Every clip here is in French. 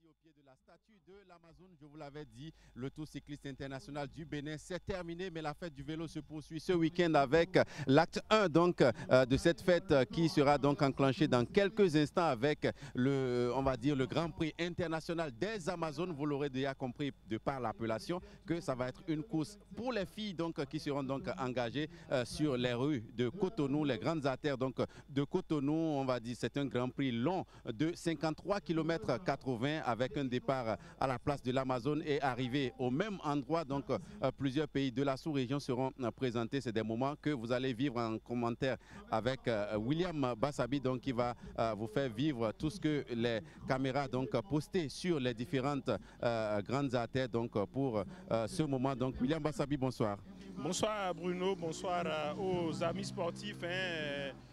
ici au pied de la statue de l'Amazone. Je vous l'avais dit, le Tour cycliste international du Bénin s'est terminé, mais la fête du vélo se poursuit ce week-end avec l'acte 1 de cette fête qui sera donc enclenchée dans quelques instants avec on va dire, le Grand Prix international des Amazones. Vous l'aurez déjà compris de par l'appellation que ça va être une course pour les filles qui seront donc engagées sur les rues de Cotonou, les grandes artères de Cotonou. On va dire c'est un Grand Prix long de 53 km 80 avec un départ à la place de l'Amazone et arrivé au même endroit. Donc plusieurs pays de la sous-région seront présentés. C'est des moments que vous allez vivre en commentaire avec William Bassabi, donc qui va vous faire vivre tout ce que les caméras postées sur les différentes grandes artères pour ce moment. Donc William Bassabi, bonsoir. Bonsoir Bruno, bonsoir aux amis sportifs.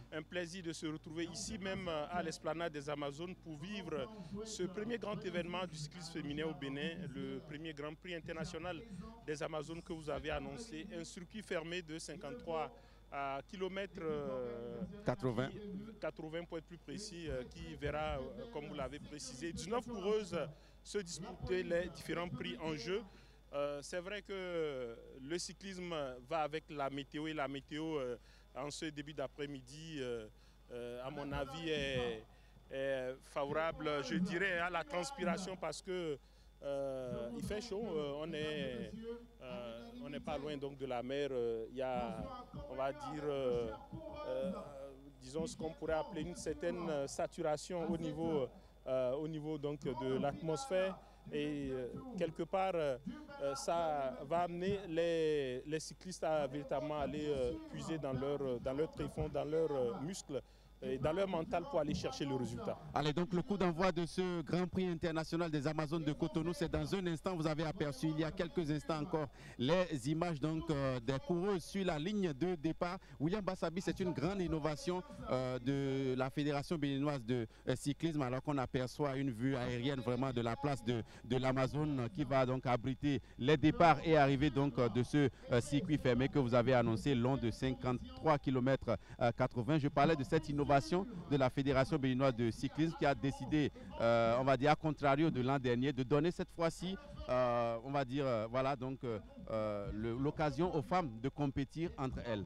Un plaisir de se retrouver ici même à l'esplanade des Amazones pour vivre ce premier grand événement du cyclisme féminin au Bénin, le premier Grand Prix international des Amazones que vous avez annoncé. Un circuit fermé de 53 km 80 pour être plus précis, qui verra, comme vous l'avez précisé, 19 coureuses se disputer les différents prix en jeu. C'est vrai que le cyclisme va avec la météo et la météo en ce début d'après-midi, à mon avis, est favorable, je dirais, à la transpiration parce que il fait chaud, on n'est pas loin donc de la mer. Il y a, on va dire, disons ce qu'on pourrait appeler une certaine saturation au niveau donc de l'atmosphère. Et quelque part, ça va amener les cyclistes à véritablement aller puiser dans leur tréfonds, dans leurs muscles et dans leur mental pour aller chercher le résultat. Allez, donc le coup d'envoi de ce Grand Prix international des Amazones de Cotonou, c'est dans un instant. Vous avez aperçu il y a quelques instants encore les images des coureuses sur la ligne de départ. William Bassabi, c'est une grande innovation de la Fédération béninoise de cyclisme, alors qu'on aperçoit une vue aérienne vraiment de la place de l'Amazone qui va donc abriter les départs et arrivées de ce circuit fermé que vous avez annoncé long de 53 km 80. Je parlais de cette innovation de la Fédération béninoise de cyclisme qui a décidé, on va dire à contrario de l'an dernier, de donner cette fois-ci, on va dire, voilà, donc l'occasion aux femmes de compétir entre elles.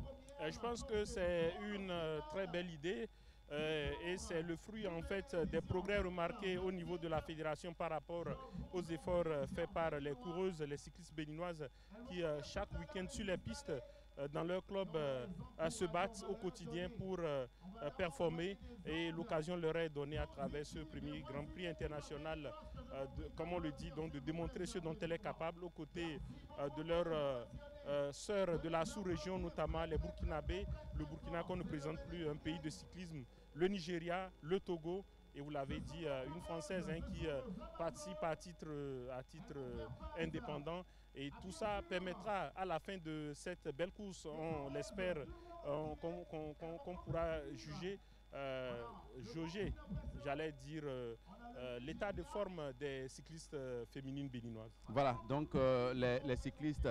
Je pense que c'est une très belle idée. Et c'est le fruit en fait des progrès remarqués au niveau de la fédération par rapport aux efforts faits par les coureuses, les cyclistes béninoises qui chaque week-end sur les pistes dans leur club se battent au quotidien pour performer, et l'occasion leur est donnée à travers ce premier Grand Prix international, comme on le dit, donc de démontrer ce dont elle est capable aux côtés de leurs sœurs de la sous-région, notamment les Burkinabés, le Burkina qu'on ne présente plus, un pays de cyclisme, le Nigeria, le Togo, et vous l'avez dit, une Française qui participe à titre indépendant. Et tout ça permettra à la fin de cette belle course, on l'espère, qu'on pourra jauger, j'allais dire, l'état de forme des cyclistes féminines béninoises. Voilà, donc les cyclistes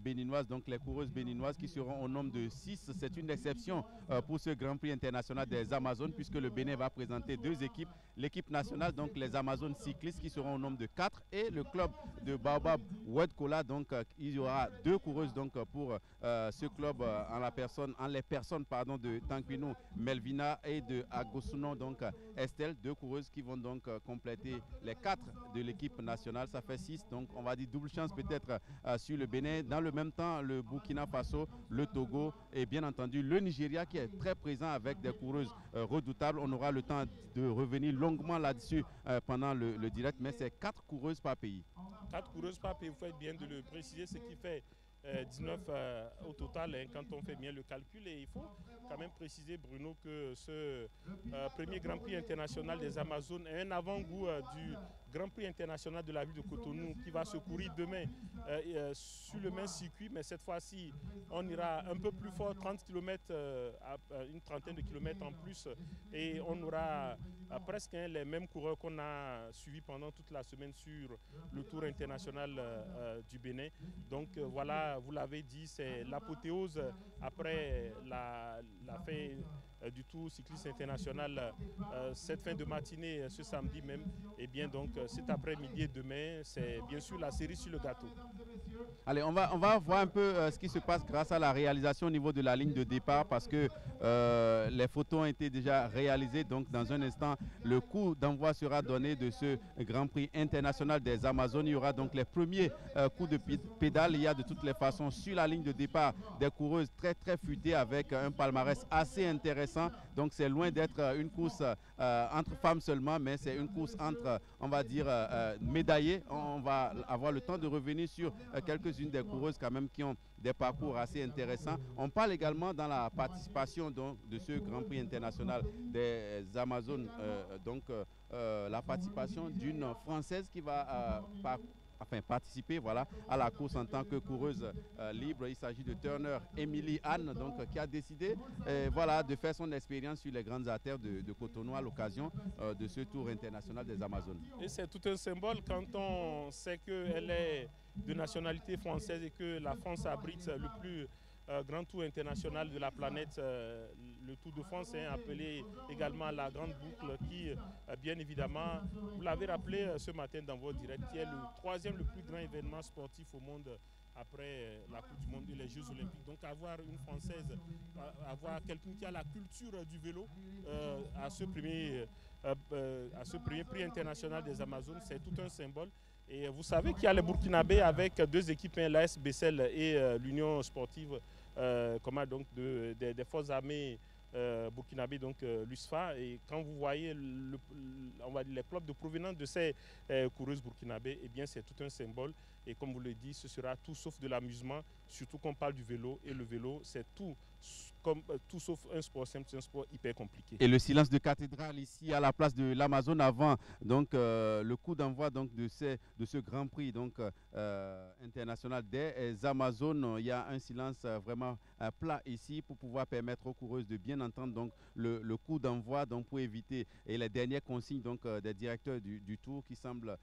béninoises, donc les coureuses béninoises qui seront au nombre de 6. C'est une exception pour ce Grand Prix international des Amazones, puisque le Bénin va présenter deux équipes. L'équipe nationale, donc les Amazones cyclistes qui seront au nombre de 4, et le club de Baobab Oued-Kola, donc il y aura 2 coureuses pour ce club en les personnes de Tanquino Melvina et de Agosuno, donc Estelle, 2 coureuses qui vont donc compléter les 4 de l'équipe nationale. Ça fait 6, donc on va dire double chance peut-être sur le Bénin. Dans le même temps, le Burkina Faso, le Togo et bien entendu le Nigeria qui est très présent avec des coureuses redoutables. On aura le temps de revenir longuement là-dessus pendant le direct, mais c'est 4 coureuses par pays. 4 coureuses par pays, vous faites bien de le préciser, ce qui fait 19 au total quand on fait bien le calcul. Et il faut quand même préciser, Bruno, que ce premier Grand Prix international des Amazones est un avant-goût du Grand Prix international de la ville de Cotonou qui va se courir demain sur le même circuit, mais cette fois-ci on ira un peu plus fort, 30 km, une trentaine de kilomètres en plus, et on aura presque les mêmes coureurs qu'on a suivis pendant toute la semaine sur le Tour international du Bénin. Donc voilà, vous l'avez dit, c'est l'apothéose après la fin du Tour cycliste international cette fin de matinée, ce samedi même. Et bien donc cet après-midi et demain, c'est bien sûr la cerise sur le gâteau. Allez, on va voir un peu ce qui se passe grâce à la réalisation au niveau de la ligne de départ parce que les photos ont été déjà réalisées. Donc, dans un instant, le coup d'envoi sera donné de ce Grand Prix international des Amazones. Il y aura donc les premiers coups de pédale. Il y a de toutes les façons sur la ligne de départ des coureuses très, très futées avec un palmarès assez intéressant. Donc, c'est loin d'être une course entre femmes seulement, mais c'est une course entre, on va dire, médaillés. On va avoir le temps de revenir sur quelques-unes des coureuses quand même qui ont des parcours assez intéressants. On parle également dans la participation donc, de ce Grand Prix international des Amazones, la participation d'une Française qui va participer voilà, à la course en tant que coureuse libre. Il s'agit de Turner Emily Anne donc, qui a décidé voilà, de faire son expérience sur les grandes artères de Cotonou à l'occasion de ce Tour international des Amazones. Et c'est tout un symbole quand on sait qu'elle est de nationalité française et que la France abrite le plus grand tour international de la planète, le Tour de France, appelé également la Grande Boucle, qui bien évidemment, vous l'avez rappelé ce matin dans votre direct, qui est le troisième le plus grand événement sportif au monde après la Coupe du Monde et les Jeux Olympiques. Donc avoir une Française, avoir quelqu'un qui a la culture du vélo à ce premier prix international des Amazones, c'est tout un symbole. Et vous savez qu'il y a les Burkinabés avec deux équipes, l'AS Bessel et l'Union sportive des forces armées burkinabé, donc l'USFA. Et quand vous voyez les clubs de provenance de ces coureuses burkinabés, eh bien c'est tout un symbole. Et comme vous le dites, ce sera tout sauf de l'amusement, surtout qu'on parle du vélo. Et le vélo, c'est tout sauf un sport simple, c'est un sport hyper compliqué. Et le silence de cathédrale ici à la place de l'Amazone avant donc, le coup d'envoi donc, de ce Grand Prix donc, international des Amazones. Il y a un silence vraiment plat ici pour pouvoir permettre aux coureuses de bien entendre donc, le coup d'envoi pour éviter et les dernières consignes donc, des directeurs du Tour qui semblent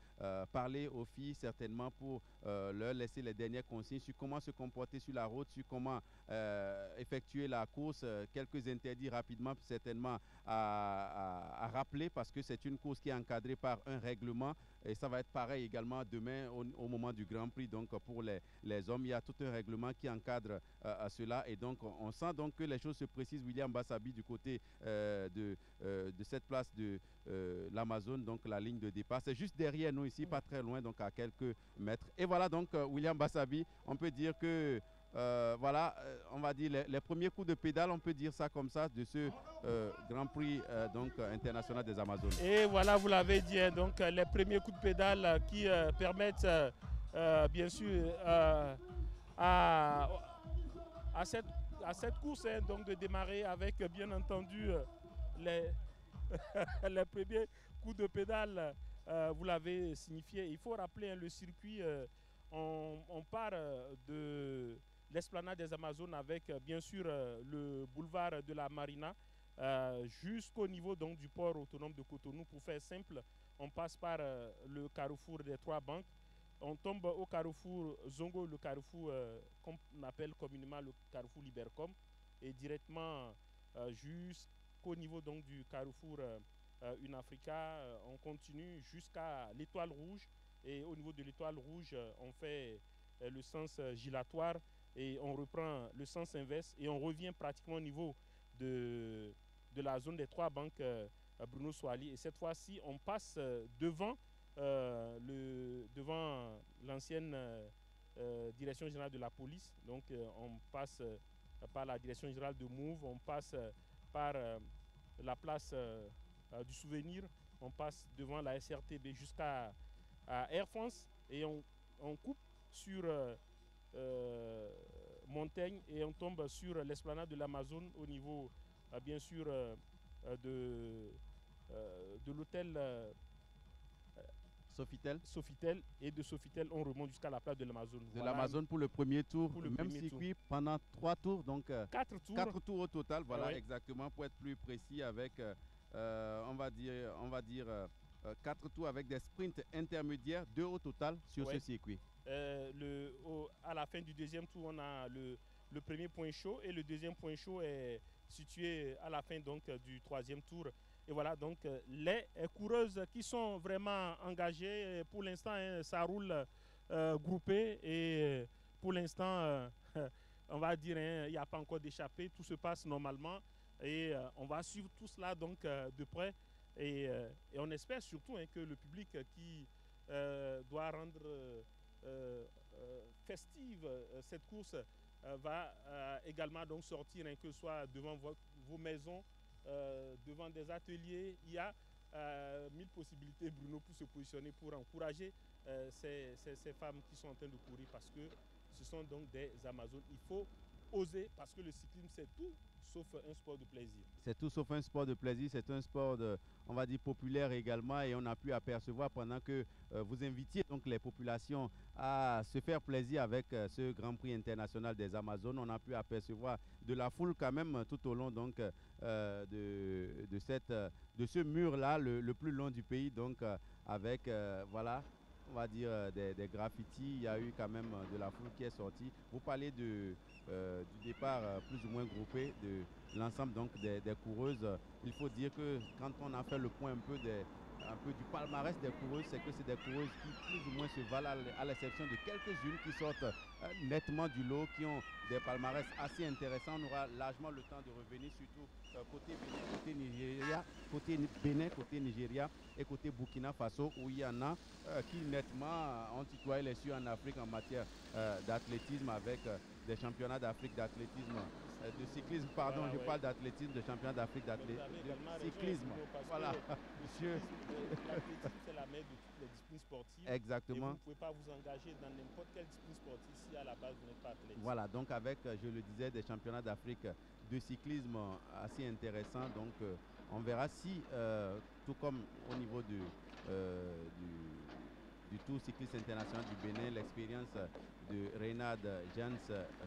parler aux filles certainement pour leur laisser les dernières consignes sur comment se comporter sur la route, sur comment effectuer la course, quelques interdits rapidement certainement à rappeler parce que c'est une course qui est encadrée par un règlement et ça va être pareil également demain au moment du Grand Prix. Donc pour les hommes, il y a tout un règlement qui encadre cela et donc on sent donc que les choses se précisent. William Bassabi du côté de cette place de l'Amazone, donc la ligne de départ. C'est juste derrière nous ici, pas très loin, donc à quelques mètres. Et voilà donc William Bassabi, on peut dire que voilà, on va dire les premiers coups de pédale, on peut dire ça comme ça, de ce Grand Prix international des Amazones. Et voilà, vous l'avez dit, donc les premiers coups de pédale qui permettent bien sûr à cette course donc de démarrer avec bien entendu les premiers coups de pédale. Vous l'avez signifié. Il faut rappeler le circuit. On part de l'esplanade des Amazones avec bien sûr le boulevard de la Marina jusqu'au niveau donc, du port autonome de Cotonou. Pour faire simple, on passe par le carrefour des trois banques. On tombe au carrefour Zongo, le carrefour qu'on appelle communément le carrefour Libercom, et directement jusqu'au niveau donc, du carrefour Unafrica, on continue jusqu'à l'Étoile Rouge. Et au niveau de l'Étoile Rouge, on fait le sens giratoire et on reprend le sens inverse et on revient pratiquement au niveau de la zone des trois banques Bruno Soali. Et cette fois-ci, on passe devant l'ancienne direction générale de la police. Donc on passe par la direction générale de Mouve, on passe par la place du souvenir, on passe devant la SRTB jusqu'à Air France et on coupe sur Montaigne et on tombe sur l'esplanade de l'Amazone au niveau bien sûr de l'hôtel Sofitel, et de Sofitel on remonte jusqu'à la place de l'Amazone. De l'Amazone pour le premier tour, pour le même circuit tour. Pendant 3 tours, donc 4 tours. 4 tours au total, voilà, ouais. Exactement, pour être plus précis avec, on va dire 4 tours avec des sprints intermédiaires, 2 au total sur ce circuit. À la fin du deuxième tour, le premier point chaud et le deuxième point chaud est situé à la fin donc, du troisième tour. Et voilà donc les coureuses qui sont vraiment engagées. Pour l'instant, hein, ça roule groupé et pour l'instant, on va dire, hein, il n'y a pas encore d'échappée. Tout se passe normalement et on va suivre tout cela donc de près. Et on espère surtout hein, que le public qui doit rendre festive cette course va également donc sortir, hein, que ce soit devant vos maisons, devant des ateliers. Il y a 1000 possibilités, Bruno, pour se positionner, pour encourager ces femmes qui sont en train de courir parce que ce sont donc des Amazones. Il faut oser parce que le cyclisme, c'est tout sauf un sport de plaisir. C'est tout sauf un sport de plaisir, c'est un sport, on va dire, populaire également et on a pu apercevoir pendant que vous invitiez donc les populations à se faire plaisir avec ce Grand Prix international des Amazones. On a pu apercevoir de la foule quand même tout au long donc, de ce mur-là, le plus long du pays, donc avec, voilà, on va dire des graffitis. Il y a eu quand même de la foule qui est sortie. Vous parlez du départ plus ou moins groupé de l'ensemble donc des coureuses. Il faut dire que quand on a fait le point un peu du palmarès des coureuses, c'est que c'est des coureuses qui plus ou moins se valent à l'exception de quelques-unes qui sortent nettement du lot, qui ont des palmarès assez intéressants. On aura largement le temps de revenir surtout côté Bénin, côté Nigeria et côté Burkina Faso où il y en a qui nettement ont tutoyé les cieux en Afrique en matière d'athlétisme avec des championnats d'Afrique d'athlétisme, de cyclisme, pardon, voilà, je parle d'athlétisme, de championnat d'Afrique de cyclisme. Voilà, monsieur. L'athlétisme, c'est la mère de toutes les disciplines sportives. Exactement. Et vous ne pouvez pas vous engager dans n'importe quelle discipline sportive si à la base vous n'êtes pas athlète. Voilà, donc avec, je le disais, des championnats d'Afrique de cyclisme assez intéressants. Donc, on verra si, tout comme au niveau du Tour cycliste international du Bénin, l'expérience de Reynard Jans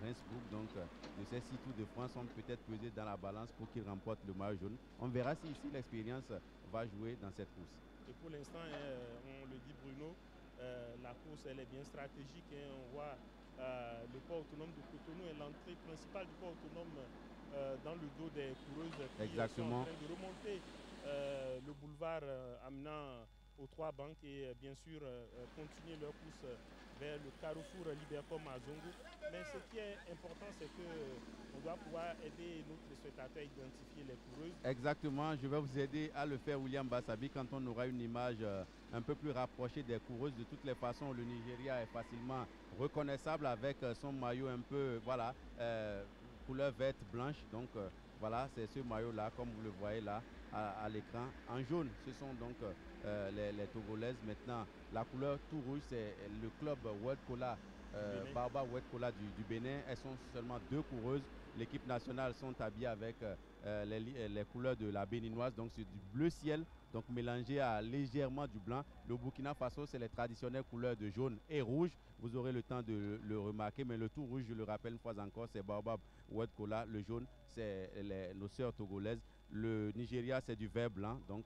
Rensburg, donc de ces 6 Tours de France, sont peut-être pesés dans la balance pour qu'il remporte le maillot jaune. On verra si ici l'expérience va jouer dans cette course. Et pour l'instant, on le dit Bruno, la course elle est bien stratégique. On voit le port autonome de Cotonou et l'entrée principale du port autonome dans le dos des coureuses qui Exactement. sont en train de remonter le boulevard amenant aux 3 banques et bien sûr continuer leur course vers le carrefour Libercom à Zongo. Mais ce qui est important, c'est qu'on doit pouvoir aider nos téléspectateurs à identifier les coureuses. Exactement, je vais vous aider à le faire, William Bassabi, quand on aura une image un peu plus rapprochée des coureuses. De toutes les façons, le Nigeria est facilement reconnaissable avec son maillot un peu, voilà, couleur verte blanche. Donc voilà, c'est ce maillot-là, comme vous le voyez là à l'écran. En jaune, ce sont donc les Togolaises. Maintenant, la couleur tout rouge, c'est le club World Cola, Barba World Cola du Bénin. Elles sont seulement 2 coureuses. L'équipe nationale sont habillées avec les couleurs de la béninoise, donc c'est du bleu ciel, donc mélangé à légèrement du blanc. Le Burkina Faso, c'est les traditionnelles couleurs de jaune et rouge. Vous aurez le temps de le remarquer, mais le tout rouge, je le rappelle une fois encore, c'est Baobab World Cola. Le jaune, c'est nos sœurs togolaises. Le Nigeria, c'est du vert blanc, donc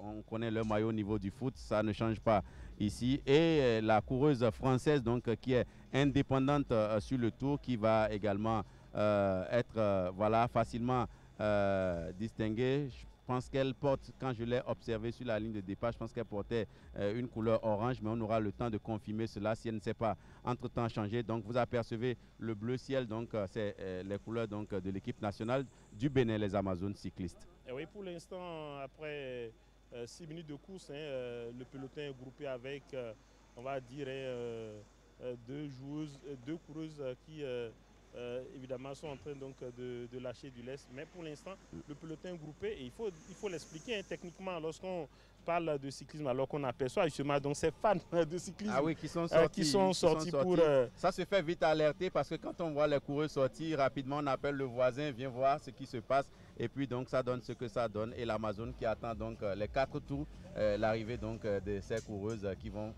on connaît leur maillot au niveau du foot, ça ne change pas ici. Et la coureuse française, donc qui est indépendante sur le tour, qui va également être voilà, facilement distinguée. Je pense qu'elle porte, quand je l'ai observée sur la ligne de départ, je pense qu'elle portait une couleur orange, mais on aura le temps de confirmer cela si elle ne s'est pas entre-temps changée. Donc vous apercevez le bleu ciel, donc c'est les couleurs donc, de l'équipe nationale du Bénin, les Amazones cyclistes. Et oui, pour l'instant, après 6 minutes de course, le peloton est groupé avec, on va dire, 2 coureuses qui évidemment sont en train donc de lâcher du lest. Mais pour l'instant, le peloton est groupé et il faut l'expliquer hein, techniquement lorsqu'on parle de cyclisme, alors qu'on aperçoit justement donc ces fans de cyclisme qui sont sortis pour... Ça se fait vite alerter parce que quand on voit les coureurs sortir, rapidement on appelle le voisin, viens voir ce qui se passe. Et puis donc ça donne ce que ça donne. Et l'Amazone qui attend donc les 4 tours, l'arrivée donc de ces coureuses qui vont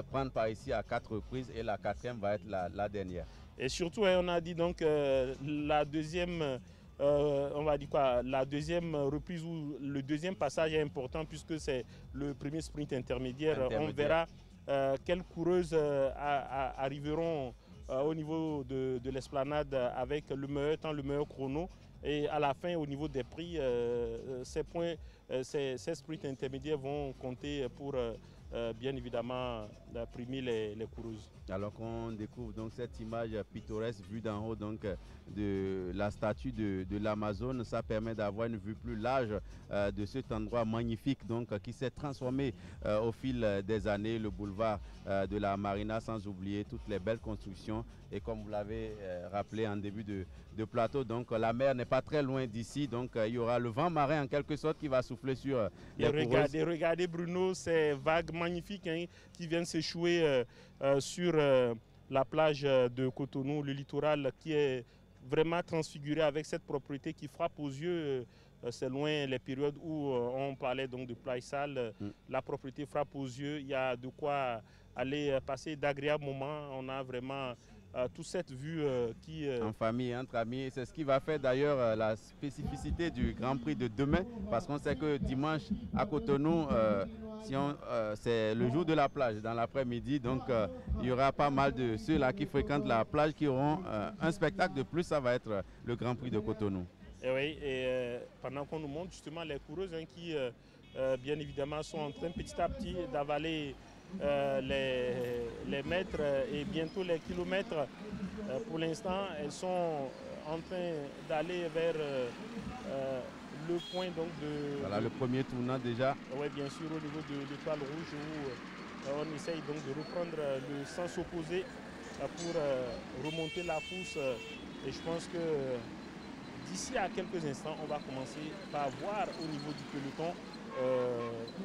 prendre par ici à 4 reprises et la 4e va être la dernière. Et surtout, on a dit donc la deuxième, on va dire quoi, la deuxième reprise ou le deuxième passage est important puisque c'est le premier sprint intermédiaire. On verra quelles coureuses arriveront au niveau de l'esplanade avec le meilleur temps, le meilleur chrono. Et à la fin, au niveau des prix, ces sprints intermédiaires vont compter pour bien évidemment primer les coureuses. Alors qu'on découvre donc cette image pittoresque vue d'en haut donc, de la statue de l'Amazone, ça permet d'avoir une vue plus large de cet endroit magnifique donc, qui s'est transformé au fil des années, le boulevard de la Marina, sans oublier toutes les belles constructions. Et comme vous l'avez rappelé en début de plateau, donc la mer n'est pas très loin d'ici, donc il y aura le vent marin en quelque sorte qui va souffler sur les coureuses. Regardez Bruno, ces vagues magnifiques hein, qui viennent s'échouer sur la plage de Cotonou, le littoral qui est vraiment transfiguré avec cette propriété qui frappe aux yeux. C'est loin les périodes où on parlait donc de plage sale. La propriété frappe aux yeux. Il y a de quoi aller passer d'agréables moments. On a vraiment toute cette vue qui... En famille, entre amis. C'est ce qui va faire d'ailleurs la spécificité du Grand Prix de demain. Parce qu'on sait que dimanche à Cotonou, c'est le jour de la plage dans l'après-midi. Donc il y aura pas mal de ceux-là qui fréquentent la plage qui auront un spectacle de plus. Ça va être le Grand Prix de Cotonou. Et oui, pendant qu'on nous montre justement les coureuses hein, qui bien évidemment sont en train petit à petit d'avaler les mètres et bientôt les kilomètres. Pour l'instant, elles sont en train d'aller vers le point donc de... Voilà le premier tournant déjà. Oui, bien sûr, au niveau de l'étoile rouge où on essaye donc de reprendre le sens opposé pour remonter la course. Et je pense que d'ici à quelques instants, on va commencer par voir au niveau du peloton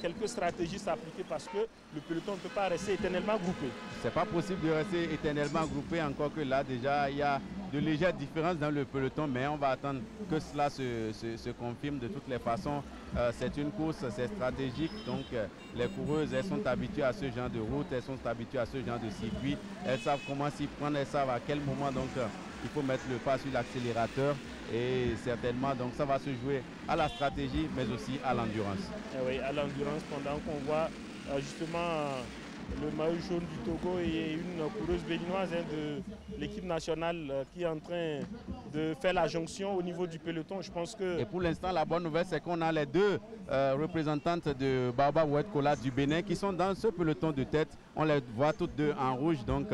quelques stratégies s'appliquer parce que le peloton ne peut pas rester éternellement groupé. C'est pas possible de rester éternellement groupé, encore que là déjà il y a de légères différences dans le peloton, mais on va attendre que cela se confirme de toutes les façons. C'est une course, c'est stratégique, donc les coureuses elles sont habituées à ce genre de route, elles sont habituées à ce genre de circuit, elles savent comment s'y prendre, elles savent à quel moment donc il faut mettre le pas sur l'accélérateur et certainement donc ça va se jouer à la stratégie mais aussi à l'endurance. Oui, à l'endurance pendant qu'on voit justement le maillot jaune du Togo et une coureuse béninoise hein, de l'équipe nationale qui est en train de faire la jonction au niveau du peloton. Je pense que... Et pour l'instant, la bonne nouvelle, c'est qu'on a les deux représentantes de Baobab Oued Kola du Bénin qui sont dans ce peloton de tête. On les voit toutes deux en rouge, donc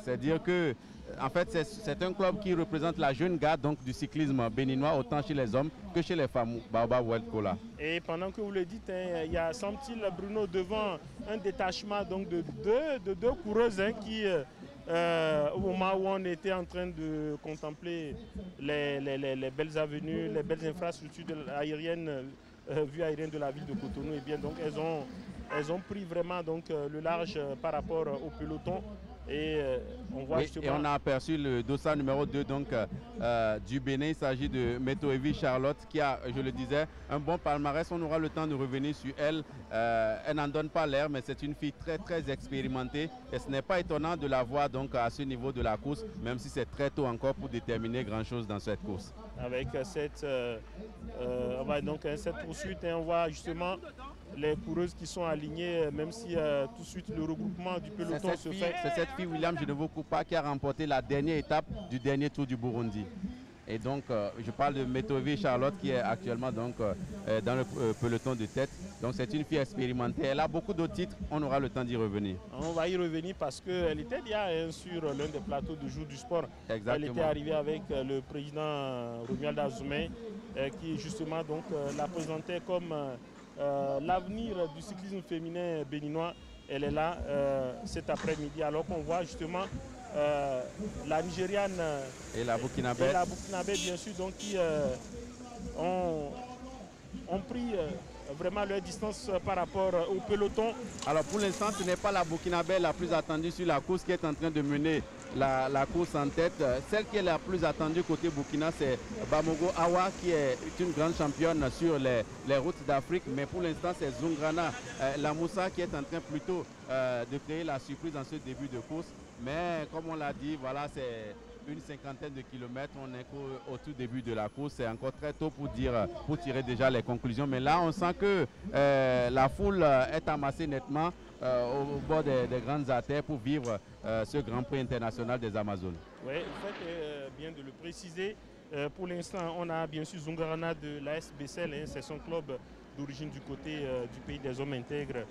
c'est dire que en fait, c'est un club qui représente la jeune garde donc, du cyclisme béninois, autant chez les hommes que chez les femmes, Baobab Oued Kola. Et pendant que vous le dites, hein, il y a, semble-t-il, Bruno, devant un détachement donc, de deux coureuses hein, qui, au moment où on était en train de contempler les belles avenues, les belles infrastructures aériennes, vues aériennes de la ville de Cotonou, et bien, donc, elles ont pris vraiment donc, le large par rapport au peloton. Et on voit justement... Et on a aperçu le dossard numéro 2 donc, du Bénin. Il s'agit de Metoevi Charlotte qui a, je le disais, un bon palmarès. On aura le temps de revenir sur elle. Elle n'en donne pas l'air, mais c'est une fille très très expérimentée. Et ce n'est pas étonnant de la voir donc, à ce niveau de la course, même si c'est très tôt encore pour déterminer grand-chose dans cette course. Avec cette poursuite, hein, on voit justement les coureuses qui sont alignées, même si tout de suite le regroupement du peloton se fait. C'est cette fille, William, je ne vous coupe pas, qui a remporté la dernière étape du dernier Tour du Burundi. Et donc, je parle de Metoevi Charlotte qui est actuellement donc, dans le peloton de tête. Donc, c'est une fille expérimentée. Elle a beaucoup d'autres titres. On aura le temps d'y revenir. On va y revenir parce qu'elle était déjà hein, sur l'un des plateaux du jour du sport. Exactement. Elle était arrivée avec le président Romuald Azoumé qui justement donc, la présentait comme l'avenir du cyclisme féminin béninois. Elle est là cet après-midi alors qu'on voit justement la Nigériane et la Burkinabé. Bien sûr, donc, qui ont pris vraiment leur distance par rapport au peloton. Alors pour l'instant, ce n'est pas la Burkinabé la plus attendue sur la course qui est en train de mener la course en tête. Celle qui est la plus attendue côté Burkina, c'est Bamogo Awa qui est une grande championne sur les routes d'Afrique. Mais pour l'instant, c'est Zungrana Lamoussa qui est en train plutôt de créer la surprise en ce début de course. Mais comme on l'a dit, voilà, c'est une cinquantaine de kilomètres. On est au tout début de la course. C'est encore très tôt pour tirer déjà les conclusions. Mais là, on sent que la foule est amassée nettement au bord des grandes artères pour vivre ce Grand Prix international des Amazones. Oui, vous faites bien de le préciser. Pour l'instant, on a bien sûr Zungarana de l'AS Bessel, hein, c'est son club d'origine du côté du pays des hommes intègres,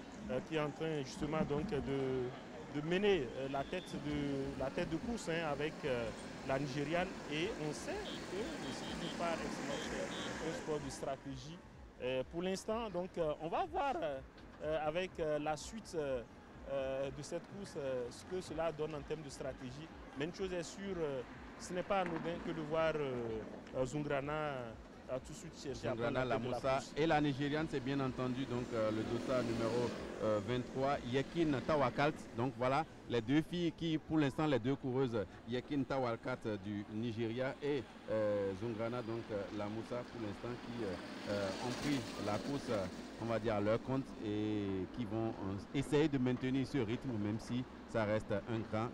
qui est en train justement donc de mener la tête de course, hein, avec la Nigériane. Et on sait que le cyclisme par excellence c'est un sport de stratégie. Pour l'instant, donc on va voir avec la suite de cette course ce que cela donne en termes de stratégie. Mais une chose est sûre, ce n'est pas anodin que de voir Zungrana tout de suite chercher à prendre la Moussa et la Nigériane, c'est bien entendu donc le dossard numéro 23, Yekin Tawakalt. Donc voilà, les deux filles qui, pour l'instant, les deux coureuses, Yekin Tawakalt du Nigeria et Zungrana, donc la Moussa, pour l'instant, qui ont pris la course, on va dire, à leur compte et qui vont essayer de maintenir ce rythme, même si ça reste un grand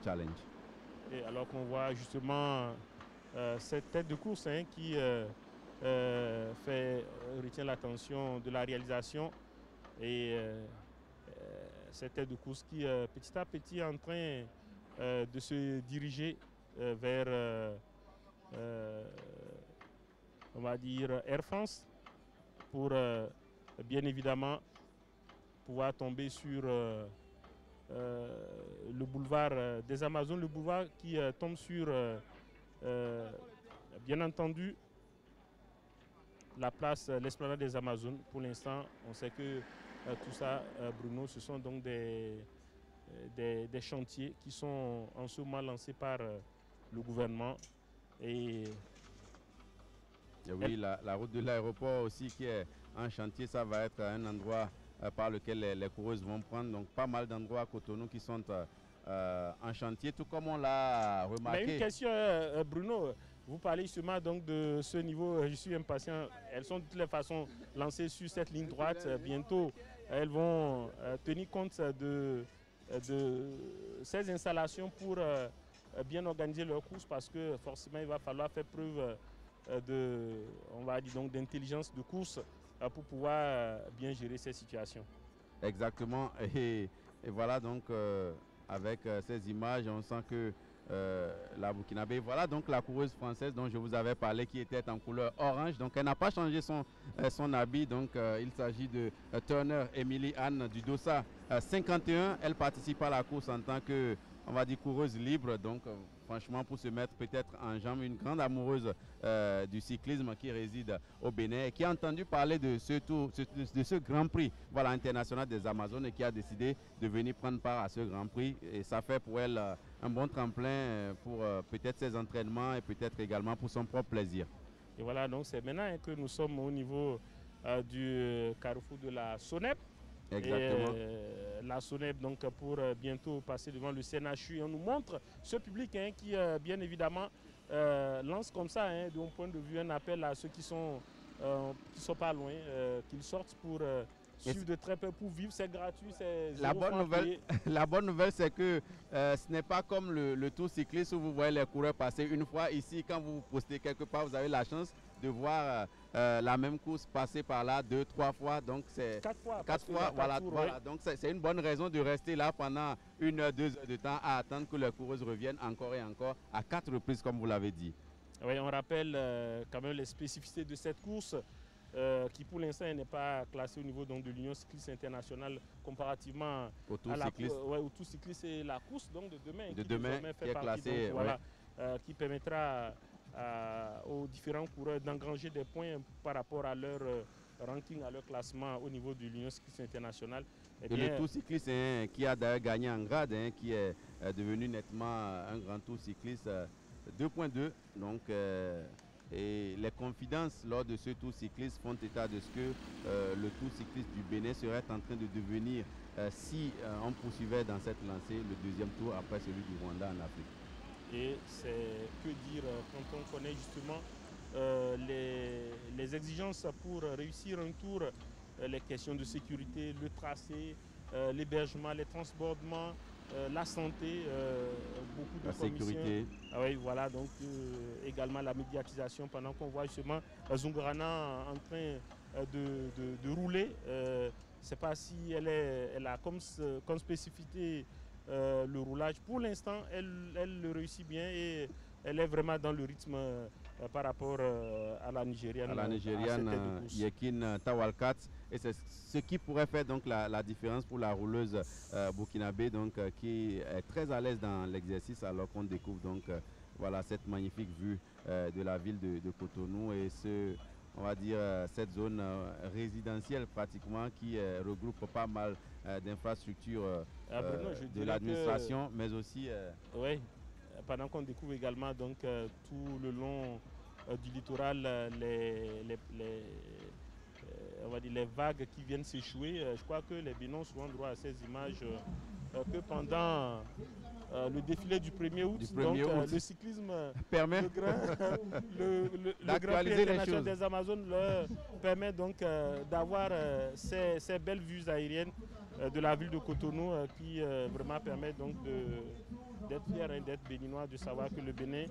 challenge. Et alors qu'on voit justement cette tête de course, hein, qui retient l'attention de la réalisation, et cette tête de course qui petit à petit est en train de se diriger vers on va dire Air France, pour bien évidemment pouvoir tomber sur le boulevard des Amazones, le boulevard qui tombe sur bien entendu la place, l'esplanade des Amazones. Pour l'instant, on sait que tout ça, Bruno, ce sont donc des chantiers qui sont en ce moment lancés par le gouvernement. Et oui, la route de l'aéroport aussi qui est en chantier, ça va être un endroit par lequel les coureuses vont prendre. Donc pas mal d'endroits à Cotonou qui sont en chantier, tout comme on l'a remarqué. Mais une question, Bruno, vous parlez justement donc de ce niveau, je suis impatient. Elles sont de toutes les façons lancées sur cette ligne droite. Bientôt, elles vont tenir compte de ces installations pour bien organiser leur course, parce que forcément il va falloir faire preuve on va dire donc d'intelligence de course pour pouvoir bien gérer ces situations. Exactement. Et voilà donc avec ces images, on sent que la Burkinabé, voilà donc la coureuse française dont je vous avais parlé, qui était en couleur orange. Donc elle n'a pas changé son habit. Donc il s'agit de Turner Emily Anne du dossard 51. Elle participe à la course en tant que, on va dire, coureuse libre. Donc franchement, pour se mettre peut-être en jambe, une grande amoureuse du cyclisme qui réside au Bénin et qui a entendu parler de ce Grand Prix, voilà, international des Amazones, et qui a décidé de venir prendre part à ce Grand Prix. Et ça fait pour elle un bon tremplin pour peut-être ses entraînements et peut-être également pour son propre plaisir. Et voilà, donc c'est maintenant que nous sommes au niveau du carrefour de la SONEP. Exactement. Et la SONEP, donc, pour bientôt passer devant le CNHU. On nous montre ce public, hein, qui bien évidemment lance comme ça, hein, de mon point de vue, un appel à ceux qui sont pas loin, qu'ils sortent pour suivre de très peu, pour vivre. C'est gratuit, c'est la bonne nouvelle, c'est que ce n'est pas comme le tour cycliste où vous voyez les coureurs passer une fois. Ici, quand vous postez quelque part, vous avez la chance de voir la même course passer par là 2-3 fois. Donc c'est 4 fois. Voilà. Donc c'est une bonne raison de rester là pendant 1 heure, 2 heures de temps à attendre que les coureuses reviennent encore et encore à 4 reprises, comme vous l'avez dit. Oui, on rappelle quand même les spécificités de cette course, qui pour l'instant n'est pas classée au niveau donc, de l'Union cycliste internationale, comparativement au tour cycliste. Au tour cycliste, et la course donc, de demain, qui est classée, donc, voilà, qui permettra aux différents coureurs d'engranger des points par rapport à leur ranking, à leur classement au niveau de l'Union cycliste internationale. Et le tour cycliste, hein, qui a d'ailleurs gagné en grade, hein, qui est devenu nettement un grand tour cycliste 2.2. Donc et les confidences lors de ce tour cycliste font état de ce que le tour cycliste du Bénin serait en train de devenir, si on poursuivait dans cette lancée, le deuxième tour après celui du Rwanda en Afrique. Et c'est que dire quand on connaît justement les exigences pour réussir un tour, les questions de sécurité, le tracé, l'hébergement, les transbordements, la santé, beaucoup de sécurité. Ah oui, voilà, donc également la médiatisation, pendant qu'on voit justement Zungrana en train de rouler. Je ne sais pas si elle a comme spécificité le roulage. Pour l'instant, elle le réussit bien et elle est vraiment dans le rythme par rapport à la Nigériane. À la Nigériane Yekin Tawalkat. Et c'est ce qui pourrait faire donc la différence pour la rouleuse burkinabé, donc qui est très à l'aise dans l'exercice, alors qu'on découvre donc voilà cette magnifique vue de la ville de Cotonou et on va dire cette zone résidentielle pratiquement qui regroupe pas mal d'infrastructures de l'administration, mais aussi... Oui, pendant qu'on découvre également donc, tout le long du littoral on va dire les vagues qui viennent s'échouer. Je crois que les Bénins seront droit à ces images que pendant le défilé du 1er août. Le cyclisme permet le Grand Prix international des Amazones leur permet donc d'avoir ces belles vues aériennes de la ville de Cotonou qui vraiment permet donc d'être fier d'être béninois, de savoir que le Bénin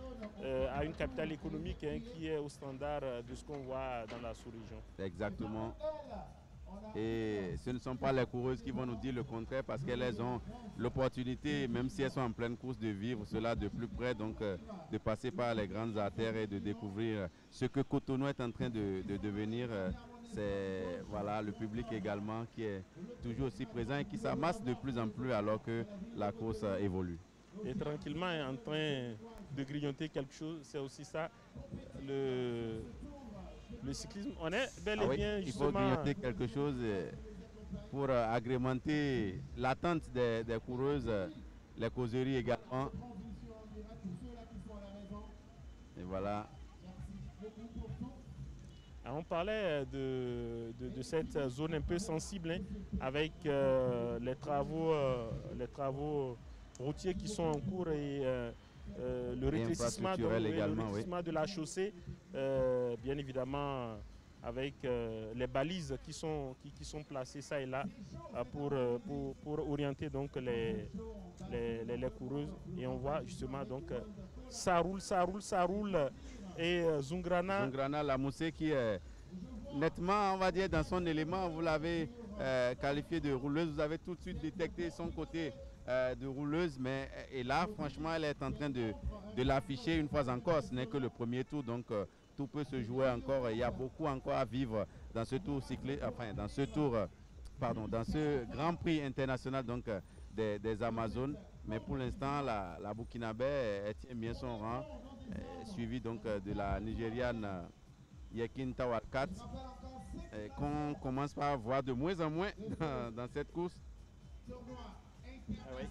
a une capitale économique qui est au standard de ce qu'on voit dans la sous-région. Exactement. Et ce ne sont pas les coureuses qui vont nous dire le contraire parce qu'elles ont l'opportunité, même si elles sont en pleine course, de vivre cela de plus près, donc de passer par les grandes artères et de découvrir ce que Cotonou est en train de devenir. C'est voilà, le public également qui est toujours aussi présent et qui s'amasse de plus en plus alors que la course évolue. Et tranquillement est en train de grignoter quelque chose, c'est aussi ça le cyclisme. On est bel et bien justement... Il faut grignoter quelque chose pour agrémenter l'attente des coureuses, les causeries également. Et voilà. On parlait de cette zone un peu sensible avec les travaux routiers qui sont en cours et le rétrécissement de la chaussée, bien évidemment avec les balises qui sont placées ça et là pour orienter donc les coureuses. Et on voit justement donc ça roule. Et Zungrana, la moussée qui est nettement, on va dire, dans son élément, vous l'avez qualifiée de rouleuse, vous avez tout de suite détecté son côté de rouleuse, mais et là, franchement, elle est en train de l'afficher une fois encore. Ce n'est que le premier tour, donc tout peut se jouer encore. Il y a beaucoup encore à vivre dans ce tour dans ce Grand Prix international donc des Amazones. Mais pour l'instant, la Burkinabé elle tient bien son rang. Suivi donc de la Nigériane Yekin Tawalkat, qu'on commence par voir de moins en moins dans cette course. Oui.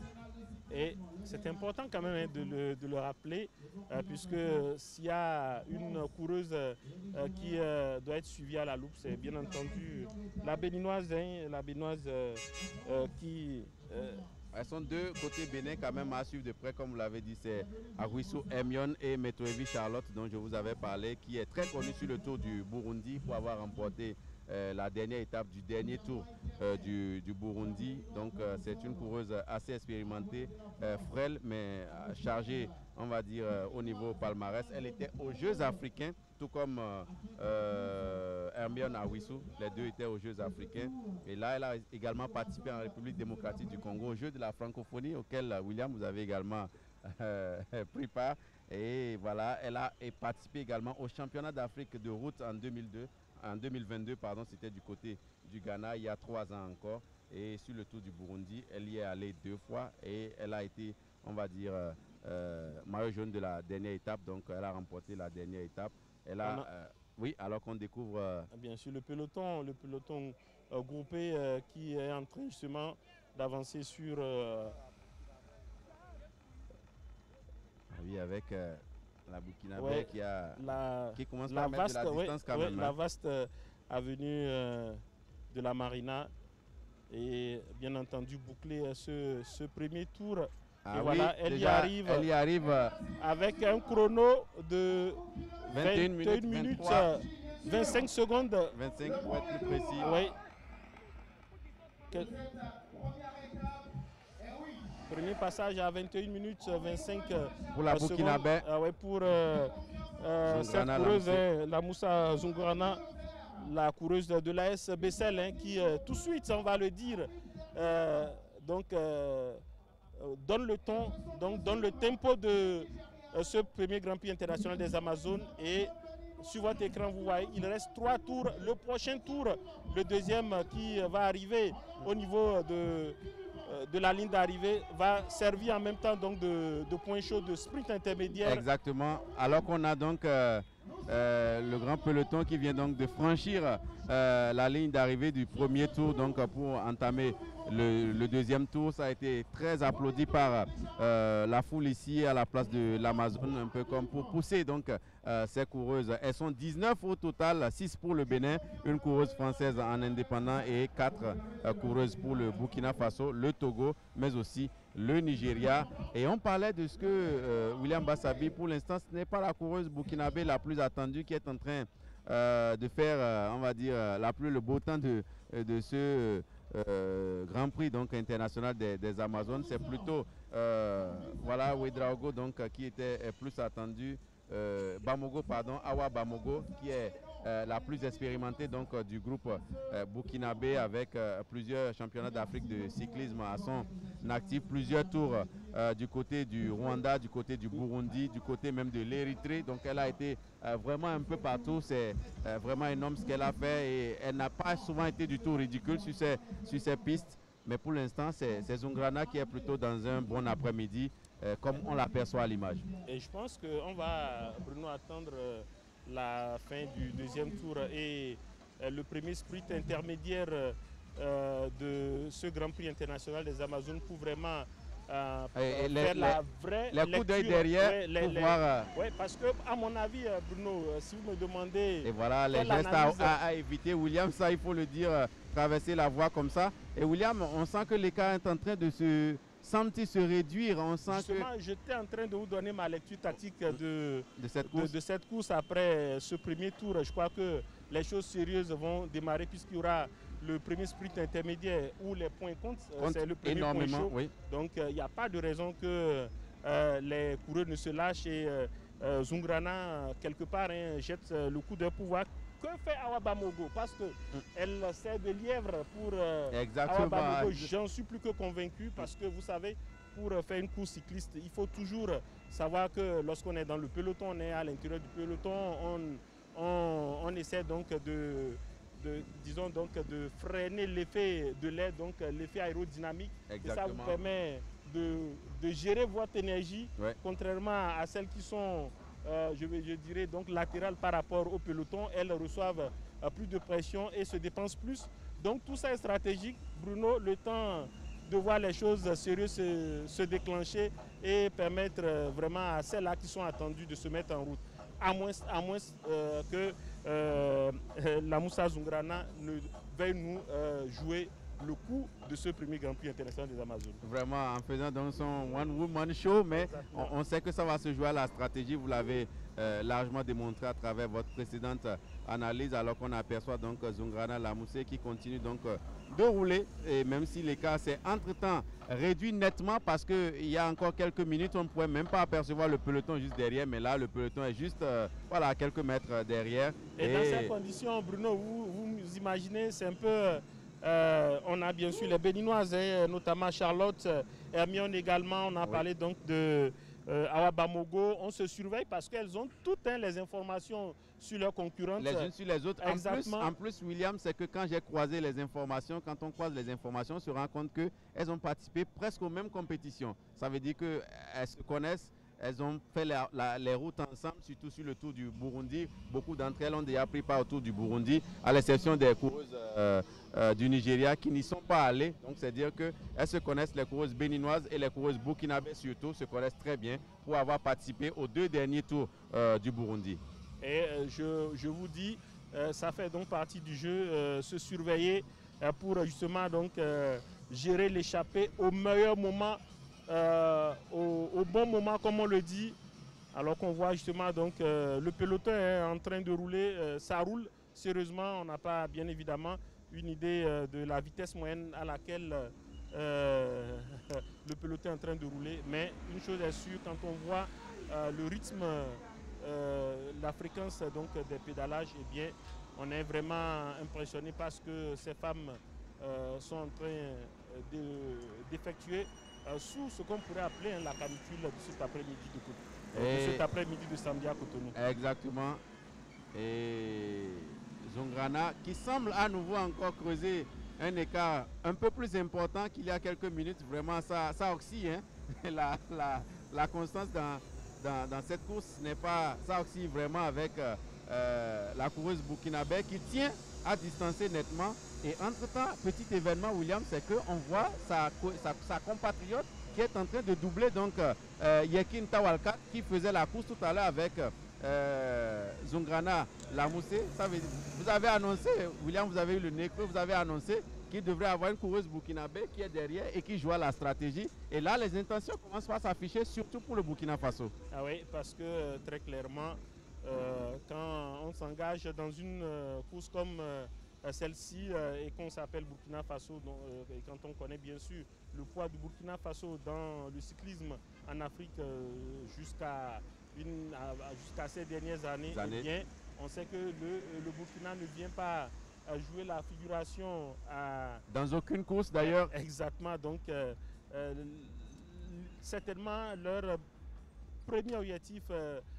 Et c'est important quand même de le rappeler, puisque s'il y a une coureuse qui doit être suivie à la loupe, c'est bien entendu la béninoise, qui... Elles sont deux côtés bénin quand même à suivre de près, comme vous l'avez dit, c'est Aguissou Emion et Metoevi Charlotte dont je vous avais parlé, qui est très connue sur le Tour du Burundi pour avoir remporté la dernière étape du dernier tour du Burundi. Donc c'est une coureuse assez expérimentée, frêle mais chargée, on va dire, au niveau palmarès. Elle était aux Jeux africains, tout comme Hermione Aguissou. Les deux étaient aux Jeux africains. Et là, elle a également participé en République démocratique du Congo, aux Jeux de la francophonie, auquel William, vous avez également pris part. Et voilà, elle a participé également au championnat d'Afrique de route en 2022, c'était du côté du Ghana, il y a 3 ans encore. Et sur le Tour du Burundi, elle y est allée 2 fois et elle a été, on va dire, maillot jaune de la dernière étape. Donc, elle a remporté la dernière étape. Elle a, oui, alors qu'on découvre... Bien sûr, le peloton groupé qui est en train justement d'avancer sur... oui, avec la Burkinabé qui commence par mettre vaste, de la distance quand même. La vaste avenue de la Marina et bien entendu boucler ce premier tour. Ah et oui, voilà, elle y arrive avec un chrono de 21 minutes 25 secondes. 25 pour être plus précis. Oui. Premier passage à 21 minutes 25 pour la Burkinabé. Pour cette coureuse, la Moussa Zungrana, la coureuse de l'AS Bessel, qui tout de suite, on va le dire, donne le ton, donc donne le tempo de ce premier Grand Prix international des Amazones. Et sur votre écran, vous voyez, il reste 3 tours. Le prochain tour, le deuxième qui va arriver au niveau de la ligne d'arrivée, va servir en même temps donc de point chaud, de sprint intermédiaire. Exactement. Alors qu'on a donc le grand peloton qui vient donc de franchir la ligne d'arrivée du premier tour donc pour entamer le deuxième tour. Ça a été très applaudi par la foule ici à la place de l'Amazone, un peu comme pour pousser donc ces coureuses. Elles sont 19 au total, 6 pour le Bénin, une coureuse française en indépendant et 4 coureuses pour le Burkina Faso, le Togo, mais aussi le Nigeria. Et on parlait de ce que William Bassabi, pour l'instant, ce n'est pas la coureuse burkinabé la plus attendue qui est en train de faire, on va dire, le beau temps de ce Grand Prix donc, international des Amazones. C'est plutôt voilà, Ouedraogo donc, qui était plus attendu. Bamogo, pardon, Awa Bamogo, qui est la plus expérimentée donc, du groupe burkinabé avec plusieurs championnats d'Afrique de cyclisme à son actif, plusieurs tours du côté du Rwanda, du côté du Burundi, du côté même de l'Érythrée. Donc elle a été vraiment un peu partout. C'est vraiment énorme ce qu'elle a fait et elle n'a pas souvent été du tout ridicule sur ces pistes. Mais pour l'instant, c'est Zungrana qui est plutôt dans un bon après-midi, comme on l'aperçoit à l'image. Et je pense qu'on va, Bruno, attendre la fin du deuxième tour et le premier sprint intermédiaire de ce Grand Prix international des Amazones pour vraiment faire la vraie les coups d'œil derrière pour voir. Oui, parce que à mon avis, Bruno, si vous me demandez... Et voilà, les gestes à éviter. William, ça il faut le dire, traverser la voie comme ça. Et William, on sent que l'écart est en train de se réduire. On sent justement, j'étais en train de vous donner ma lecture tactique de cette course après ce premier tour. Je crois que les choses sérieuses vont démarrer puisqu'il y aura le premier sprint intermédiaire où les points comptent. C'est le premier point chaud. Oui. Donc il n'y a pas de raison que les coureurs ne se lâchent et Zungrana, quelque part, jette le coup de pouvoir. Que fait Awa Bamogo? Parce qu'elle sert de lièvre pour Awa Bamogo. J'en suis plus que convaincu parce que vous savez, pour faire une course cycliste, il faut toujours savoir que lorsqu'on est dans le peloton, on est à l'intérieur du peloton, on essaie donc disons donc de freiner l'effet de l'air, donc l'effet aérodynamique. Exactement. Et ça vous permet de gérer votre énergie, contrairement à celles qui sont je dirais donc latérales par rapport au peloton. Elles reçoivent plus de pression et se dépensent plus. Donc tout ça est stratégique. Bruno, le temps de voir les choses sérieuses se déclencher et permettre vraiment à celles-là qui sont attendues de se mettre en route. À moins que la Moussa Zungrana ne veuille nous jouer le coup de ce premier Grand Prix international des Amazones. Vraiment, en faisant donc son one-woman show, mais on sait que ça va se jouer à la stratégie. Vous l'avez largement démontré à travers votre précédente analyse, alors qu'on aperçoit donc Zungrana Lamoussé qui continue donc de rouler, et même si l'écart s'est entre-temps réduit nettement parce qu'il y a encore quelques minutes, on ne pouvait même pas apercevoir le peloton juste derrière, mais là le peloton est juste voilà, à quelques mètres derrière. Et dans ces conditions, Bruno, vous imaginez, c'est un peu... on a bien sûr les Béninoises, notamment Charlotte, Hermione également. On a parlé donc de Awa Bamogo. On se surveille parce qu'elles ont toutes les informations sur leurs concurrentes. Les unes sur les autres. En plus, William, c'est que quand j'ai croisé les informations, quand on croise les informations, on se rend compte qu'elles ont participé presque aux mêmes compétitions. Ça veut dire qu'elles se connaissent. Elles ont fait les routes ensemble, surtout sur le Tour du Burundi. Beaucoup d'entre elles ont déjà pris part au Tour du Burundi, à l'exception des coureuses du Nigeria qui n'y sont pas allées. Donc, c'est dire qu'elles se connaissent, les coureuses béninoises et les coureuses burkinabées surtout, se connaissent très bien pour avoir participé aux 2 derniers tours du Burundi. Et je vous dis, ça fait donc partie du jeu, se surveiller pour justement donc, gérer l'échappée au meilleur moment. Au bon moment, comme on le dit, alors qu'on voit justement donc le peloton est en train de rouler, ça roule sérieusement. On n'a pas bien évidemment une idée de la vitesse moyenne à laquelle le peloton est en train de rouler, mais une chose est sûre, quand on voit le rythme, la fréquence donc des pédalages, eh bien on est vraiment impressionné parce que ces femmes sont en train d'effectuer sous ce qu'on pourrait appeler la canicule de cet après-midi de samedi à Cotonou. Exactement. Et Zongrana qui semble à nouveau encore creuser un écart un peu plus important qu'il y a quelques minutes. Vraiment, ça oscille. Hein? la constance dans cette course n'est pas... Ça oscille vraiment avec la coureuse burkinabé qui tient à distancer nettement. Et entre-temps, petit événement, William, c'est qu'on voit sa compatriote qui est en train de doubler donc Yekin Tawalkat qui faisait la course tout à l'heure avec Zongrana Lamoussé. Vous avez annoncé, William, vous avez eu le nez creux, vous avez annoncé qu'il devrait avoir une coureuse burkinabé qui est derrière et qui joue à la stratégie. Et là, les intentions commencent à s'afficher, surtout pour le Burkina Faso. Ah oui, parce que très clairement, quand on s'engage dans une course comme celle-ci et qu'on s'appelle Burkina Faso, et quand on connaît bien sûr le poids du Burkina Faso dans le cyclisme en Afrique jusqu'à ces dernières années. Eh bien, on sait que le Burkina ne vient pas jouer la figuration dans aucune course d'ailleurs. Exactement, donc certainement leur premier objectif,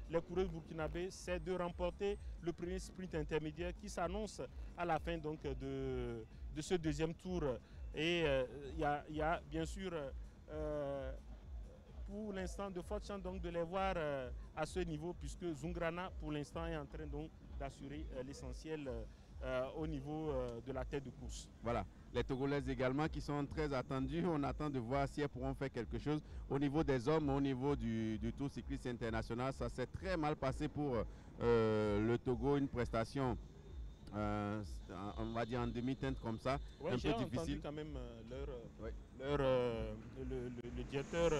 les coureurs burkinabés, c'est de remporter le premier sprint intermédiaire qui s'annonce à la fin donc, de ce deuxième tour. Et il y a bien sûr pour l'instant de fortes chances donc, de les voir à ce niveau, puisque Zongrana pour l'instant est en train donc d'assurer l'essentiel au niveau de la tête de course. Voilà, les Togolaises également qui sont très attendues. On attend de voir si elles pourront faire quelque chose. Au niveau des hommes, au niveau du Tour cycliste international, ça s'est très mal passé pour le Togo. Une prestation, on va dire en demi-teinte comme ça, ouais, un peu difficile. Quand même le directeur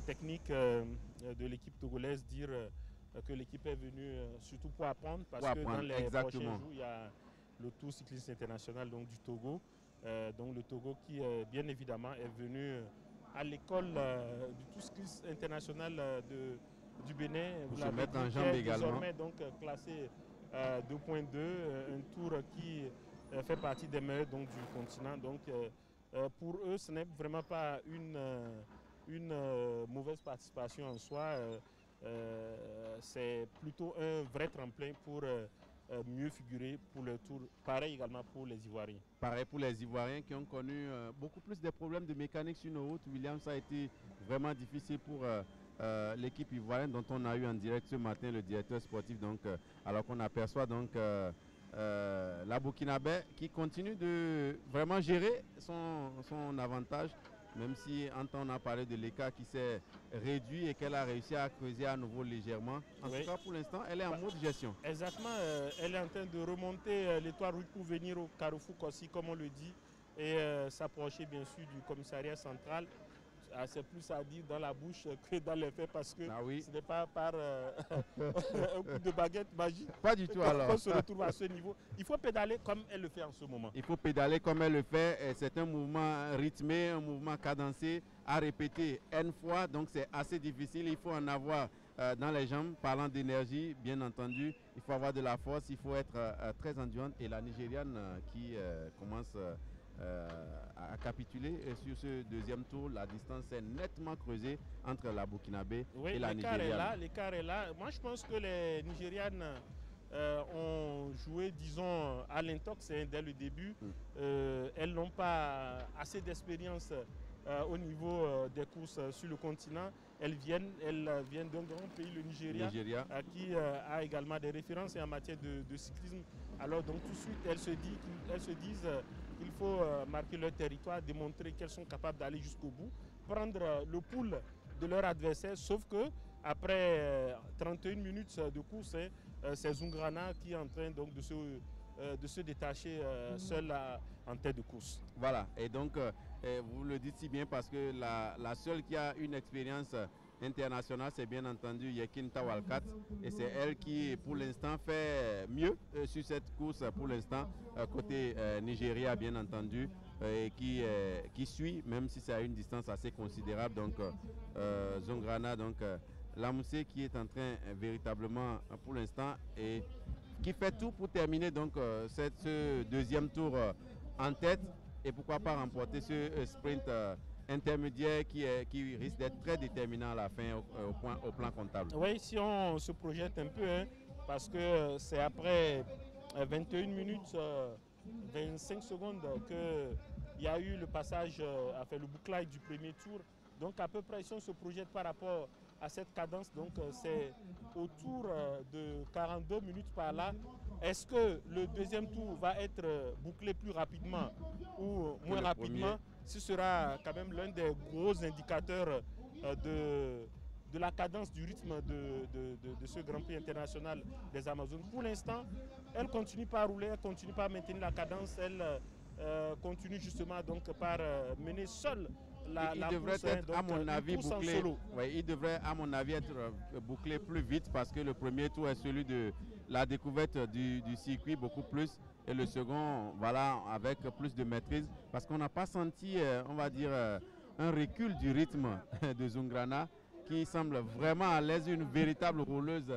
technique de l'équipe togolaise dire que l'équipe est venue surtout pour apprendre, parce que dans les prochains jours, il y a le Tour cycliste international donc, du Togo. Donc le Togo qui, bien évidemment, est venu à l'école du Tour cycliste international du Bénin. Pour se mettre en jambe également. Désormais donc classé 2.2, un tour qui fait partie des meilleurs donc, du continent. Donc pour eux, ce n'est vraiment pas une mauvaise participation en soi. C'est plutôt un vrai tremplin pour mieux figurer pour le Tour. Pareil également pour les Ivoiriens. Pareil pour les Ivoiriens qui ont connu beaucoup plus de problèmes de mécanique sur nos routes. William, ça a été vraiment difficile pour l'équipe ivoirienne dont on a eu en direct ce matin le directeur sportif. Donc, alors qu'on aperçoit donc la Burkinabé qui continue de vraiment gérer son avantage. Même si on a parlé de l'écart qui s'est réduit et qu'elle a réussi à creuser à nouveau légèrement. En tout cas, pour l'instant, elle est en mode gestion. Exactement. Elle est en train de remonter l'étoile rouge pour venir au Carrefour Kossi, comme on le dit, et s'approcher bien sûr du commissariat central. C'est plus à dire dans la bouche que dans les faits, parce que ce n'est pas par un coup de baguette magique. Pas du tout alors. On se retrouve à ce niveau. Il faut pédaler comme elle le fait en ce moment. Il faut pédaler comme elle le fait. C'est un mouvement rythmé, un mouvement cadencé à répéter N fois. Donc c'est assez difficile. Il faut en avoir dans les jambes. Parlant d'énergie, bien entendu, il faut avoir de la force. Il faut être très endurante. Et la Nigériane qui commence à capituler sur ce deuxième tour. La distance est nettement creusée entre la Burkinabé et la Nigériane. L'écart est là. Moi, je pense que les Nigérianes ont joué, disons, à l'intox dès le début. Elles n'ont pas assez d'expérience au niveau des courses sur le continent. Elles viennent d'un grand pays, le Nigeria. Qui a également des références en matière de cyclisme. Alors, donc, tout de suite, elles se disent qu'il faut marquer leur territoire, démontrer qu'elles sont capables d'aller jusqu'au bout, prendre le pouls de leur adversaire, sauf que après 31 minutes de course, c'est Zongrana qui est en train donc, de se détacher seul en tête de course. Voilà, et donc vous le dites si bien parce que la seule qui a une expérience internationale, c'est bien entendu Yekin Tawalkat, et c'est elle qui pour l'instant fait mieux sur cette course pour l'instant côté Nigeria bien entendu, et qui suit même si c'est à une distance assez considérable. Donc Zongrana, donc Lamoussé qui est en train véritablement pour l'instant et qui fait tout pour terminer donc ce deuxième tour en tête et pourquoi pas remporter ce sprint intermédiaire qui risque d'être très déterminant à la fin au plan comptable. Oui, si on se projette un peu, hein, parce que c'est après 21 minutes, 25 secondes qu'il y a eu le passage, le bouclage du premier tour. Donc à peu près, si on se projette par rapport à cette cadence, donc c'est autour de 42 minutes par là. Est-ce que le deuxième tour va être bouclé plus rapidement ou moins rapidement? Ce sera quand même l'un des gros indicateurs de la cadence du rythme de ce Grand Prix international des Amazones. Pour l'instant, elle continue par rouler, elle continue par maintenir la cadence, elle continue justement donc par mener seule il devrait course, être, donc, à mon avis, bouclé. Solo. Oui, il devrait, à mon avis, être bouclé plus vite parce que le premier tour est celui de la découverte du circuit beaucoup plus. Et le second, voilà, avec plus de maîtrise. Parce qu'on n'a pas senti, on va dire, un recul du rythme de Zungrana qui semble vraiment à l'aise, une véritable rouleuse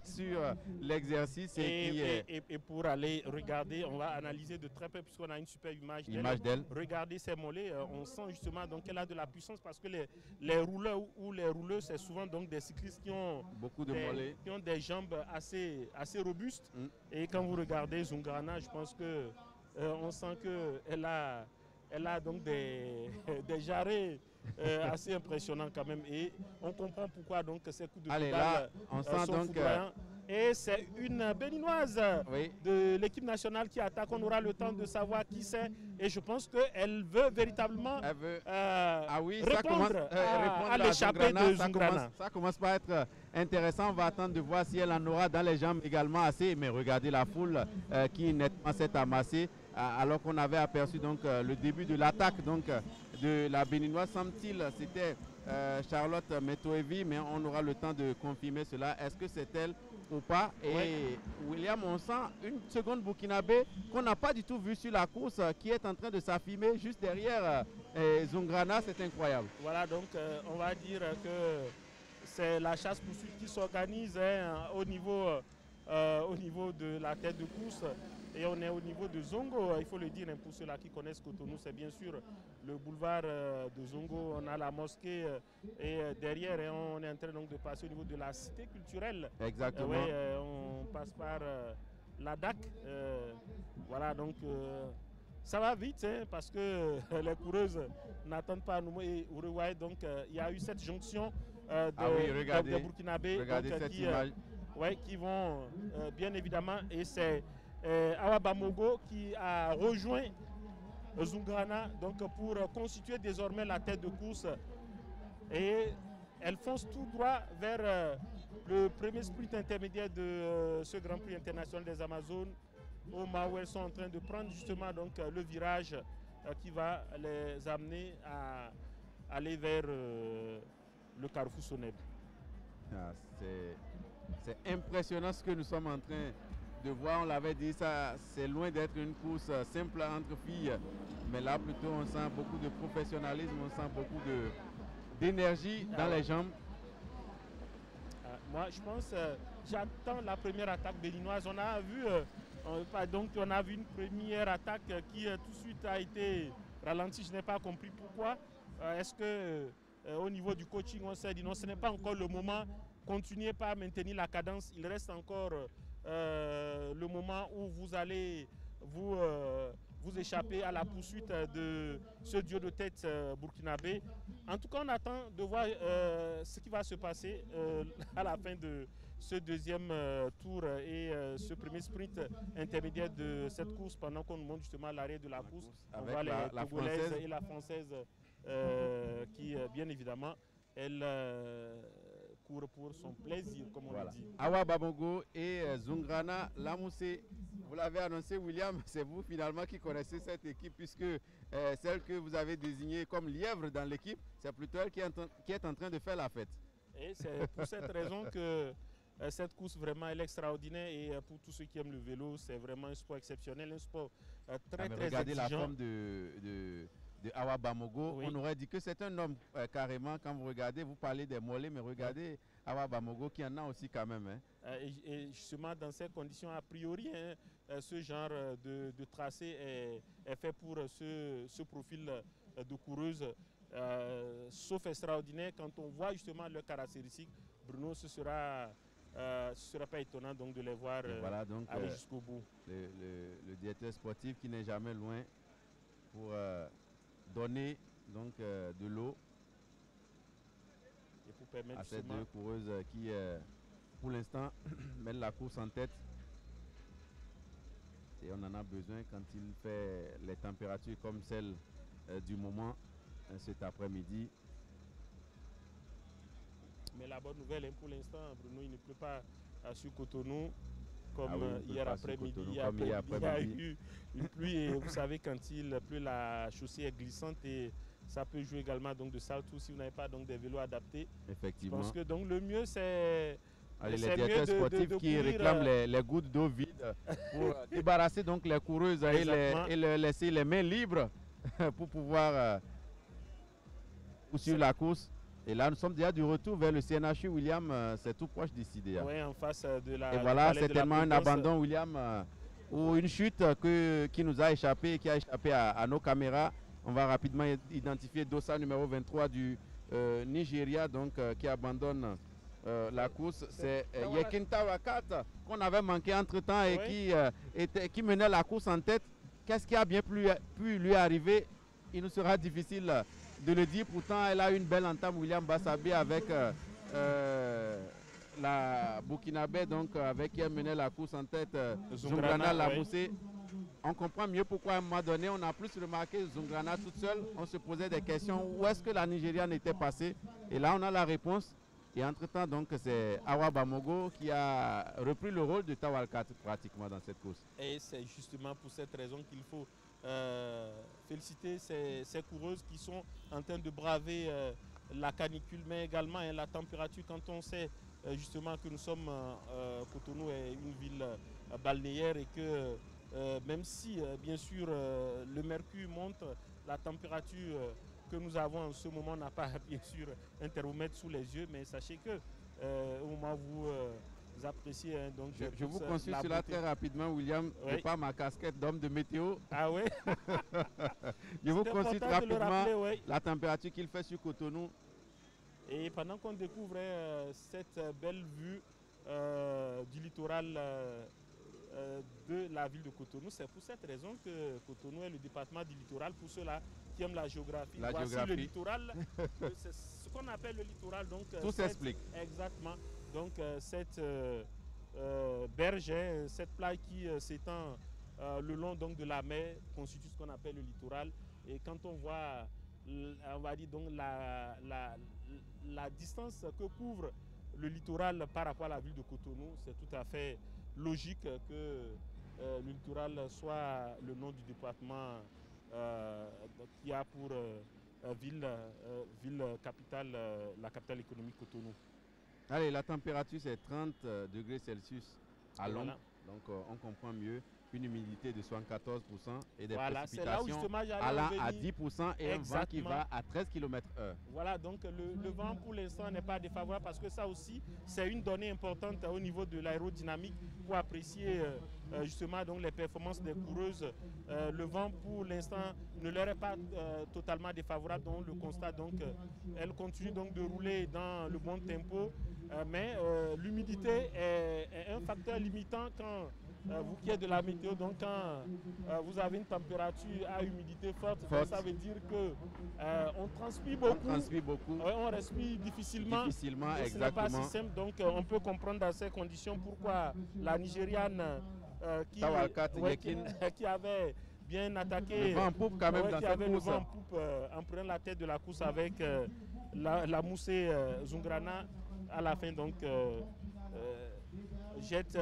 sur l'exercice. Et pour aller regarder, on va analyser de très près puisqu'on a une super image d'elle. Regardez ses mollets, on sent justement donc qu'elle a de la puissance parce que les rouleurs ou les rouleuses, c'est souvent donc des cyclistes qui ont beaucoup de mollets, qui ont des jambes assez robustes. Et quand vous regardez Zungrana, je pense que on sent qu'elle a donc des jarrets assez impressionnants quand même, et on comprend pourquoi donc ces coups de pédale sont foudroyants. Et c'est une béninoise de l'équipe nationale qui attaque. On aura le temps de savoir qui c'est, et je pense qu'elle veut véritablement répondre à l'échappée de Zungrana. Ça commence par être intéressant. On va attendre de voir si elle en aura dans les jambes également assez. Mais regardez la foule qui nettement s'est amassée. Alors qu'on avait aperçu donc le début de l'attaque donc de la béninoise, semble-t-il, c'était Charlotte Metoevi, mais on aura le temps de confirmer cela. Est-ce que c'est elle ou pas? Et William, on sent une seconde burkinabé qu'on n'a pas du tout vu sur la course, qui est en train de s'affirmer juste derrière Zungrana. C'est incroyable. Voilà, donc on va dire que c'est la chasse-poursuite qui s'organise au niveau de la tête de course. Et on est au niveau de Zongo, il faut le dire, pour ceux-là qui connaissent Cotonou, c'est bien sûr le boulevard de Zongo. On a la mosquée et derrière, on est en train donc de passer au niveau de la cité culturelle. Exactement. On passe par la DAC. Voilà, donc ça va vite parce que les coureuses n'attendent pas à nous. Et vous voyez, donc il y a eu cette jonction de Burkinabé qui vont bien évidemment, et c'est Awa Bamogo qui a rejoint Zungrana donc pour constituer désormais la tête de course, et elle fonce tout droit vers le premier sprint intermédiaire de ce Grand Prix international des Amazones, au moment où elles sont en train de prendre justement donc le virage qui va les amener à aller vers le carrefour Soneb. C'est impressionnant ce que nous sommes en train de voir. On l'avait dit, ça c'est loin d'être une course simple entre filles, mais là plutôt on sent beaucoup de professionnalisme, on sent beaucoup d'énergie dans les jambes. Moi je pense, j'attends la première attaque béninoise. On a vu on a vu une première attaque qui tout de suite a été ralentie. Je n'ai pas compris pourquoi. Est-ce que au niveau du coaching on s'est dit non, ce n'est pas encore le moment, continuez pas à maintenir la cadence, il reste encore le moment où vous allez vous échapper à la poursuite de ce duo de tête burkinabé. En tout cas, on attend de voir ce qui va se passer à la fin de ce deuxième tour et ce premier sprint intermédiaire de cette course, pendant qu'on nous montre justement l'arrêt de la course. On voit les Togolaises et la Française qui, bien évidemment, elle court pour son plaisir, comme on le dit. Awa Bamogo et Zungrana Lamoussé. Vous l'avez annoncé, William, c'est vous finalement qui connaissez cette équipe, puisque celle que vous avez désignée comme lièvre dans l'équipe, c'est plutôt elle qui est en train de faire la fête. Et c'est pour cette raison que cette course vraiment elle est extraordinaire, et pour tous ceux qui aiment le vélo, c'est vraiment un sport exceptionnel, un sport très regardez exigeant. La forme de Awa Bamogo, on aurait dit que c'est un homme carrément. Quand vous regardez, vous parlez des mollets, mais regardez Awa Bamogo qui en a aussi quand même. Et justement dans ces conditions, a priori, ce genre de tracé est fait pour ce profil de coureuse. sauf extraordinaire, quand on voit justement leurs caractéristiques, Bruno, ce sera pas étonnant donc, de les voir voilà, donc, aller jusqu'au bout. Le directeur sportif qui n'est jamais loin pour donner donc, de l'eau et pour permettre à ces deux coureuses qui, pour l'instant, mènent la course en tête. Et on en a besoin quand il fait les températures comme celles du moment cet après-midi. Mais la bonne nouvelle, hein, pour l'instant, Bruno, il ne pleut pas sur Cotonou comme hier après-midi. Il y a eu une pluie et vous savez, quand il pleut, la chaussée est glissante et ça peut jouer également donc, de salto si vous n'avez pas donc, des vélos adaptés. Effectivement. Je pense que donc, le mieux, c'est... Les directeurs sportifs qui réclament les gouttes d'eau vides pour débarrasser donc, les coureuses et leur laisser les mains libres pour pouvoir poursuivre la course. Et là, nous sommes déjà du retour vers le CNHU, William, c'est tout proche d'ici déjà. Oui, en face de la... Et voilà, c'est tellement un abandon, William, ou une chute qui nous a échappé, qui a échappé à nos caméras. On va rapidement identifier Dossa numéro 23 du Nigeria, donc qui abandonne la course. C'est Yekin Tawakat qu'on avait manqué entre-temps et qui menait la course en tête. Qu'est-ce qui a bien pu lui arriver? Il nous sera difficile de le dire. Pourtant, elle a une belle entame, William Bassabé, avec la Burkinabé, donc avec qui elle menait la course en tête, Zungrana Laboussé. On comprend mieux pourquoi à un moment donné, on a plus remarqué Zungrana toute seule. On se posait des questions, où est-ce que la Nigériane était passée? Et là, on a la réponse. Et entre-temps, donc, c'est Awa Bamogo qui a repris le rôle de Tawalkat pratiquement dans cette course. Et c'est justement pour cette raison qu'il faut féliciter ces coureuses qui sont en train de braver la canicule, mais également la température. Quand on sait justement que nous sommes, Cotonou est une ville balnéaire et que même si, bien sûr, le mercure monte, la température que nous avons en ce moment n'a pas, bien sûr, un thermomètre sous les yeux, mais sachez que au moment où vous appréciez... Hein, donc, je vous consulte cela très rapidement, William, oui. Pas ma casquette d'homme de météo. Ah oui. Je vous consulte rapidement la température qu'il fait sur Cotonou. Et pendant qu'on découvre cette belle vue du littoral de la ville de Cotonou, c'est pour cette raison que Cotonou est le département du littoral pour ceux-là qui aiment la géographie. Voici le littoral, c'est ce qu'on appelle le littoral. Donc, tout s'explique. Exactement. Donc cette berge, cette plage qui s'étend le long donc, de la mer constitue ce qu'on appelle le littoral. Et quand on voit, on va dire donc la distance que couvre le littoral par rapport à la ville de Cotonou, c'est tout à fait logique que le littoral soit le nom du département qui a pour ville capitale, la capitale économique Cotonou. Allez, la température c'est 30 degrés Celsius à l'ombre, voilà. Donc on comprend mieux. Une humidité de 74% et des voilà, précipitations allant à 10% et un vent qui va à 13 km/h. Voilà, donc le vent pour l'instant n'est pas défavorable parce que ça aussi, c'est une donnée importante au niveau de l'aérodynamique pour apprécier justement donc, les performances des coureuses. Le vent pour l'instant ne leur est pas totalement défavorable, donc le constat, donc elles continuent donc de rouler dans le bon tempo, mais l'humidité est un facteur limitant quand vous qui êtes de la météo, donc quand vous avez une température à humidité forte. Ça veut dire que on transpire beaucoup, on respire difficilement exactement. Ce n'est pas si simple, donc on peut comprendre dans ces conditions pourquoi la Nigériane qui avait bien attaqué, le vent en poupe quand même dans cette course, le vent en poupe en prenant la tête de la course avec la moussée Zungrana à la fin, donc jette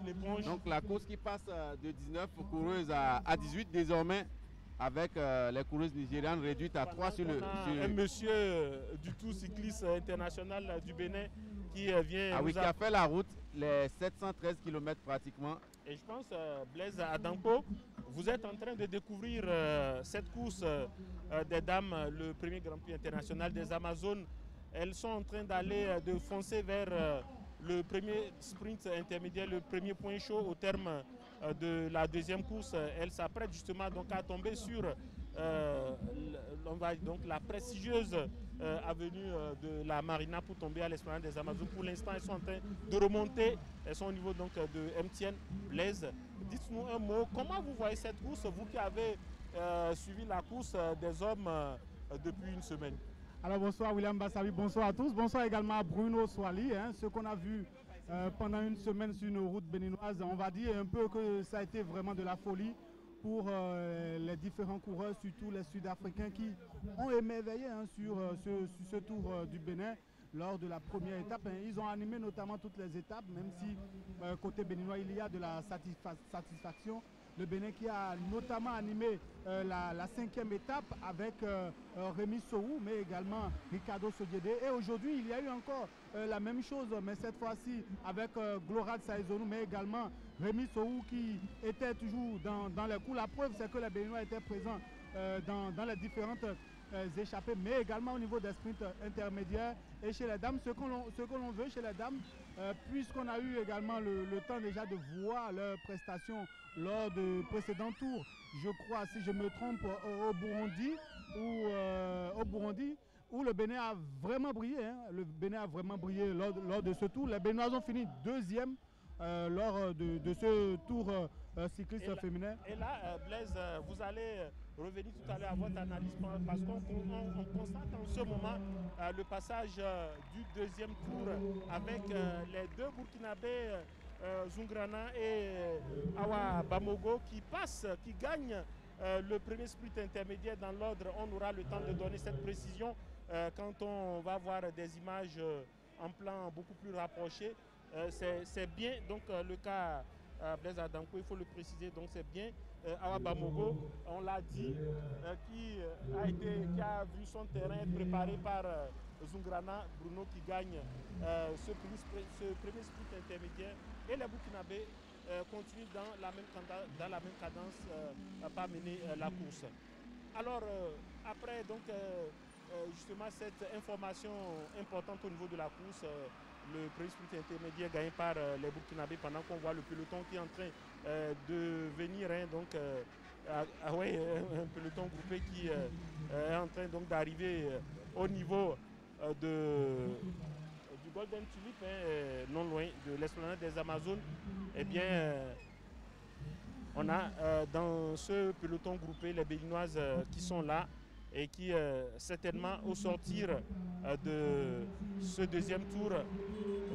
l'éponge. Donc la course qui passe de 19 coureuses à 18 désormais, avec les coureuses nigérianes réduites à 3 sur le... Un monsieur du Tour cycliste international du Bénin qui vient... qui a fait la route, les 713 km pratiquement. Et je pense, Blaise Adanko, vous êtes en train de découvrir cette course des dames, le premier Grand Prix international des Amazones. Elles sont en train de foncer vers... le premier sprint intermédiaire, le premier point chaud au terme de la deuxième course. Elle s'apprête justement donc à tomber sur donc la prestigieuse avenue de la Marina pour tomber à l'esplanade des Amazones. Pour l'instant, elles sont en train de remonter. Elles sont au niveau donc de MTN Blaise. Dites-nous un mot. Comment vous voyez cette course, vous qui avez suivi la course des hommes depuis une semaine? Alors bonsoir William Bassavi, bonsoir à tous. Bonsoir également à Bruno Soali. Ce qu'on a vu pendant une semaine sur nos routes béninoises, on va dire un peu que ça a été vraiment de la folie pour les différents coureurs, surtout les Sud-Africains qui ont émerveillé sur ce tour du Bénin lors de la première étape. Ils ont animé notamment toutes les étapes, même si côté béninois il y a de la satisfaction. Le Bénin qui a notamment animé la 5e étape avec Rémi Sohou, mais également Ricardo Sodiede. Et aujourd'hui, il y a eu encore la même chose, mais cette fois-ci avec Glorad Saïzonou, mais également Rémi Sohou qui était toujours dans les coups. La preuve, c'est que les Béninois étaient présents dans les différentes échappées, mais également au niveau des sprints intermédiaires et chez les dames. Ce que l'on veut chez les dames, puisqu'on a eu également le temps déjà de voir leurs prestations lors de précédents tours, je crois, si je me trompe, au Burundi, où le Bénin a vraiment brillé. Le Bénin a vraiment brillé lors de ce tour. Les Béninois ont fini deuxième lors de ce tour cycliste féminin. Et là, Blaise, vous allez revenir tout à l'heure à votre analyse parce qu'on constate en ce moment le passage du deuxième tour avec les deux Burkinabés, Zungrana et Awa Bamogo qui passent, qui gagnent le premier sprint intermédiaire dans l'ordre. On aura le temps de donner cette précision quand on va voir des images en plan beaucoup plus rapproché. C'est bien donc le cas Blaise Adanko, il faut le préciser, donc c'est bien Awa Bamogo, on l'a dit, qui a vu son terrain être préparé par Zungrana, Bruno qui gagne ce premier sprint intermédiaire, et les Burkinabés continuent dans la même cadence par mener la course. Alors après donc justement cette information importante au niveau de la course, le premier sprint intermédiaire gagné par les Burkinabés pendant qu'on voit le peloton qui est en train de venir, donc un peloton groupé qui est en train donc d'arriver au niveau du Golden Tulip, non loin de l'esplanade des Amazones. Eh bien, on a dans ce peloton groupé les Béninoises qui sont là et qui certainement au sortir de ce deuxième tour,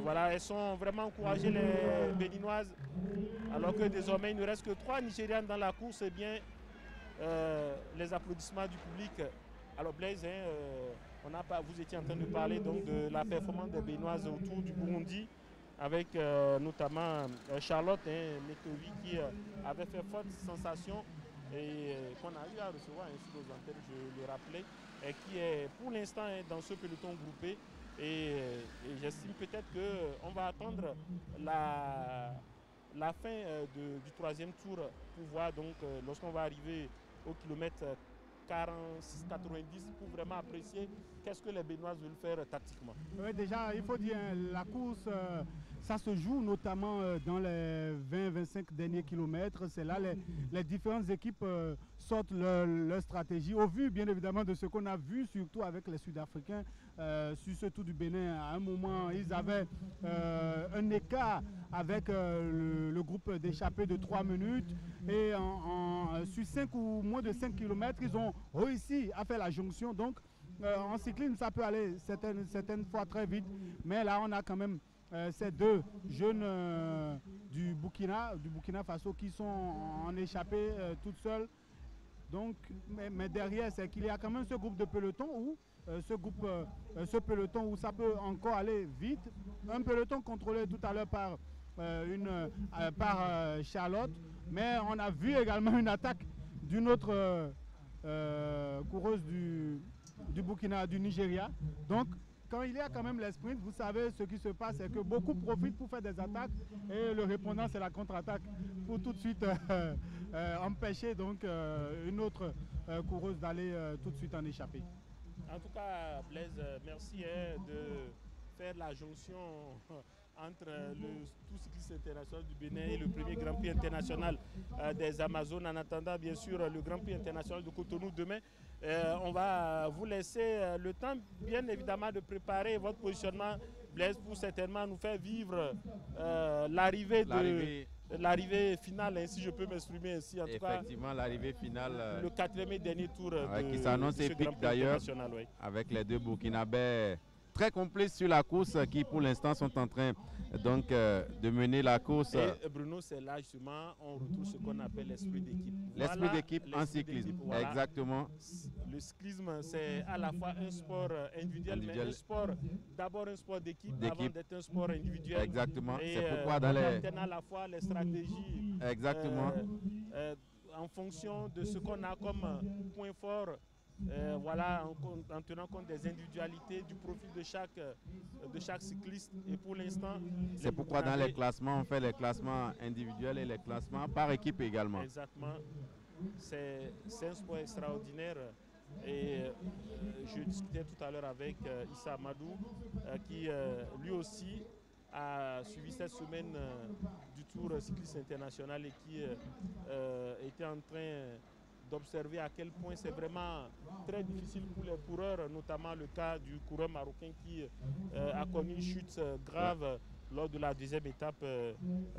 voilà, elles sont vraiment encouragées, les Béninoises, alors que désormais il ne reste que 3 Nigérianes dans la course. Eh bien, les applaudissements du public. Alors Blaise, vous étiez en train de parler donc de la performance des Béninoises autour du Burundi, avec notamment Charlotte Metovi qui avait fait forte sensation et qu'on a eu à recevoir sur nos antennes, je le rappelais, et qui est pour l'instant dans ce peloton groupé. Et j'estime peut-être qu'on va attendre la fin du troisième tour pour voir, donc lorsqu'on va arriver au kilomètre 46-90 pour vraiment apprécier qu'est-ce que les Béninoises veulent faire tactiquement. Oui, déjà, il faut dire, la course, ça se joue notamment dans les 20-25 derniers kilomètres. C'est là les différentes équipes sortent leur stratégie. Au vu, bien évidemment, de ce qu'on a vu, surtout avec les Sud-Africains, sur ce tour du Bénin. À un moment, ils avaient un écart avec le groupe d'échappés de 3 minutes. Et sur 5 ou moins de 5 km, ils ont réussi à faire la jonction. Donc, en cyclisme, ça peut aller certaines fois très vite. Mais là, on a quand même ces deux jeunes du Burkina Faso qui sont en échappée toutes seules. Donc, mais derrière, c'est qu'il y a quand même ce groupe de peloton où ce peloton où ça peut encore aller vite. Un peloton contrôlé tout à l'heure par Charlotte, mais on a vu également une attaque d'une autre coureuse du Burkina, du Nigeria. Donc, quand il y a quand même les sprints, vous savez ce qui se passe, c'est que beaucoup profitent pour faire des attaques et le répondant, c'est la contre-attaque pour tout de suite empêcher donc une autre coureuse d'aller tout de suite en échapper. En tout cas, Blaise, merci de faire la jonction entre le Tour cycliste international du Bénin et le premier Grand Prix international des Amazones. En attendant, bien sûr, le Grand Prix international de Cotonou demain. On va vous laisser le temps, bien évidemment, de préparer votre positionnement, Blaise, pour certainement nous faire vivre l'arrivée finale, hein, si je peux m'exprimer ainsi. En tout cas, effectivement, l'arrivée finale. Le 4e et dernier tour qui s'annonce épique d'ailleurs, ouais. avec les deux Burkinabés très complices sur la course qui pour l'instant sont en train donc de mener la course. Et Bruno, c'est là justement on retrouve ce qu'on appelle l'esprit d'équipe. L'esprit d'équipe en cyclisme, voilà. Exactement. Le cyclisme, c'est à la fois un sport individuel. Mais un sport, d'abord un sport d'équipe avant d'être un sport individuel. Exactement. C'est pourquoi on alterne à la fois les stratégies. Exactement. En fonction de ce qu'on a comme point fort. Voilà, en tenant compte des individualités, du profil de chaque cycliste. Et pour l'instant, c'est pourquoi dans les classements, on fait les classements individuels et les classements par équipe également. Exactement. C'est un sport extraordinaire. Et je discutais tout à l'heure avec Issa Amadou, qui lui aussi a suivi cette semaine du Tour cycliste international et qui était en train d'observer à quel point c'est vraiment très difficile pour les coureurs, notamment le cas du coureur marocain qui a connu une chute grave lors de la deuxième étape.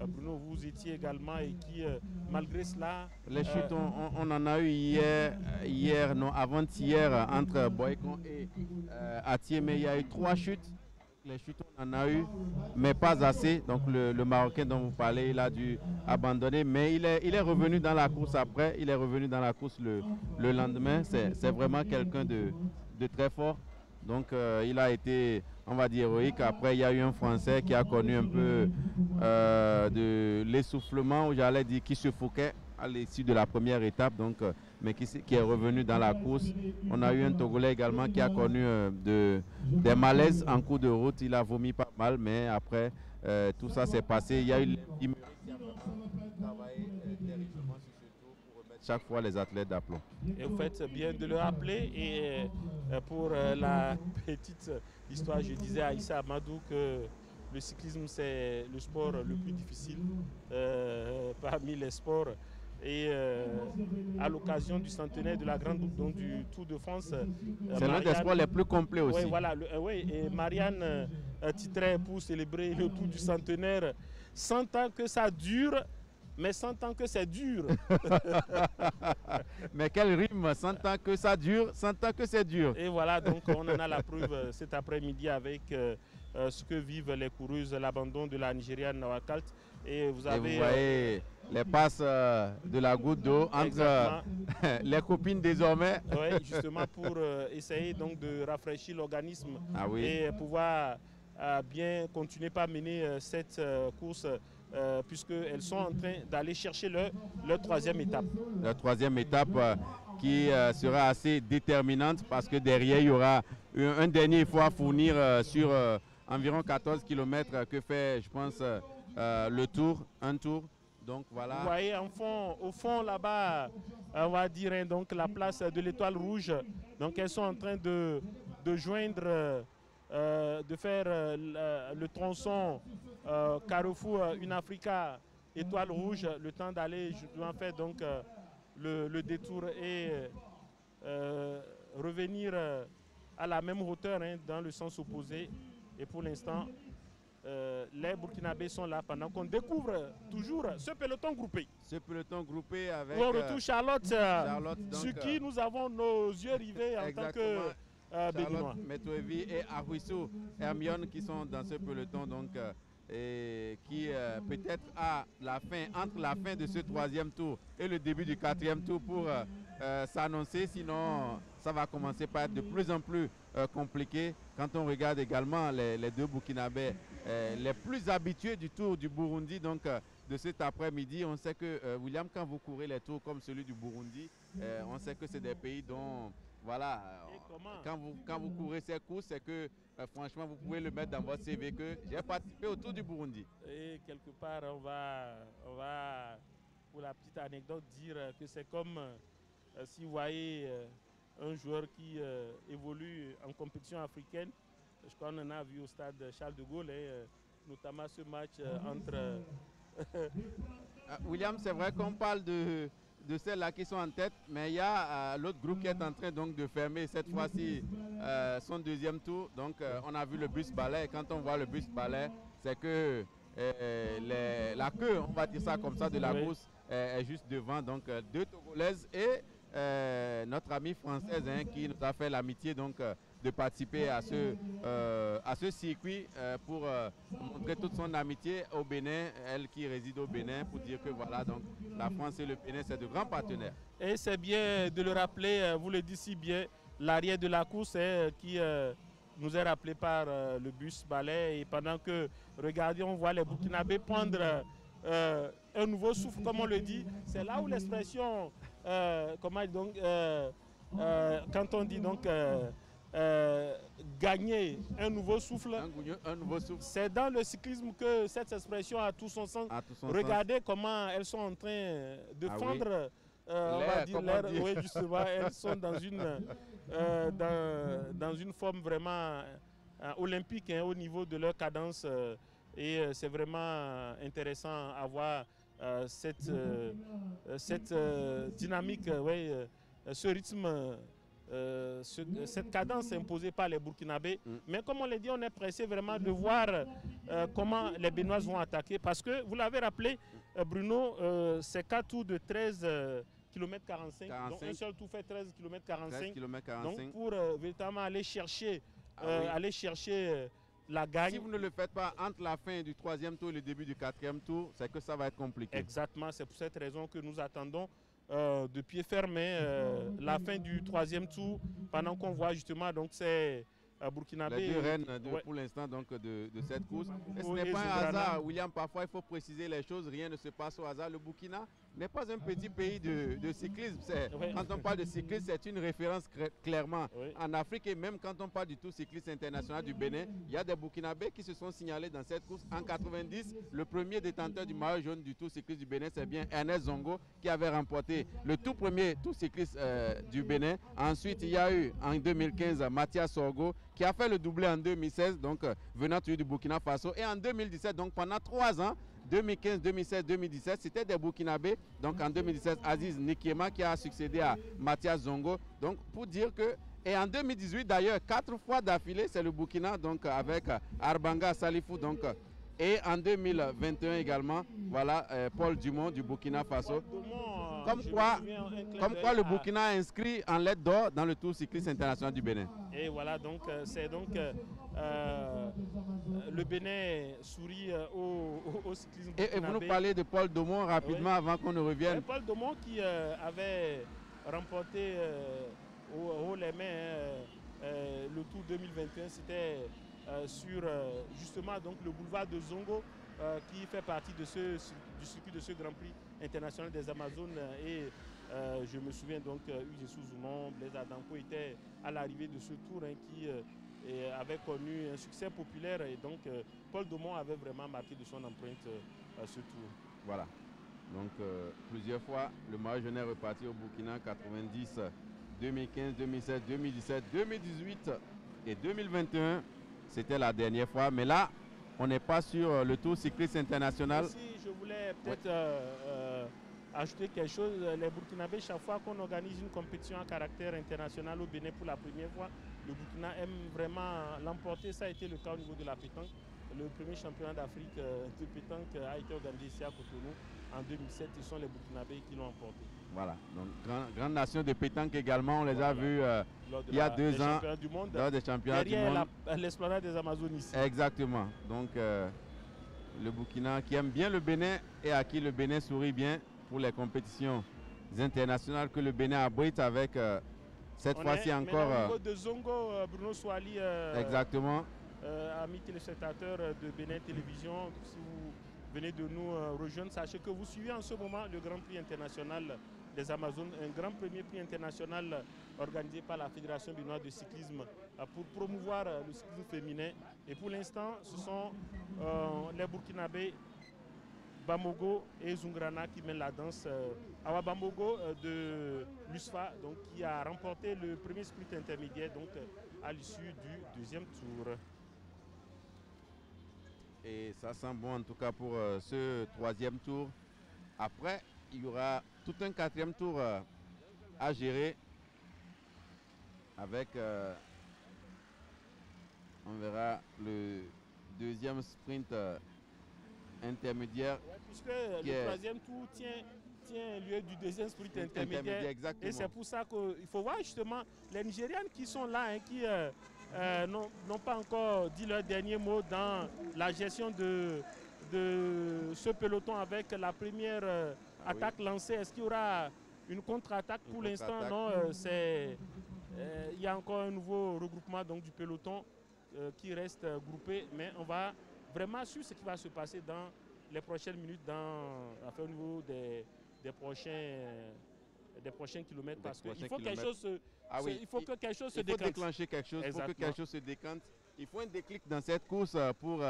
Bruno, vous étiez également et qui, malgré cela... Les chutes, on en a eu hier, non, avant-hier, entre Boycon et Atié, mais il y a eu 3 chutes. Les chutes, on en a eu, mais pas assez. Donc le Marocain dont vous parlez, il a dû abandonner. Mais il est revenu dans la course après. Il est revenu dans la course le lendemain. C'est vraiment quelqu'un de très fort. Donc il a été, on va dire, héroïque. Après, il y a eu un Français qui a connu un peu de l'essoufflement, ou j'allais dire qui suffoquait à l'issue de la première étape. Donc, mais qui est revenu dans la course. On a eu un Togolais également qui a connu des malaises en cours de route. Il a vomi pas mal, mais après, tout ça s'est passé. Il y a eu travaillé terriblement sur ce tour pour remettre chaque fois les athlètes d'aplomb. Et vous faites bien de le rappeler. Et pour la petite histoire, je disais à Issa Amadou que le cyclisme, c'est le sport le plus difficile parmi les sports. Et à l'occasion du centenaire de la grande boucle, donc du Tour de France. C'est l'un des sports les plus complets aussi. Oui, voilà. Et Marianne titrait pour célébrer le Tour du centenaire 100 ans que ça dure, mais 100 ans que c'est dur. Mais quel rime, 100 ans que ça dure, 100 ans que c'est dur. Et voilà, donc on en a la preuve cet après-midi avec ce que vivent les coureuses, l'abandon de la Nigériane Nawakalt. Et vous voyez les passes de la goutte d'eau entre les copines désormais. Oui, justement pour essayer donc de rafraîchir l'organisme et pouvoir bien continuer par mener cette course puisqu'elles sont en train d'aller chercher leur 3e étape. La 3e étape qui sera assez déterminante parce que derrière il y aura un dernier effort à fournir sur environ 14 km que fait, je pense, le tour, un tour. Donc voilà. Vous voyez au fond là-bas, on va dire hein, donc la place de l'Étoile Rouge. Donc elles sont en train de joindre, de faire le tronçon Carrefour Une Africa Étoile Rouge, le temps d'aller justement faire donc le détour et revenir à la même hauteur hein, dans le sens opposé. Et pour l'instant, les Burkinabés sont là pendant qu'on découvre toujours ce peloton groupé. Ce peloton groupé avec... On retrouve Charlotte sur qui nous avons nos yeux rivés en tant que Béninois. Metoevi et Ahuissou Hermione qui sont dans ce peloton donc, et qui peut-être à la fin, entre la fin de ce 3e tour et le début du 4e tour pour s'annoncer, sinon ça va commencer par être de plus en plus compliqué. Quand on regarde également les deux Burkinabés les plus habitués du Tour du Burundi, donc de cet après-midi, on sait que William, quand vous courez les tours comme celui du Burundi, on sait que c'est des pays dont voilà, quand vous courez ces courses, c'est que franchement vous pouvez le mettre dans votre CV que j'ai participé au Tour du Burundi. Et quelque part on va pour la petite anecdote dire que c'est comme si vous voyez un joueur qui évolue en compétition africaine. Je crois qu'on en a vu au stade Charles de Gaulle. notamment ce match entre... William, c'est vrai qu'on parle de celles-là qui sont en tête, mais il y a l'autre groupe qui est en train donc de fermer cette fois-ci son deuxième tour. Donc on a vu le bus balai. Quand on voit le bus balai, c'est que la queue, on va dire ça comme ça, de la course est juste devant. Donc deux Togolaises et notre amie française qui nous a fait l'amitié donc de participer à ce circuit pour montrer toute son amitié au Bénin, elle qui réside au Bénin, pour dire que voilà, donc la France et le Bénin, c'est de grands partenaires. Et c'est bien de le rappeler, vous le dites si bien, l'arrière de la course qui nous est rappelé par le bus balai. Et pendant que, regardez, on voit les Burkinabés prendre un nouveau souffle, comme on le dit. C'est là où l'expression, comment donc, quand on dit donc gagner un nouveau souffle, c'est dans le cyclisme que cette expression a tout son sens. Regardez comment elles sont en train de fendre. L'air, oui, justement, elles sont dans une forme vraiment olympique au niveau de leur cadence et c'est vraiment intéressant à voir cette dynamique, ce rythme, cette cadence imposée par les Burkinabés. Mais comme on l'a dit, on est pressé vraiment de voir comment les Béninoises vont attaquer parce que, vous l'avez rappelé, Bruno, c'est 4 tours de 13 km 45, donc un seul tour fait 13 km 45. Donc pour véritablement aller chercher, la gagne. Si vous ne le faites pas entre la fin du 3e tour et le début du 4e tour, c'est que ça va être compliqué. Exactement, c'est pour cette raison que nous attendons de pied fermé la fin du 3e tour, pendant qu'on voit justement donc c'est Burkinabé. Les deux reines pour l'instant donc de cette course. Et ce n'est pas un hasard, William, parfois il faut préciser les choses, rien ne se passe au hasard. Le Burkina n'est pas un petit pays de cyclisme. Quand on parle de cyclisme, c'est une référence clairement en Afrique, et même quand on parle du Tour cycliste international du Bénin, il y a des Burkinabés qui se sont signalés dans cette course. En 90, le premier détenteur du maillot jaune du Tour cycliste du Bénin, c'est bien Ernest Zongo qui avait remporté le tout premier Tour cycliste du Bénin. Ensuite, il y a eu en 2015 Mathias Sorgo qui a fait le doublé en 2016, donc venant du Burkina Faso. Et en 2017, donc pendant 3 ans, 2015, 2016, 2017, c'était des Burkinabés. Donc en 2017, Aziz Nikiema qui a succédé à Mathias Zongo. Donc pour dire que, et en 2018 d'ailleurs, 4 fois d'affilée, c'est le Burkina, donc avec Arbanga Salifou, donc. Et en 2021 également, voilà, Paul Dumont du Burkina Faso. Comme quoi le Burkina a inscrit en lettres d'or dans le Tour cycliste international du Bénin. Et voilà, donc c'est donc le Bénin sourit au cyclisme burkinabé. Et vous nous parlez de Paul Dumont rapidement avant qu'on ne revienne. Paul Dumont qui avait remporté haut les mains le Tour 2021, c'était sur justement donc le boulevard de Zongo qui fait partie de du circuit de ce Grand Prix international des Amazones et je me souviens donc Ujesu Zumon, Blaise Adanko était à l'arrivée de ce tour qui avait connu un succès populaire et donc Paul Dumont avait vraiment marqué de son empreinte ce tour. Voilà, donc plusieurs fois le maillot jaune est reparti au Burkina, 90, 2015, 2016, 2017, 2018 et 2021. C'était la dernière fois, mais là, on n'est pas sur le Tour cycliste international. Si je voulais peut-être ajouter quelque chose, les Burkinabés, chaque fois qu'on organise une compétition à caractère international au Bénin pour la première fois, le Burkina aime vraiment l'emporter. Ça a été le cas au niveau de la pétanque. Le premier championnat d'Afrique de pétanque a été organisé ici à Cotonou en 2007. Ce sont les Burkinabés qui l'ont emporté. Voilà, donc grande nation de pétanque également, on les a vus il y a 2 ans lors des championnats du monde. Derrière l'esplanade des Amazones ici. Exactement, donc le Burkina qui aime bien le Bénin et à qui le Bénin sourit bien pour les compétitions internationales que le Bénin abrite avec cette fois-ci encore... au niveau de Zongo, Bruno Swali, exactement. Amis téléspectateurs de Bénin Télévision, si vous venez de nous rejoindre, sachez que vous suivez en ce moment le Grand Prix international des Amazones, un grand premier prix international organisé par la Fédération béninoise de cyclisme pour promouvoir le cyclisme féminin. Et pour l'instant, ce sont les Burkinabés Bamogo et Zungrana qui mènent la danse. Awa Bamogo de l'USFA, donc, qui a remporté le premier sprint intermédiaire donc, à l'issue du 2e tour. Et ça sent bon en tout cas pour ce troisième tour. Après, il y aura tout un quatrième tour à gérer avec, on verra le deuxième sprint intermédiaire. Ouais, puisque le troisième tour tient lieu du deuxième sprint intermédiaire. Exactement. Et c'est pour ça qu'il faut voir justement les Nigérianes qui sont là, hein, qui n'ont pas encore dit leur dernier mot dans la gestion de ce peloton avec la première attaque lancée. Est-ce qu'il y aura une contre-attaque? Pour l'instant? Non, il y a encore un nouveau regroupement donc, du peloton qui reste groupé, mais on va vraiment suivre ce qui va se passer dans les prochaines minutes, au niveau des prochains kilomètres, parce qu'il faut quelque chose il faut que quelque chose se décante. Il faut déclencher quelque chose, il faut que quelque chose se décante. Il faut un déclic dans cette course pour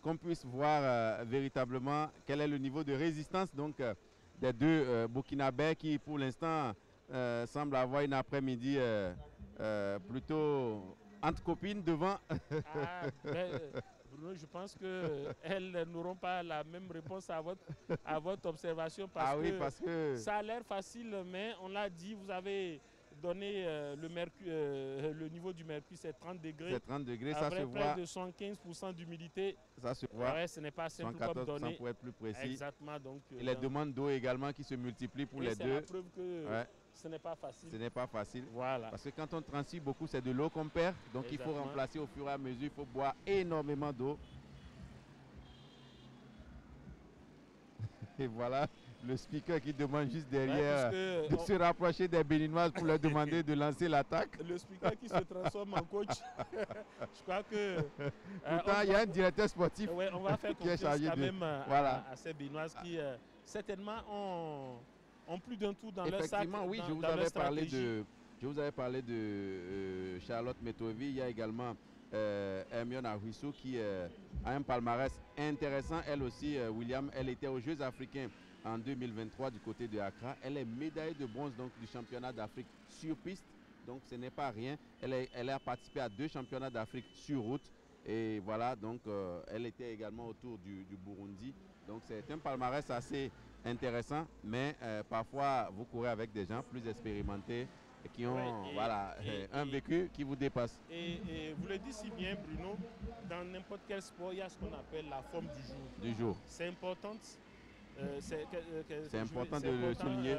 qu'on puisse voir véritablement quel est le niveau de résistance donc, des deux Burkinabés qui pour l'instant semblent avoir une après-midi plutôt entre copines devant. Bruno, je pense qu'elles n'auront pas la même réponse à votre observation parce que ça a l'air facile, mais on l'a dit, vous avez donné le niveau du mercure, c'est 30 degrés. C'est 30 degrés, ça se voit. Près de 115% d'humidité. Ça se voit. Ouais, ce n'est pas simple comme donné. Pour être plus précis. Exactement. Donc, et les demandes d'eau également qui se multiplient pour les deux. C'est la preuve que ce n'est pas facile. Ce n'est pas facile. Voilà. Parce que quand on transite beaucoup, c'est de l'eau qu'on perd. Donc il faut remplacer au fur et à mesure. Il faut boire énormément d'eau. Et voilà le speaker qui demande juste derrière de se rapprocher des Béninoises pour leur demander de lancer l'attaque. Le speaker qui se transforme en coach. Je crois que... Pourtant, il y a un directeur sportif on va faire qui est chargé quand de... même à ces Béninoises qui certainement ont plus d'un tour dans leur sac. Effectivement, oui, je vous avais parlé de Charlotte Metovi. Il y a également Hermione Ahuissou qui a un palmarès intéressant. Elle aussi, William, elle était aux Jeux africains en 2023 du côté de Accra. Elle est médaillée de bronze donc, du championnat d'Afrique sur piste. Donc ce n'est pas rien. Elle a participé à 2 championnats d'Afrique sur route. Et voilà, donc elle était également autour du Burundi. Donc c'est un palmarès assez intéressant. Mais parfois, vous courez avec des gens plus expérimentés et qui ont un vécu qui vous dépasse. Et vous le dites si bien, Bruno, dans n'importe quel sport, il y a ce qu'on appelle la forme du jour. C'est important. C'est important de le souligner.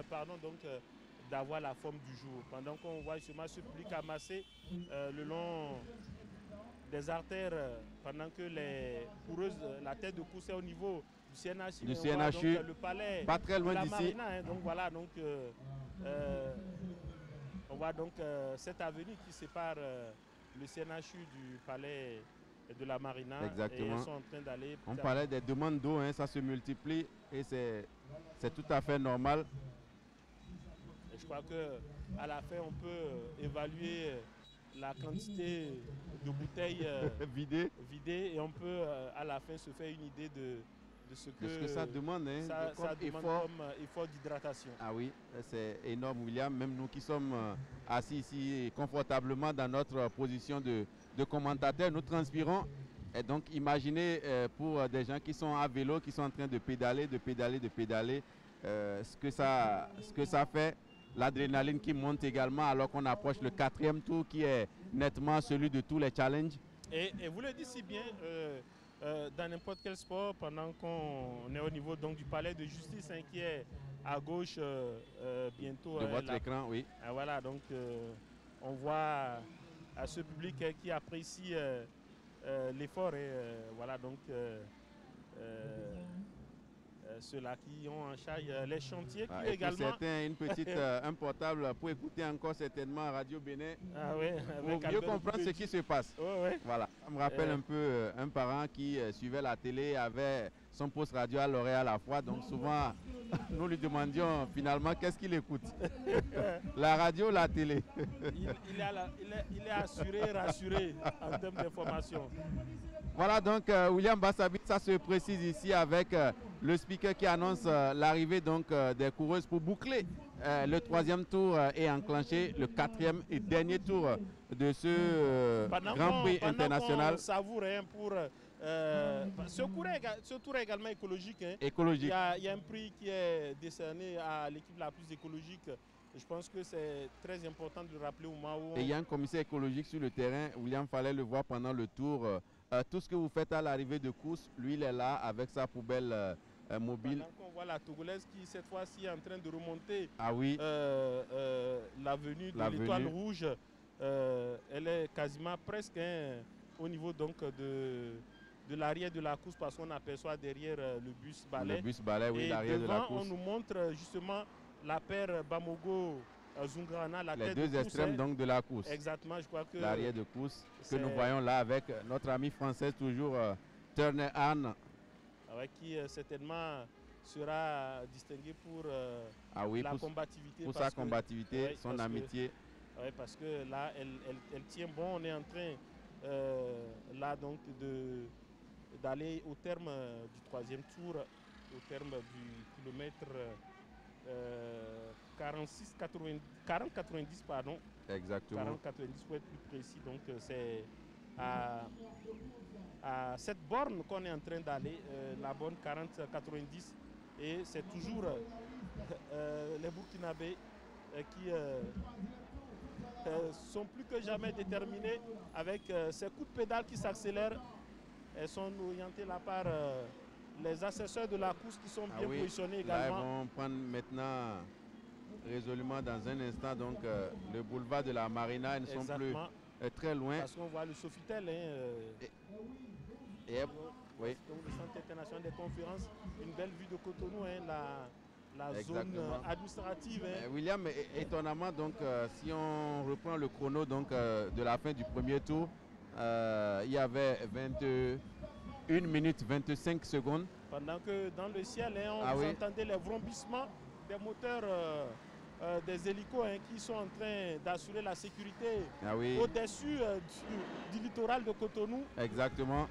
D'avoir la forme du jour. Pendant qu'on voit justement ce public amassé le long des artères, pendant que les coureuses, la tête de course est au niveau du CNHU. Donc, le palais pas très loin d'ici. Donc voilà, donc, on voit donc cette avenue qui sépare le CNHU du palais de la Marina. Exactement. Et ils sont en train d'aller... On parlait des demandes d'eau, ça se multiplie et c'est tout à fait normal. Et je crois qu'à la fin, on peut évaluer la quantité de bouteilles vidées et on peut à la fin se faire une idée de ce que ça demande. Ça demande comme effort d'hydratation. Ah oui, c'est énorme, William. Même nous qui sommes assis ici confortablement dans notre position de commentateurs, nous transpirons. Et donc imaginez pour des gens qui sont à vélo, qui sont en train de pédaler, ce que ça fait. L'adrénaline qui monte également alors qu'on approche le 4e tour qui est nettement celui de tous les challenges. Et vous le dites si bien, dans n'importe quel sport, pendant qu'on est au niveau donc, du palais de justice qui est à gauche bientôt. De votre écran, oui. Voilà, donc on voit à ce public qui apprécie l'effort et voilà donc ceux-là qui ont en charge les chantiers qui également... Certains, une petite, un portable pour écouter encore certainement Radio Bénin. Pour mieux comprendre ce qui se passe. Voilà. Ça me rappelle un peu un parent qui suivait la télé, avait son poste radio à l'oreille à la fois. Donc souvent, nous lui demandions finalement qu'est-ce qu'il écoute. La radio ou la télé. Il est assuré, rassuré en termes d'information. Voilà donc William Bassabi, ça se précise ici avec le speaker qui annonce l'arrivée donc des coureuses pour boucler le 3e tour et enclencher le 4e et dernier tour de ce Grand Prix international. On savoure pour Ce tour est également écologique. Hein. Écologique. Il y a un prix qui est décerné à l'équipe la plus écologique. Je pense que c'est très important de le rappeler au moment où... Et il y a un commissaire écologique sur le terrain. William fallait le voir pendant le tour. Tout ce que vous faites à l'arrivée de course, lui, il est là avec sa poubelle mobile. On voit la Togolaise qui, cette fois-ci, est en train de remonter l'avenue de l'Étoile Rouge. Elle est quasiment presque au niveau donc, de l'arrière de la course parce qu'on aperçoit derrière le bus balai. Le bus balai, oui, l'arrière de la course. On nous montre justement la paire Bamogo Zungrana, la tête de course. Les deux extrêmes donc de la course. Exactement, je crois que... L'arrière de course que nous voyons là avec notre amie française toujours, Turner Anne. Qui certainement sera distinguée pour la combativité. Pour sa combativité, son amitié. Oui, parce que là, elle tient bon. On est en train là donc d'aller au terme du troisième tour, au terme du kilomètre 40-90, pardon. Exactement. 40-90 pour être plus précis. Donc c'est à cette borne qu'on est en train d'aller, la borne 40-90. Et c'est toujours les Burkinabés qui sont plus que jamais déterminés avec ces coups de pédale qui s'accélèrent. Elles sont orientées là par les assesseurs de la course qui sont bien positionnés également. Là, ils vont prendre maintenant résolument dans un instant donc le boulevard de la Marina. Ils ne sont plus très loin. Parce qu'on voit le Sofitel. Oui. Donc le centre international des conférences, une belle vue de Cotonou, la zone administrative. William, étonnamment, donc, si on reprend le chrono donc, de la fin du premier tour, il y avait 21 minutes 25 secondes. Pendant que dans le ciel, on entendait les vrombissements des moteurs des hélicos qui sont en train d'assurer la sécurité au-dessus du littoral de Cotonou. Exactement.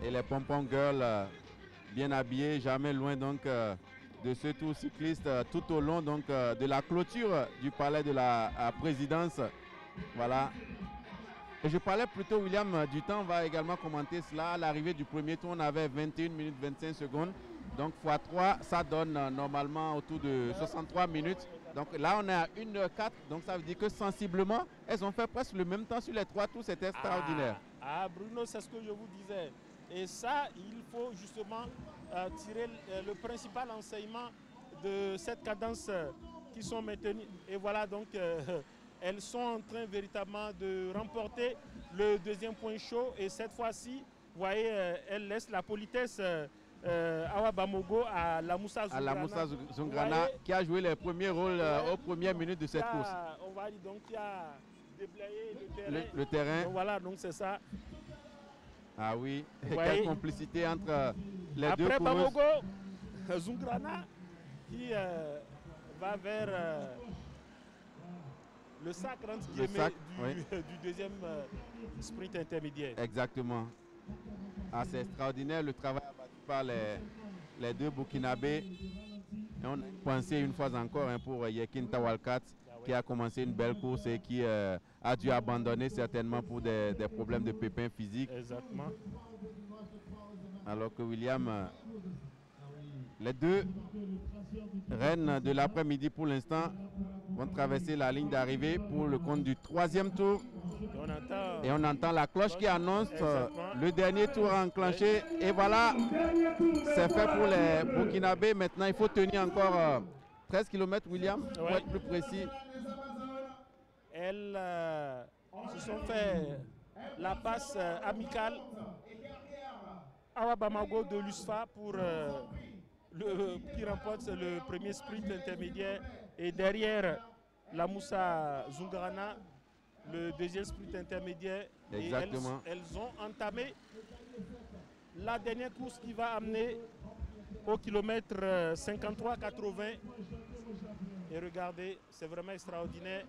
Et les pompon girls bien habillés, jamais loin donc de ce tour cycliste tout au long donc de la clôture du palais de la présidence. Voilà. Et je parlais plutôt, William, du temps, on va également commenter cela. À l'arrivée du premier tour, on avait 21 minutes 25 secondes. Donc x3, ça donne normalement autour de 63 minutes. Donc là, on est à 1h04. Donc ça veut dire que sensiblement, elles ont fait presque le même temps sur les 3 tours. C'était extraordinaire. Bruno, c'est ce que je vous disais. Et ça, il faut justement tirer le principal enseignement de cette cadence qui sont maintenues. Et voilà, donc, elles sont en train véritablement de remporter le deuxième point chaud. Et cette fois-ci, vous voyez, elles laissent la politesse Awa Bamogo à la Moussa Zungrana. À la Moussa Zungrana, qui a joué les premiers rôles aux premières minutes de cette course. On va dire donc qu'il y a déblayé le terrain. Donc, voilà, donc c'est ça. Ah oui, quelle complicité entre les deux coureuses. Après Bamogo, Zungrana qui va vers le sac du deuxième sprint intermédiaire. Exactement. Ah, c'est extraordinaire le travail abattu par les deux Burkinabés. Et on a pensé une fois encore pour Yekin Tawalkat qui a commencé une belle course et qui a dû abandonner certainement pour des problèmes de pépins physiques. Exactement. Alors que William, les deux reines de l'après-midi pour l'instant vont traverser la ligne d'arrivée pour le compte du troisième tour. Et on entend la cloche qui annonce le dernier tour enclenché. Et voilà, c'est fait pour les Burkinabés. Maintenant, il faut tenir encore 13 km, William, pour être plus précis. Elles se sont fait la passe amicale Awa Bamago de l'USFA pour qui remporte le premier sprint intermédiaire. Et derrière la Moussa Zungrana, le deuxième sprint intermédiaire. Exactement. Et elles ont entamé la dernière course qui va amener au kilomètre 53-80. Et regardez, c'est vraiment extraordinaire.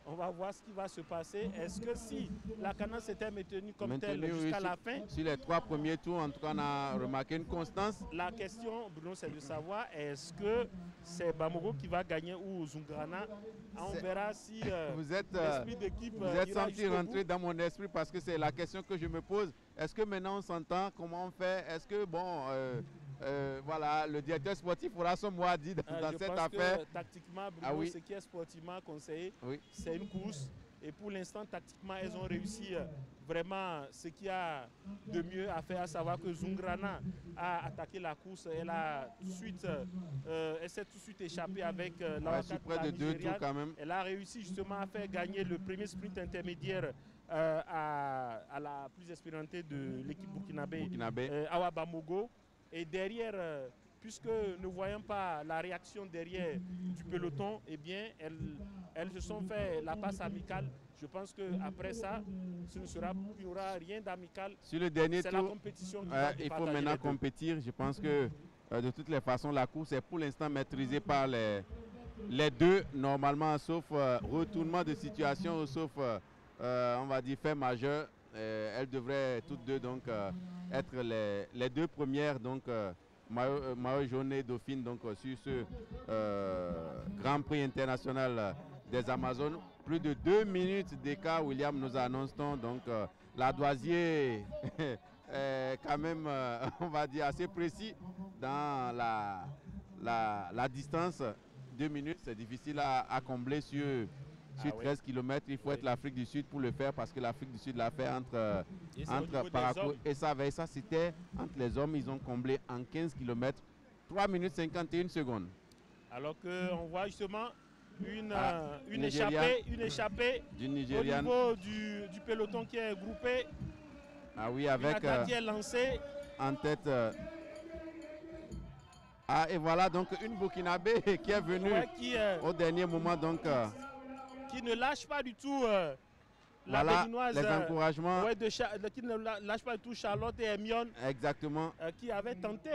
On va voir ce qui va se passer. Est-ce que si la cadence était maintenue comme telle jusqu'à la fin? Sur les 3 premiers tours, en tout cas, on a remarqué une constance. La question, Bruno, c'est de savoir est-ce que c'est Bamogo qui va gagner ou Zungrana? On verra si l'esprit d'équipe vous êtes senti rentrer dans mon esprit parce que c'est la question que je me pose. Est-ce que maintenant on s'entend? Comment on fait? Est-ce que, bon, voilà, le directeur sportif aura son mot à dire dans cette affaire? Que, tactiquement, Bruno, oui. ce qui est sportivement conseillé, oui. c'est une course. Et pour l'instant, tactiquement, elles ont réussi vraiment ce qu'il y a de mieux à faire, à savoir que Zungrana a attaqué la course. Elle a elle s'est tout de suite échappée avec la près de 2 tours quand même. Elle a réussi justement à faire gagner le premier sprint intermédiaire à la plus expérimentée de l'équipe burkinabé. Awa Bamogo. Et derrière, puisque ne voyant pas la réaction derrière du peloton, eh bien, elles se sont fait la passe amicale. Je pense qu'après ça, il n'y aura rien d'amical. Sur le dernier tour, la compétition il faut maintenant compétir. Je pense que de toutes les façons, la course est pour l'instant maîtrisée par les deux, normalement, sauf retournement de situation, sauf, on va dire, fait majeur. Elles devraient toutes deux donc être les deux premières, donc maillot jaune et dauphine, donc sur ce Grand Prix international des Amazones. Plus de 2 minutes d'écart, William, nous annonçons donc la Doisier est quand même, on va dire, assez précis dans la distance. 2 minutes, c'est difficile à combler sur 13 km. Il faut être l'Afrique du Sud pour le faire parce que l'Afrique du Sud l'a fait entre parcours et ça c'était entre les hommes. Ils ont comblé en 15 km 3 minutes 51 secondes. Alors qu'on voit justement une échappée d'une au Nigériane niveau du peloton qui est groupé. Ah oui, avec une attaque qui est lancée en tête. Et voilà donc une Burkinabé qui est venue au dernier moment donc. Qui ne lâche pas du tout la voilà, béninoise. Les encouragements. Qui ne lâche pas du tout Charlotte et Hermione. Exactement. Qui avaient tenté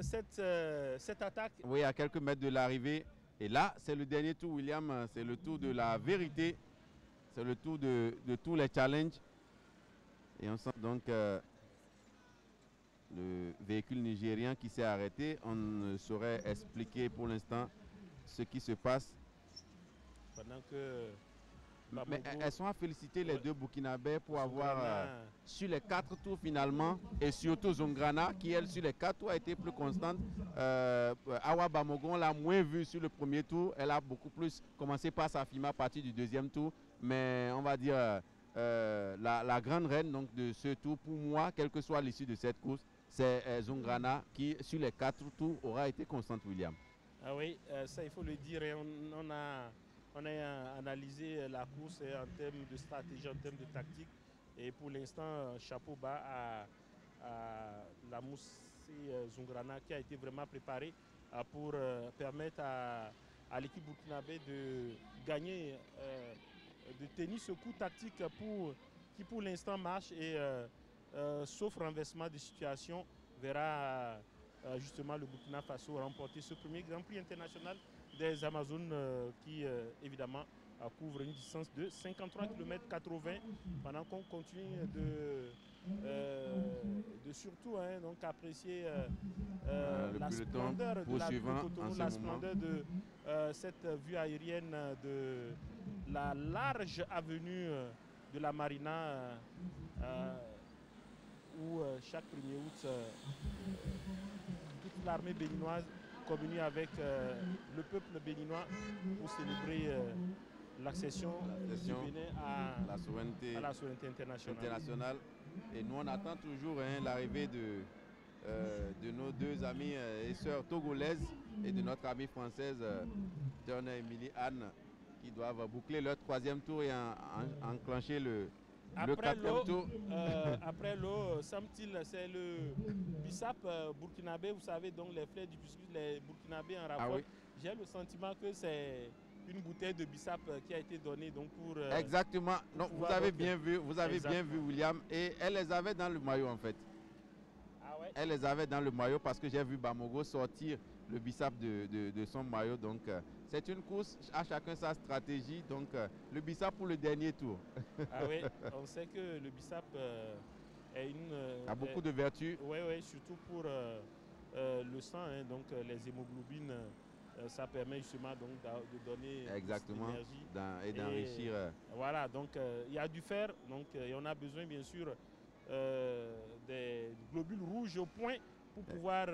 cette attaque. Oui, à quelques mètres de l'arrivée. Et là, c'est le dernier tour, William. C'est le tour de la vérité. C'est le tour de tous les challenges. Et on sent donc le véhicule nigérien qui s'est arrêté. On ne saurait expliquer pour l'instant ce qui se passe. Pendant que mais elles sont à féliciter les deux Burkinabés pour avoir sur les 4 tours finalement, et surtout Zungrana qui elle sur les 4 tours a été plus constante. Awa Bamogo, on l'a moins vu sur le premier tour, elle a beaucoup plus commencé par s'affirmer à partir du deuxième tour, mais on va dire la grande reine donc, de ce tour pour moi, quelle que soit l'issue de cette course, c'est Zungrana qui sur les 4 tours aura été constante, William. Ah oui, ça il faut le dire, on a analysé la course en termes de stratégie, en termes de tactique. Et pour l'instant, chapeau bas à la Mousse Zungrana qui a été vraiment préparée pour permettre à l'équipe burkinabé de gagner, de tenir ce coup tactique qui pour l'instant marche et sauf renversement de situation, verra justement le Burkina Faso remporter ce premier Grand Prix international des Amazones qui évidemment couvre une distance de 53 km 80 pendant qu'on continue de surtout donc apprécier la splendeur de la vue de Cotonou, la splendeur de cette vue aérienne de la large avenue de la Marina où chaque 1er août toute l'armée béninoise communie avec le peuple béninois pour célébrer l'accession du Bénin à la souveraineté internationale. Et nous, on attend toujours l'arrivée de nos deux amis et sœurs togolaises et de notre amie française Turner Emily Anne qui doivent boucler leur 3e tour et enclencher le 4e tour. Après l'eau, semble-t-il, c'est le Bissap burkinabé, vous savez, donc les fleurs du biscuit, les burkinabés en rapport. Oui. J'ai le sentiment que c'est une bouteille de Bissap qui a été donnée donc pour... Exactement, non, vous avez bien vu William, et elle les avait dans le maillot en fait. Ah ouais? elle les avait dans le maillot parce que j'ai vu Bamogo sortir le bissap de son maillot. Donc, c'est une course, à chacun sa stratégie. Donc, le bissap pour le dernier tour. Ah oui, on sait que le bissap est une... a beaucoup de vertus. Oui, surtout pour le sang, hein, donc les hémoglobines. Ça permet justement donc de donner exactement l'énergie et d'enrichir. Voilà, donc il y a du fer, donc et on a besoin bien sûr des globules rouges au point pour pouvoir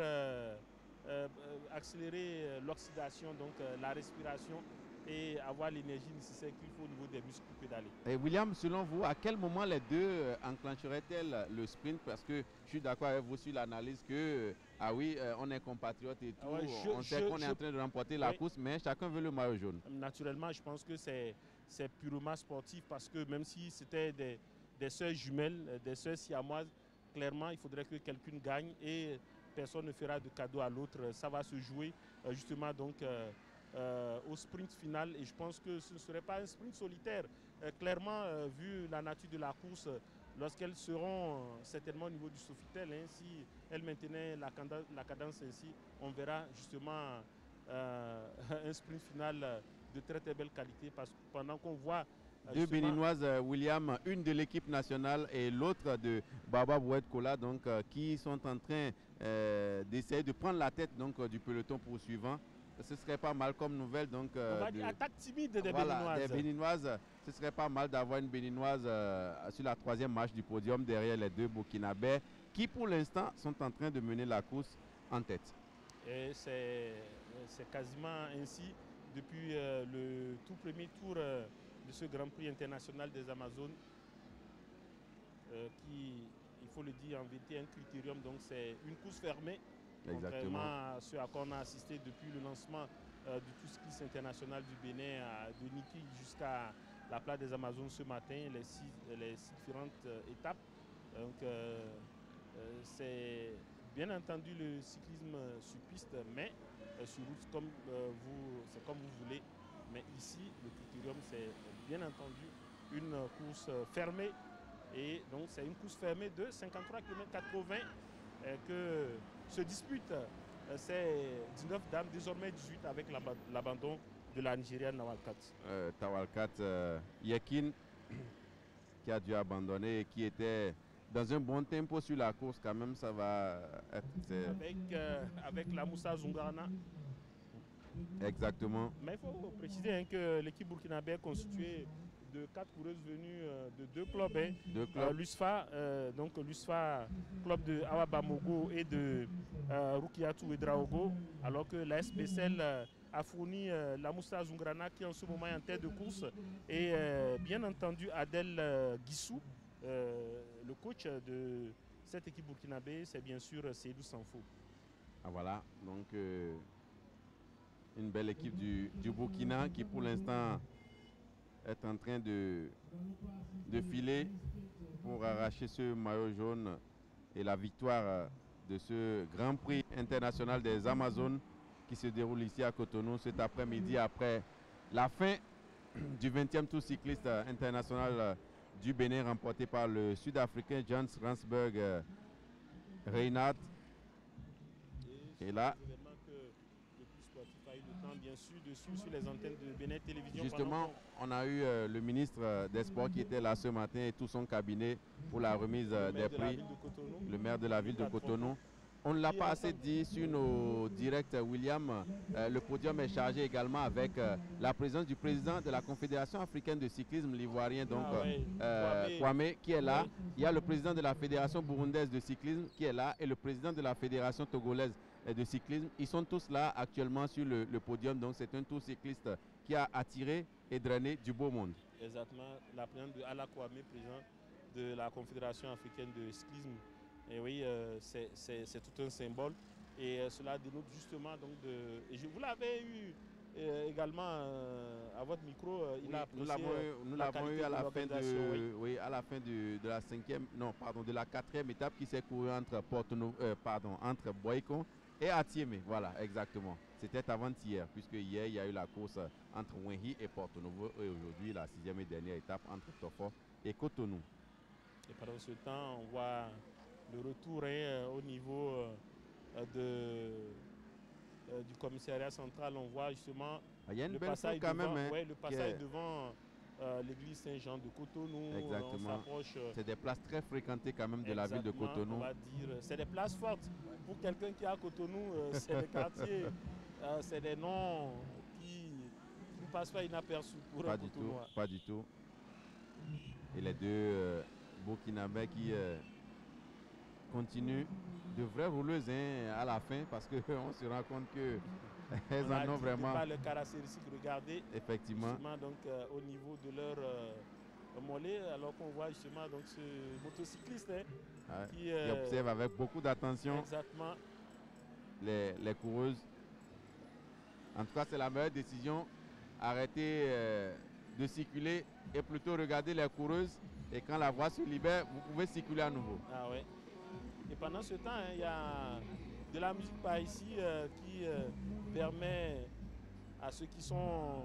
accélérer l'oxydation, donc la respiration et avoir l'énergie nécessaire qu'il faut au niveau des muscles pour pédaler. Et William, selon vous, à quel moment les deux enclencheraient-elles le sprint? Parce que je suis d'accord avec vous sur l'analyse que, ah oui, on est compatriotes et tout, on sait qu'on est en train de remporter la course, mais chacun veut le maillot jaune. Naturellement, je pense que c'est purement sportif parce que même si c'était des sœurs jumelles, des sœurs siamoises, clairement, il faudrait que quelqu'un gagne et personne ne fera de cadeau à l'autre. Ça va se jouer justement donc au sprint final et je pense que ce ne serait pas un sprint solitaire. Clairement, vu la nature de la course, lorsqu'elles seront certainement au niveau du Sofitel, hein, si elles maintenaient la cadence ainsi, on verra justement un sprint final de très très belle qualité parce que pendant qu'on voit deux Béninoises, William, une de l'équipe nationale et l'autre de Baba Boued Kola, donc qui sont en train d'essayer de prendre la tête donc du peloton poursuivant. Ce serait pas mal comme nouvelle. Donc, on va dire attaque timide des Béninoises. Béninoises. Des Béninoises, ce serait pas mal d'avoir une Béninoise sur la troisième marche du podium derrière les deux Burkinabés qui pour l'instant sont en train de mener la course en tête. Et c'est quasiment ainsi depuis le tout premier tour de ce Grand Prix international des Amazones qui, il faut le dire, en vérité un critérium, donc c'est une course fermée. Contrairement à ce à quoi on a assisté depuis le lancement du Tour cycliste international du Bénin de Niki jusqu'à la place des Amazones ce matin, les six différentes étapes. Donc c'est bien entendu le cyclisme sur piste, mais sur route c'est comme vous voulez. Mais ici, le critérium, c'est bien entendu une course fermée. Et donc c'est une course fermée de 53 km 80 que se dispute ces 19 dames, désormais 18 avec l'abandon de la Nigériane Nawalkat. Tawalkat Yekin qui a dû abandonner et qui était dans un bon tempo sur la course quand même, ça va être... Avec la Moussa Zungarana. Exactement. Mais il faut préciser hein, que l'équipe burkinabé est constituée de 4 coureuses venues de deux clubs. Hein. L'USFA, donc l'USFA, club de Awa Bamogo et de Rukiatou et Draogo, alors que la SBCL a fourni la Moussa Zungrana qui en ce moment est en tête de course et bien entendu Adel Guissou, le coach de cette équipe burkinabé, c'est bien sûr Seydou Sanfo. Ah voilà, donc une belle équipe du Burkina qui pour l'instant est en train de filer pour arracher ce maillot jaune et la victoire de ce Grand Prix international des Amazones qui se déroule ici à Cotonou cet après-midi après la fin du 20e Tour cycliste international du Bénin remporté par le Sud-Africain Jans Ransberg Reinhardt. Et là, bien sûr de suivre sur les antennes de Bénin Télévision. Justement, on a eu le ministre des Sports qui était là ce matin et tout son cabinet pour la remise des prix, le maire de la ville de Cotonou. On ne l'a pas assez dit sur nos directs, William. Le podium est chargé également avec la présence du président de la Confédération africaine de cyclisme, l'ivoirien, donc Kwame, qui est là. Il y a le président de la Fédération burundaise de cyclisme qui est là et le président de la Fédération togolaise de cyclisme. Ils sont tous là actuellement sur le podium. Donc c'est un tour cycliste qui a attiré et drainé du beau monde. Exactement. La présence de Ala Kwame, président de la Confédération africaine de cyclisme. Et oui, c'est tout un symbole. Et cela dénote justement donc vous l'avez eu également à votre micro. Nous l'avons eu à la fin de la cinquième, non pardon, de la quatrième étape qui s'est courue entre entre Boycon et Atiémé. Voilà, exactement. C'était avant-hier, puisque hier il y a eu la course entre Wenhi et Porto Novo et aujourd'hui la sixième et dernière étape entre Tofo et Cotonou. Et pendant ce temps, on voit le retour hein, au niveau du commissariat central. On voit justement Il y a une le belle passage foule quand devant, même. Hein, ouais, le passage devant l'église Saint-Jean de Cotonou. Exactement. C'est des places très fréquentées quand même de la ville de Cotonou. On va dire, c'est des places fortes. Pour quelqu'un qui est à Cotonou, c'est des quartiers, c'est des noms qui ne passent pas inaperçus pour un Cotonois. Pas du tout. Et les deux Burkinabés qui continuent de vraies rouleuses hein, à la fin parce qu'on se rend compte qu'elles en ont vraiment. Pas le caractéristique, regardez. Effectivement. Donc au niveau de leur mollet, alors qu'on voit justement donc, ce motocycliste hein, qui observe avec beaucoup d'attention. Exactement. Les coureuses. En tout cas, c'est la meilleure décision. Arrêter de circuler et plutôt regarder les coureuses. Et quand la voie se libère, vous pouvez circuler à nouveau. Ah ouais. Et pendant ce temps, il y a de la musique par ici qui permet à ceux qui sont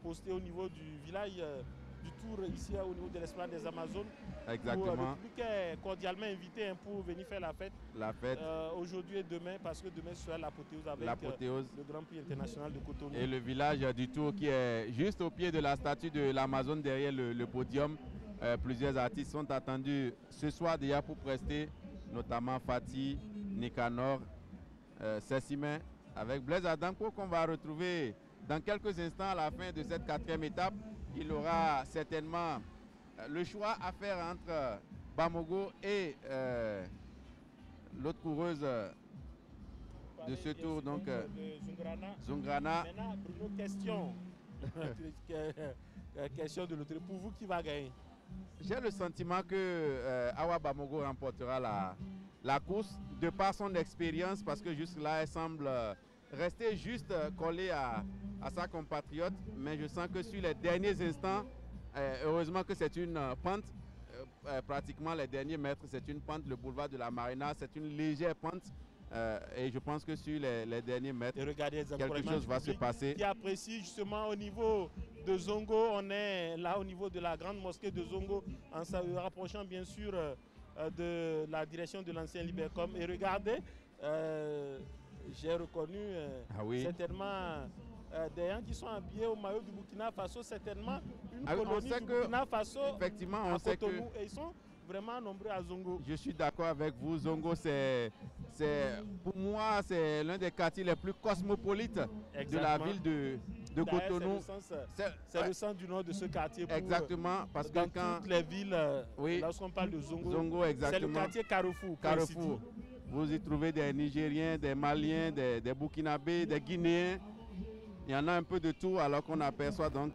postés au niveau du village du Tour, ici au niveau de l'Esplanade des Amazones. Exactement. Le public est cordialement invité hein, pour venir faire la fête. La fête. Aujourd'hui et demain, parce que demain sera l'apothéose avec le Grand Prix international de Cotonou. Et le village du Tour qui est juste au pied de la statue de l'Amazone derrière le podium. Plusieurs artistes sont attendus ce soir déjà pour prester, notamment Fatih, Nicanor, Sessimé, avec Blaise Adamko qu'on va retrouver dans quelques instants à la fin de cette 4e étape. Il aura certainement le choix à faire entre Bamogo et l'autre coureuse de ce tour, donc Zungrana. Maintenant, Bruno, question de l'autre. Pour vous, qui va gagner? J'ai le sentiment que Awa Bamogo remportera la course de par son expérience parce que jusque-là, elle semble rester juste collée à sa compatriote. Mais je sens que sur les derniers instants, heureusement que c'est une pente, pratiquement les derniers mètres, c'est une pente, le boulevard de la Marina, c'est une légère pente. Et je pense que sur les derniers mètres, quelque chose va se passer. Qui apprécie justement au niveau de Zongo, on est là au niveau de la grande mosquée de Zongo, en se rapprochant bien sûr de la direction de l'ancien Libercom. Et regardez, j'ai reconnu certainement des gens qui sont habillés au maillot du Burkina Faso, certainement une colonie du Burkina Faso effectivement, on sait Cotonou, et ils sont vraiment nombreux à Zongo. Je suis d'accord avec vous. Zongo, pour moi, c'est l'un des quartiers les plus cosmopolites de la ville de Cotonou. C'est le sens du nom de ce quartier. Exactement, parce que quand toutes les villes, lorsqu'on parle de Zongo, c'est le quartier Carrefour. Vous y trouvez des Nigériens, des Maliens, des Burkinabés, des Guinéens. Il y en a un peu de tout, alors qu'on aperçoit donc,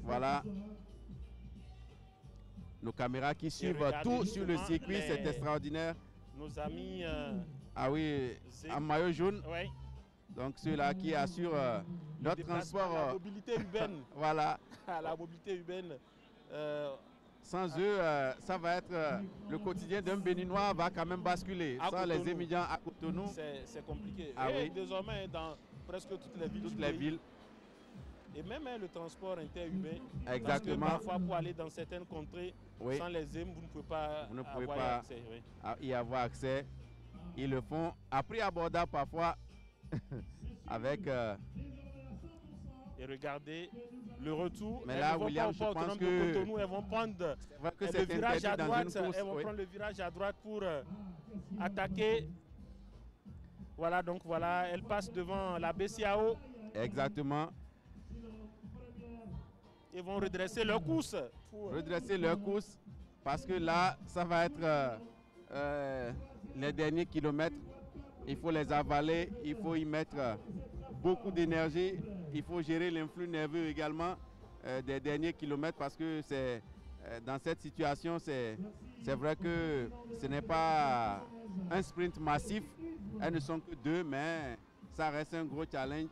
voilà, nos caméras qui suivent tout sur le circuit, c'est extraordinaire. Nos amis en maillot jaune. Oui. Donc ceux-là qui assurent notre transport. La mobilité urbaine. Voilà. La mobilité urbaine. Sans eux, ça va être le quotidien d'un Béninois va quand même basculer. Sans les émigrants à Cotonou. C'est compliqué. Et désormais, dans presque toutes les villes. Toutes les villes. Et même le transport interurbain. Exactement. Parce que parfois, pour aller dans certaines contrées, sans les EM, vous ne pouvez pas y avoir accès. Ils le font à prix abordable parfois avec... Et regardez le retour. Mais là, William, je pense que... Cotonou, elles vont prendre le virage à droite. Elles vont prendre le virage à droite pour attaquer. Voilà, donc voilà, elles passent devant la BCAO. Exactement. Ils vont redresser leur course. Redresser leur course, parce que là, ça va être les derniers kilomètres. Il faut les avaler, il faut y mettre beaucoup d'énergie. Il faut gérer l'influx nerveux également des derniers kilomètres, parce que c'est dans cette situation, c'est vrai que ce n'est pas un sprint massif. Elles ne sont que deux, mais ça reste un gros challenge.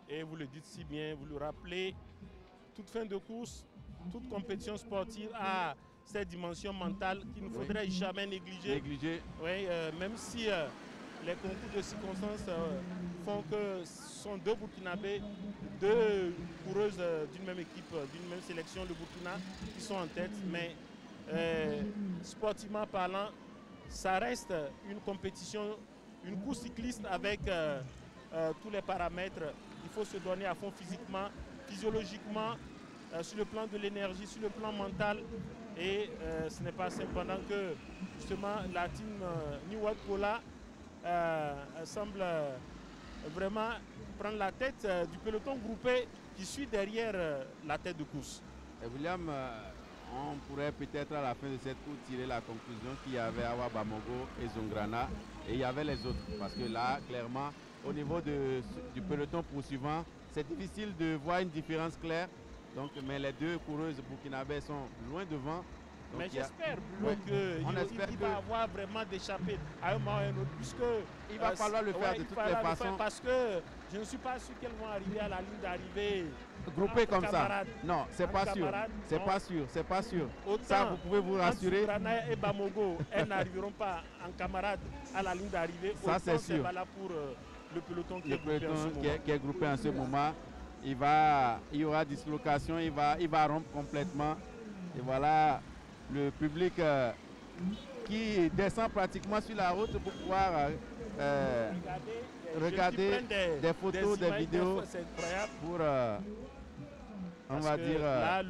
Et vous le dites si bien, vous le rappelez, toute fin de course, toute compétition sportive a cette dimension mentale qu'il ne faudrait jamais négliger. Oui, même si les concours de circonstances font que ce sont deux Burkinabés, deux coureuses d'une même équipe, d'une même sélection, le Burkina, qui sont en tête. Mais sportivement parlant, ça reste une compétition, une course cycliste avec tous les paramètres. Il faut se donner à fond physiquement, physiologiquement, sur le plan de l'énergie, sur le plan mental. Et ce n'est pas simple pendant que justement la team New World Cola semble vraiment prendre la tête du peloton groupé qui suit derrière la tête de course. Et William, on pourrait peut-être à la fin de cette course tirer la conclusion qu'il y avait Awa Bamogo et Zongrana et il y avait les autres. Parce que là, clairement, au niveau du peloton poursuivant, c'est difficile de voir une différence claire. Donc, mais les deux coureuses burkinabées sont loin devant. Donc, mais j'espère qu'il va avoir vraiment d'échapper à un moment ou à un autre, puisque il va falloir le faire de toutes les façons. Parce que je ne suis pas sûr qu'elles vont arriver à la ligne d'arrivée groupées comme ça. Non, c'est pas sûr. C'est pas sûr. C'est pas sûr. Ça, vous pouvez vous rassurer. Rana et Bamogo, elles n'arriveront pas en camarade à la ligne d'arrivée. Ça, c'est sûr. Voilà pour le peloton qui est groupé en ce moment. Il y aura dislocation, il va rompre complètement. Et voilà le public qui descend pratiquement sur la route pour pouvoir regarder des photos, des vidéos pour, on va dire,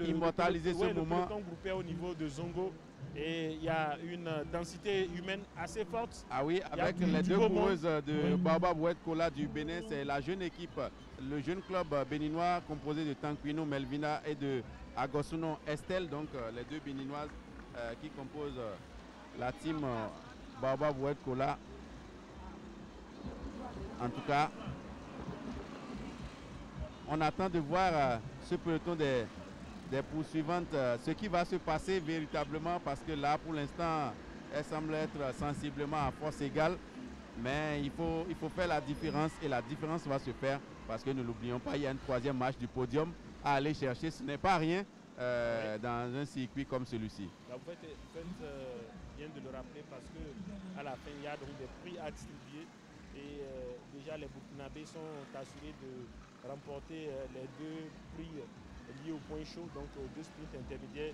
immortaliser ce moment. Le peloton groupé au niveau de Zongo. Et il y a une densité humaine assez forte. Ah oui, avec les deux coureuses de Baobab Oued Kola du Bénin, c'est la jeune équipe, le jeune club béninois composé de Tanquino Melvina et de Agosuno Estelle, donc les deux béninoises qui composent la team Baobab Oued Kola. En tout cas, on attend de voir ce peloton des poursuivantes, ce qui va se passer véritablement, parce que là, pour l'instant, elle semble être sensiblement à force égale. Mais il faut faire la différence, et la différence va se faire parce que ne l'oublions pas, il y a une troisième marche du podium à aller chercher. Ce n'est pas rien dans un circuit comme celui-ci. Vous faites bien de le rappeler parce qu'à la fin, il y a donc des prix à distribuer. Et déjà, les Burkinabés sont assurés de remporter les deux prix liés au point chaud, donc aux deux sprints intermédiaires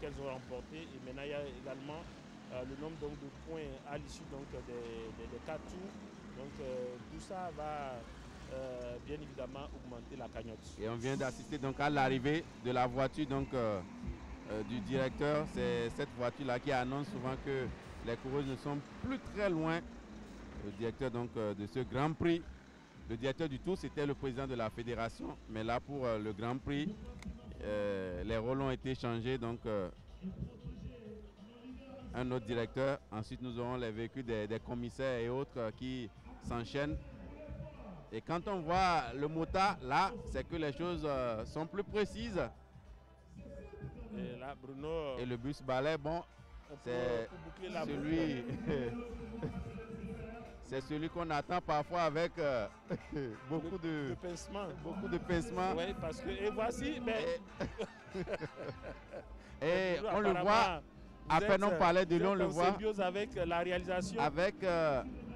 qu'elles ont remportés. Et maintenant, il y a également le nombre donc, de points à l'issue des 4 tours. Donc tout ça va bien évidemment augmenter la cagnotte. Et on vient d'assister donc à l'arrivée de la voiture donc, du directeur. C'est cette voiture-là qui annonce souvent que les coureuses ne sont plus très loin. Le directeur donc, de ce Grand Prix. Le directeur du Tour, c'était le président de la fédération. Mais là, pour le Grand Prix, les rôles ont été changés. Donc, un autre directeur. Ensuite, nous aurons les véhicules des commissaires et autres qui s'enchaînent. Et quand on voit le mota, là, c'est que les choses sont plus précises. Et là, Bruno... Et le bus balai, bon, c'est celui... C'est celui qu'on attend parfois avec beaucoup de pincements. Beaucoup de pincements. Oui, parce que, et voici, mais... et on le voit, à peine on parlait de lui, on le voit. Avec la réalisation. Avec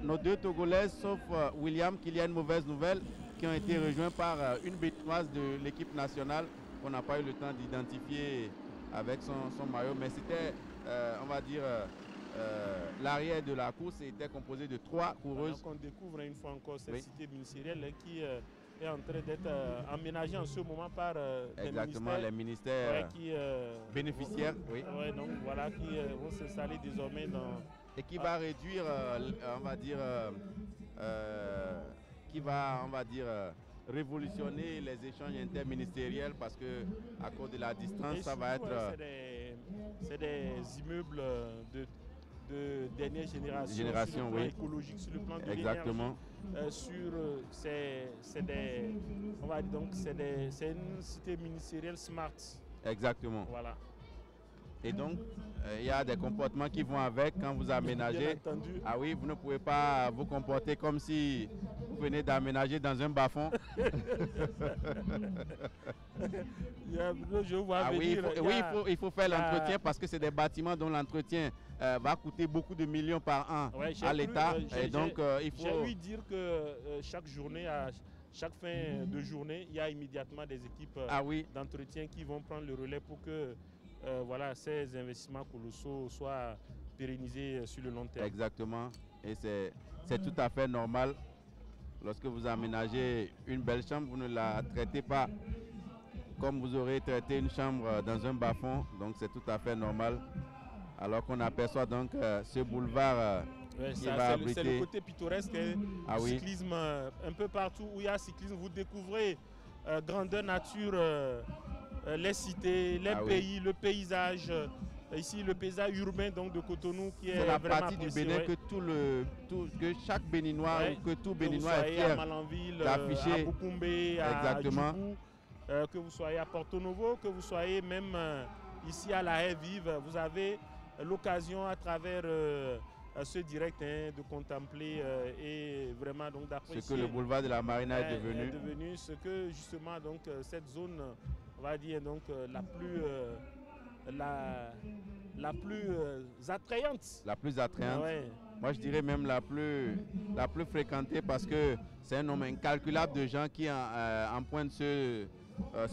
nos deux Togolaises, sauf William, qu'il y a une mauvaise nouvelle, qui ont été rejoints par une béninoise de l'équipe nationale, qu'on n'a pas eu le temps d'identifier avec son maillot. Mais c'était, on va dire... l'arrière de la course était composé de 3 coureuses. On découvre une fois encore cette cité ministérielle qui est en train d'être aménagée en ce moment par les ministères qui, bénéficiaires. Donc voilà, qui vont s'installer désormais dans... Et qui va réduire, on va dire, révolutionner les échanges interministériels parce que à cause de la distance, ça va être... C'est des immeubles de dernière génération sur le plan écologique, sur le plan de exactement. C'est une cité ministérielle smart. Exactement. Voilà. Et donc, il y a des comportements qui vont avec quand vous aménagez. Ah oui, vous ne pouvez pas vous comporter comme si vous venez d'aménager dans un bas-fond. Il faut faire l'entretien parce que c'est des bâtiments dont l'entretien va coûter beaucoup de millions par an à l'État. Et donc, il faut... J'ai ouï dire que chaque journée, à chaque fin de journée, il y a immédiatement des équipes d'entretien qui vont prendre le relais pour que voilà, ces investissements colossaux soient pérennisés sur le long terme. Exactement. Et c'est tout à fait normal. Lorsque vous aménagez une belle chambre, vous ne la traitez pas comme vous aurez traité une chambre dans un bas-fond. Donc c'est tout à fait normal. Alors qu'on aperçoit donc ce boulevard qui va abriter... C'est le côté pittoresque, ah, oui. Cyclisme, un peu partout où il y a cyclisme, vous découvrez grandeur nature, les cités, les pays, le paysage. Ici, le paysage urbain donc, de Cotonou qui est la vraiment partie du Bénin que chaque Béninois, que tout Béninois est fier à Malanville, d'afficher. à Bukumbé, à Djougou, que vous soyez à Porto Novo, que vous soyez même ici à La Haye Vive, vous avez l'occasion à travers ce direct de contempler et vraiment donc d'apprécier ce que le boulevard de la Marina est devenu. Ce que justement donc cette zone, on va dire donc la plus attrayante. La plus attrayante. Ouais. Moi je dirais même la plus fréquentée parce que c'est un nombre incalculable de gens qui empruntent ce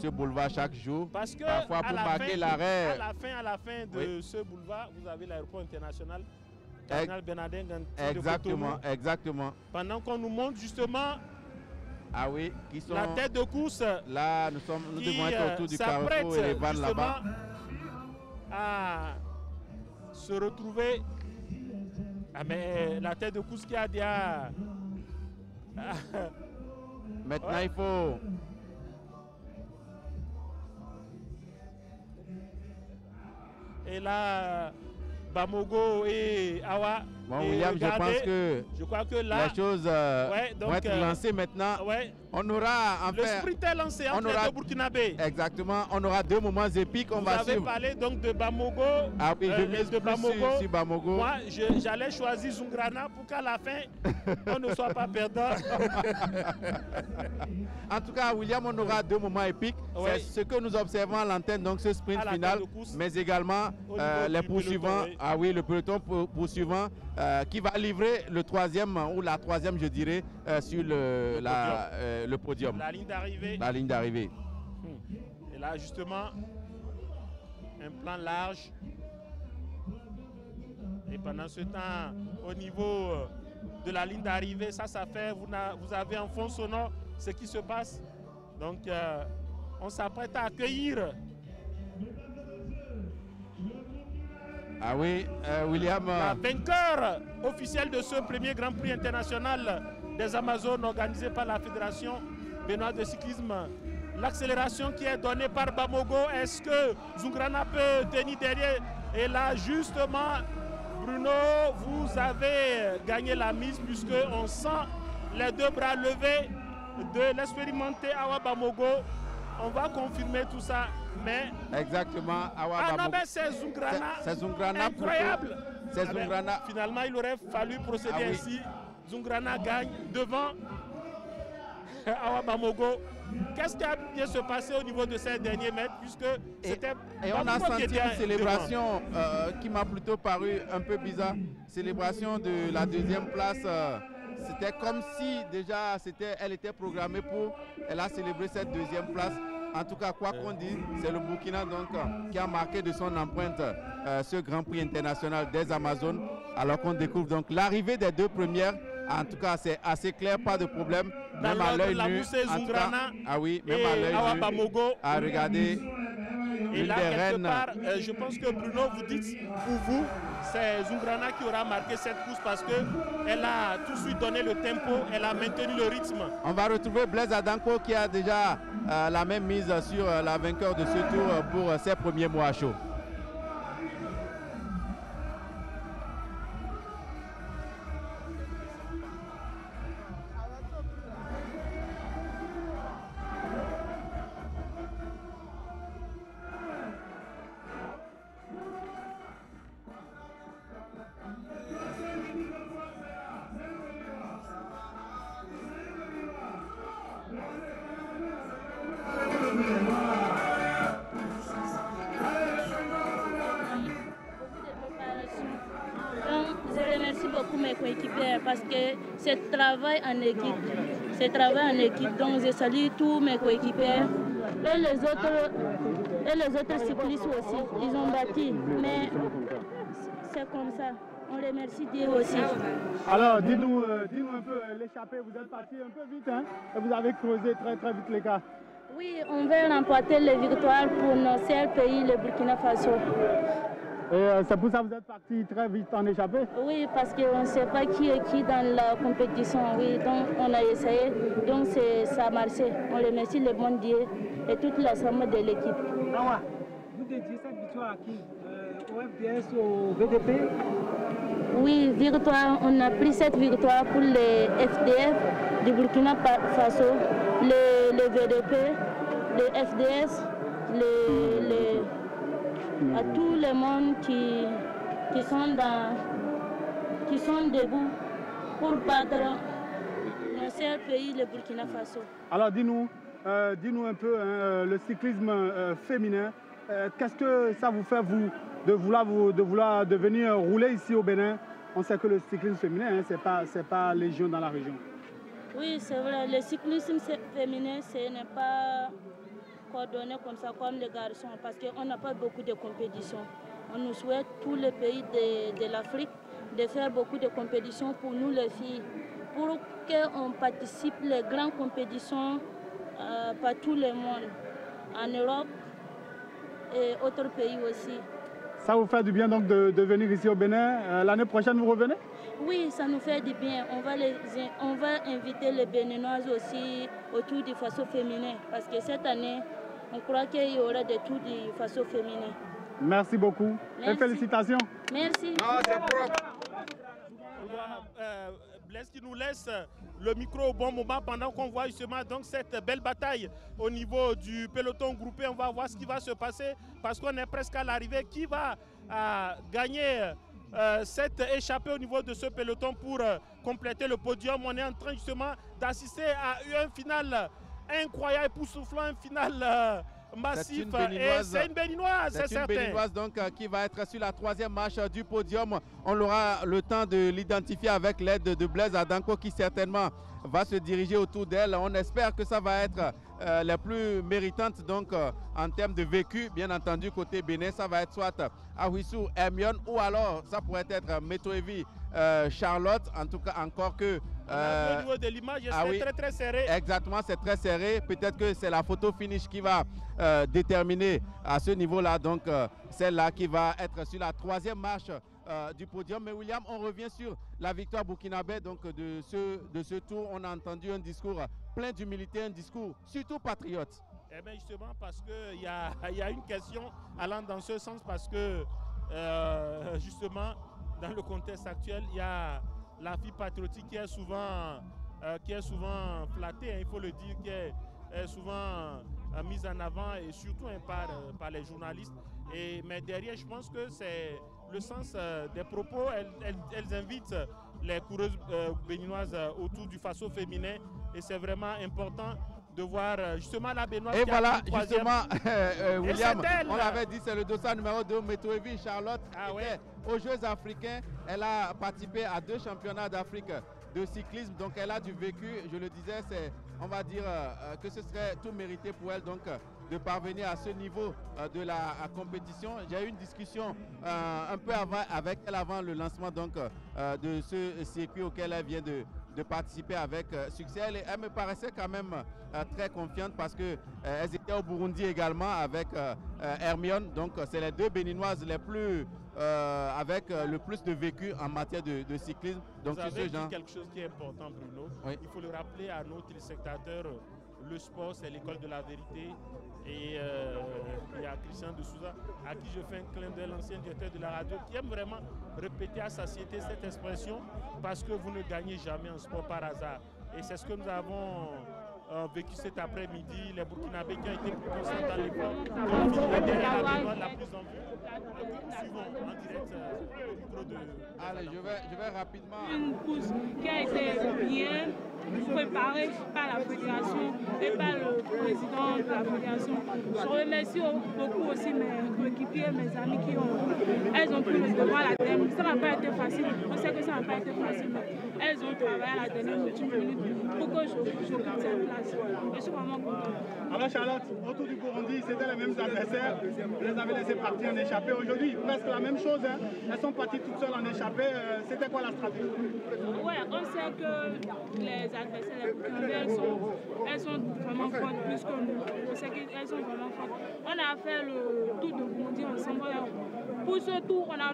boulevard chaque jour. Parce que parfois pour marquer l'arrêt. À la fin de ce boulevard, vous avez l'aéroport international Cardinal Bernardin Ganti de Cotonou. Exactement. Pendant qu'on nous montre justement qui sont la tête de course. Là, nous devons être autour du carrefour et les vannes là-bas. À se retrouver. Mais la tête de course qui a déjà... Maintenant, il faut... Et là, Bamogo et Awa. Bon, William, je crois que là, les choses vont être lancées maintenant. On aura le sprint est lancé entre les deux Burkinabés. Exactement, on aura deux moments épiques. Vous avez parlé donc de Bamogo. Ah oui, je mise de Bamogo. Sur Bamogo. Moi, j'allais choisir Zungrana pour qu'à la fin, on ne soit pas perdant. En tout cas, William, on aura deux moments épiques. C'est ce que nous observons à l'antenne, donc ce sprint final, mais également les poursuivants. Ah oui, le peloton poursuivant qui va livrer le troisième ou la troisième, je dirais, sur le podium. La ligne d'arrivée. La ligne d'arrivée. Et là, justement, un plan large. Et pendant ce temps, au niveau de la ligne d'arrivée, ça fait, vous avez en fond sonore ce qui se passe. Donc, on s'apprête à accueillir. Ah oui, William. La vainqueur officielle de ce premier Grand Prix international des Amazones organisé par la Fédération béninoise de cyclisme. L'accélération qui est donnée par Bamogo, est-ce que Zungrana peut tenir derrière? Et là, justement, Bruno, vous avez gagné la mise puisqu'on sent les deux bras levés de l'expérimenté Awa Bamogo. On va confirmer tout ça, mais... Exactement, Awa Bamogo. Non, mais c'est Zungrana. C'est Zungrana. Incroyable. C'est Zungrana. Finalement, il aurait fallu procéder ainsi. Zungrana gagne devant Awa Bamogo. Qu'est-ce qui a bien se passer au niveau de ces derniers mètres puisque c'était... Et on a senti une célébration qui m'a plutôt paru un peu bizarre. Célébration de la deuxième place. C'était comme si déjà elle était programmée pour... Elle a célébré cette deuxième place. En tout cas, quoi qu'on dise, c'est le Burkina donc, qui a marqué de son empreinte ce Grand Prix international des Amazones. Alors qu'on découvre donc l'arrivée des deux premières. En tout cas, c'est assez clair, pas de problème. Même à l'œil nu. Ah oui, même à l'œil nu. À regarder. Et là, quelque part, je pense que Bruno, vous dites, pour vous, c'est Zungrana qui aura marqué cette course parce qu'elle a tout de suite donné le tempo, elle a maintenu le rythme. On va retrouver Blaise Adanko qui a déjà la même mise sur la vainqueur de ce tour pour ses premiers mois à chaud. Parce que c'est travail en équipe. C'est travail en équipe. Donc je salue tous mes coéquipiers et les autres Et les autres cyclistes aussi, ils ont battu. Mais c'est comme ça. On remercie Dieu aussi. Alors, dis-nous un peu, l'échappée, vous êtes parti un peu vite, hein, et vous avez creusé très très vite l'écart. Oui, on veut remporter les victoires pour notre seul pays, le Burkina Faso. Et c'est pour ça que vous êtes parti très vite en échappée? Oui, parce qu'on ne sait pas qui est qui dans la compétition. Oui, donc on a essayé, donc ça a marché. On remercie le bon Dieu et toute l'ensemble de l'équipe. Vous dédiez cette victoire à qui? Au FDS, au VDP? Oui, victoire. On a pris cette victoire pour les FDF du Burkina Faso, les VDP, les FDS, à tout le monde qui sont debout pour battre notre seul pays, le Burkina Faso. Alors dis-nous un peu hein, le cyclisme féminin. Qu'est-ce que ça vous fait, vous, de vouloir venir rouler ici au Bénin? On sait que le cyclisme féminin, hein, c'est pas légion dans la région. Oui, c'est vrai. Le cyclisme féminin, ce n'est pas coordonné comme ça, comme les garçons, parce qu'on n'a pas beaucoup de compétitions. On nous souhaite, tous les pays de l'Afrique, de faire beaucoup de compétitions pour nous, les filles, pour qu'on participe les grandes compétitions par tout le monde, en Europe et autres pays aussi. Ça vous fait du bien donc de venir ici au Bénin. L'année prochaine, vous revenez? Oui, ça nous fait du bien. On va inviter les Béninoises aussi au Tour du Faso féminin, parce que cette année, on croit qu'il y aura des Tours du Faso féminin. Merci beaucoup. Merci. Et félicitations. Merci. Blaise qui nous laisse le micro au bon moment pendant qu'on voit justement donc cette belle bataille au niveau du peloton groupé. On va voir ce qui va se passer parce qu'on est presque à l'arrivée. Qui va gagner cette échappée au niveau de ce peloton pour compléter le podium? On est en train justement d'assister à un final incroyable, époustouflant, un final massif. C'est une Béninoise, c'est certain. C'est une Béninoise donc, qui va être sur la troisième marche du podium. On aura le temps de l'identifier avec l'aide de Blaise Adanko qui certainement va se diriger autour d'elle. On espère que ça va être la plus méritante donc, en termes de vécu. Bien entendu, côté Bénin, ça va être soit Ahouissou, Hermione ou alors ça pourrait être Metoevi, Charlotte. En tout cas, encore que... au niveau de l'image, c'est très très serré. Exactement, c'est très serré. Peut-être que c'est la photo finish qui va déterminer à ce niveau-là. Donc, celle-là qui va être sur la troisième marche du podium. Mais William, on revient sur la victoire burkinabé donc de ce tour. On a entendu un discours plein d'humilité, un discours surtout patriote. Eh bien justement parce qu'il y a une question allant dans ce sens parce que justement dans le contexte actuel, il y a la fille patriotique qui est souvent flattée, hein, il faut le dire, qui est souvent mise en avant et surtout par les journalistes. Mais derrière, je pense que c'est le sens des propos. Elles invitent les coureuses béninoises autour du Faso féminin et c'est vraiment important de voir justement la Béninoise. Et voilà, justement, William, on l'avait dit, c'est le dossard numéro 2, Metoevi Charlotte, aux Jeux africains. Elle a participé à 2 championnats d'Afrique de cyclisme, donc elle a du vécu. Je le disais, on va dire que ce serait tout mérité pour elle donc de parvenir à ce niveau de la compétition. J'ai eu une discussion un peu avec elle avant le lancement donc, de ce circuit auquel elle vient de participer avec succès. Elle me paraissait quand même très confiante parce qu'elles étaient au Burundi également avec Hermione. Donc c'est les 2 Béninoises les plus avec le plus de vécu en matière de cyclisme. Donc, vous avez dit quelque chose qui est important, Bruno. Oui. Il faut le rappeler à nos téléspectateurs. Le sport, c'est l'école de la vérité. Et il y a Christian de Souza, à qui je fais un clin d'œil, l'ancien directeur de la radio, qui aime vraiment répéter à satiété cette expression parce que vous ne gagnez jamais en sport par hasard. Et c'est ce que nous avons vécu cet après-midi. Les Burkinabés qui ont été plus constants dans l'effort, qui ont fini derrière la Béninoise la plus en vue. Nous suivons en direct le micro de... Allez, je vais rapidement... Une course qui a été bien préparée par la fédération et par le président de la fédération. Je remercie beaucoup aussi mes coéquipiers, mes amis elles ont pris le devoir à la dernière. Ça n'a pas été facile, on sait que ça n'a pas été facile, mais elles ont travaillé à la dernière minute pour que je quitte cette place. Je suis vraiment contente. Alors Charlotte, autour du Burundi, c'était les mêmes adversaires, vous les avez laissés partir en échappée. Aujourd'hui, presque la même chose, hein. Elles sont parties toutes seules en échappée. C'était quoi la stratégie? Ouais, on sait que les adversaires, les Burkinabés, elles sont vraiment fortes plus que nous. On sait qu'elles sont vraiment fortes. On a fait le tour de Burundi ensemble. Pour ce tour, on a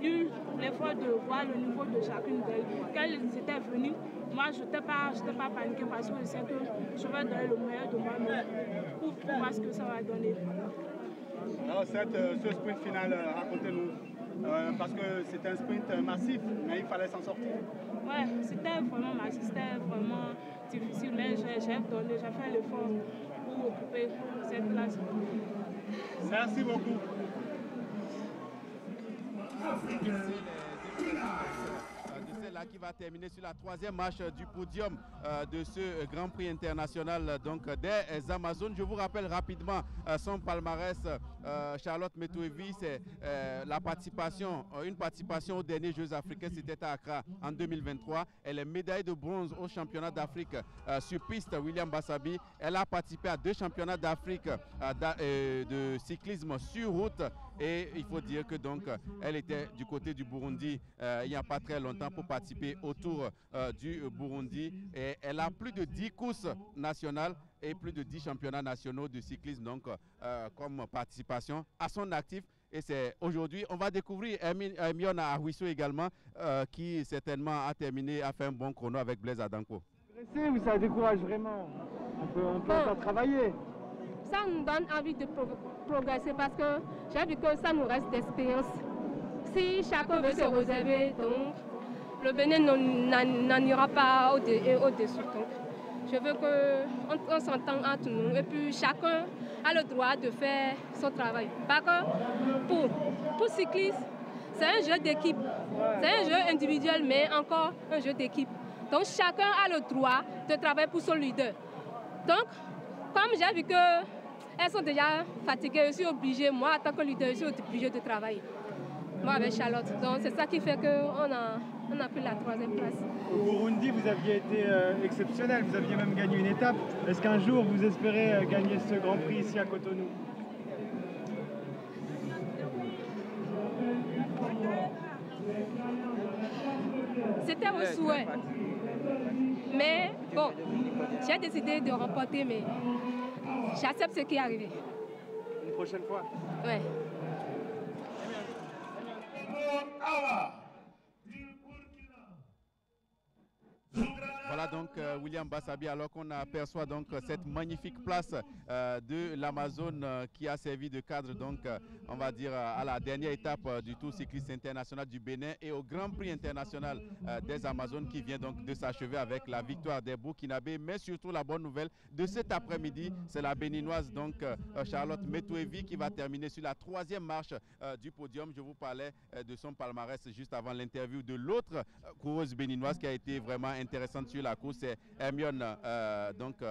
eu l'effort de voir le niveau de chacune d'elles. Quand elles étaient venues, moi, je n'étais pas paniquée parce que je sais que je vais donner le meilleur de moi-même pour voir ce que ça va donner. Alors, ce sprint final, racontez-nous, parce que c'est un sprint massif, mais il fallait s'en sortir. Ouais, c'était vraiment massif, c'était vraiment difficile, mais j'ai fait l'effort pour occuper cette place. Merci beaucoup. De celle-là qui va terminer sur la troisième marche du podium de ce Grand Prix international donc des Amazones. Je vous rappelle rapidement son palmarès. Charlotte Metouevi, c'est la participation, une participation aux derniers Jeux africains, c'était à Accra en 2023. Elle est médaillée de bronze au championnat d'Afrique sur piste William Bassabi. Elle a participé à 2 championnats d'Afrique de cyclisme sur route. Et il faut dire que donc elle était du côté du Burundi il n'y a pas très longtemps pour participer au Tour du Burundi. Et elle a plus de 10 courses nationales et plus de 10 championnats nationaux de cyclisme donc comme participation à son actif. Et c'est aujourd'hui, on va découvrir Hermione Ahuisso également qui certainement a fait un bon chrono avec Blaise Adanko. Ou ça décourage vraiment? On peut encore travailler. Ça nous donne envie de progresser parce que j'ai vu que ça nous reste d'expérience. Si chacun veut se réserver, donc le Bénin n'en ira pas au-dessus. Donc, je veux qu'on s'entende entre nous et puis chacun a le droit de faire son travail. Parce que pour cyclisme, c'est un jeu d'équipe. C'est un jeu individuel, mais encore un jeu d'équipe. Donc chacun a le droit de travailler pour son leader. Donc, comme j'ai vu qu'elles sont déjà fatiguées, je suis obligée, moi, en tant que leader, je suis obligée de travailler. Moi, avec Charlotte. Donc, c'est ça qui fait qu'on a pris la 3e place. Au Burundi, vous aviez été exceptionnel, vous aviez même gagné une étape. Est-ce qu'un jour, vous espérez gagner ce Grand Prix ici à Cotonou? C'était un souhait. Mais bon, j'ai décidé de remporter, mais j'accepte ce qui est arrivé. Une prochaine fois? Ouais. Voilà donc William Bassabi, alors qu'on aperçoit donc cette magnifique place de l'Amazone qui a servi de cadre donc on va dire à la dernière étape du Tour cycliste international du Bénin et au Grand Prix international des Amazones qui vient donc de s'achever avec la victoire des Burkinabés. Mais surtout la bonne nouvelle de cet après-midi, c'est la béninoise donc Charlotte Metouevi qui va terminer sur la 3e marche du podium. Je vous parlais de son palmarès juste avant l'interview de l'autre coureuse béninoise qui a été vraiment intéressante sur la course, c'est Hermione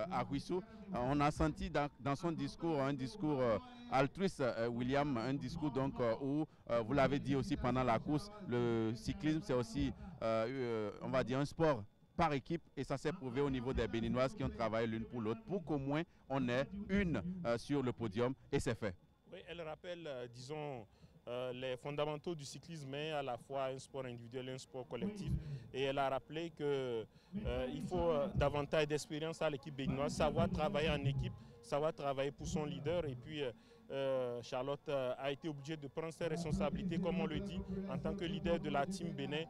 Ahuisso. On a senti dans son discours un discours altruiste, William, un discours donc où vous l'avez dit aussi pendant la course, le cyclisme c'est aussi on va dire un sport par équipe et ça s'est prouvé au niveau des Béninoises qui ont travaillé l'une pour l'autre pour qu'au moins on ait une sur le podium et c'est fait. Oui, elle rappelle, disons, les fondamentaux du cyclisme, mais à la fois un sport individuel et un sport collectif. Et elle a rappelé qu'il faut davantage d'expérience à l'équipe béninoise, savoir travailler en équipe, savoir travailler pour son leader. Et puis Charlotte a été obligée de prendre ses responsabilités, comme on le dit, en tant que leader de la team Bénin,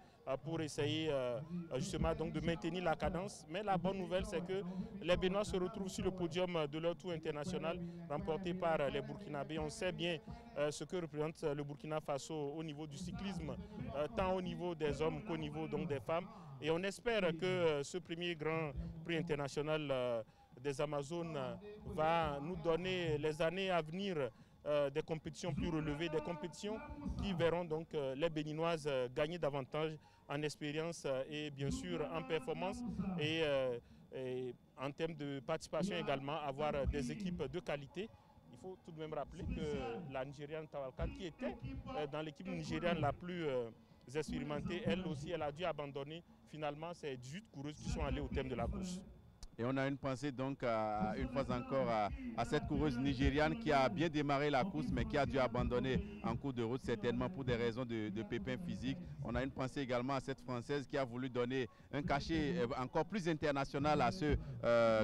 pour essayer justement donc de maintenir la cadence. Mais la bonne nouvelle, c'est que les Béninois se retrouvent sur le podium de leur tour international, remporté par les Burkinabés. On sait bien ce que représente le Burkina Faso au niveau du cyclisme, tant au niveau des hommes qu'au niveau donc des femmes. Et on espère que ce premier Grand Prix international des Amazones va nous donner les années à venir des compétitions plus relevées, des compétitions qui verront donc les Béninoises gagner davantage en expérience et bien sûr en performance et en termes de participation également, avoir des équipes de qualité. Il faut tout de même rappeler que la Nigériane Tawalkat, qui était dans l'équipe nigériane la plus expérimentée, elle aussi, elle a dû abandonner finalement ces 18 coureuses qui sont allées au terme de la course. Et on a une pensée donc une fois encore à cette coureuse nigériane qui a bien démarré la course mais qui a dû abandonner en cours de route certainement pour des raisons de pépins physiques. On a une pensée également à cette Française qui a voulu donner un cachet encore plus international à ce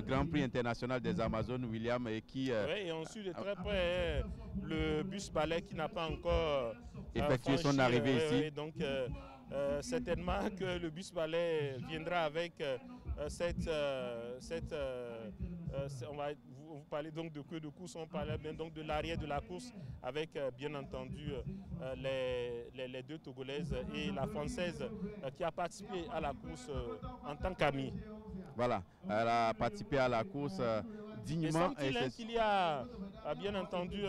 Grand Prix international des Amazones, William, et qui... oui, et on suit de très près le bus balai qui n'a pas encore effectué son arrivée ici. Donc certainement que le bus balai viendra avec on va vous parler donc de queue de course, on parlait bien donc de l'arrière de la course avec bien entendu les deux Togolaises et la Française qui a participé à la course en tant qu'amie. Voilà, elle a participé à la course dignement. Et qu'il y a bien entendu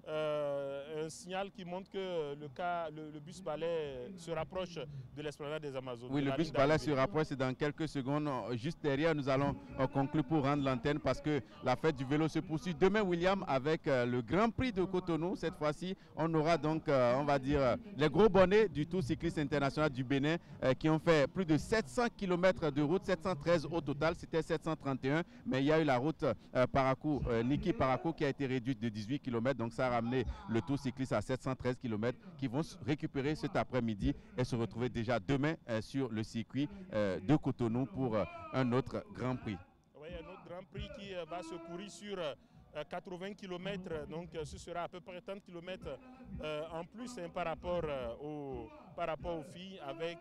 un signal qui montre que le bus balai se rapproche de l'esplanade des Amazones. Oui, le bus balai se rapproche, c'est dans quelques secondes. Juste derrière, nous allons conclure pour rendre l'antenne parce que la fête du vélo se poursuit demain, William, avec le Grand Prix de Cotonou. Cette fois-ci, on aura donc, on va dire, les gros bonnets du Tour cycliste international du Bénin qui ont fait plus de 700 km de route, 713 au total, c'était 731, mais il y a eu la route Niki Parakou qui a été réduite de 18 km, donc ça a ramené le Tour cycliste à 713 km qui vont se récupérer cet après-midi et se retrouver déjà demain sur le circuit de Cotonou pour un autre Grand Prix. Oui, un autre Grand Prix qui va se courir sur 80 km, donc ce sera à peu près 30 km en plus par rapport aux filles avec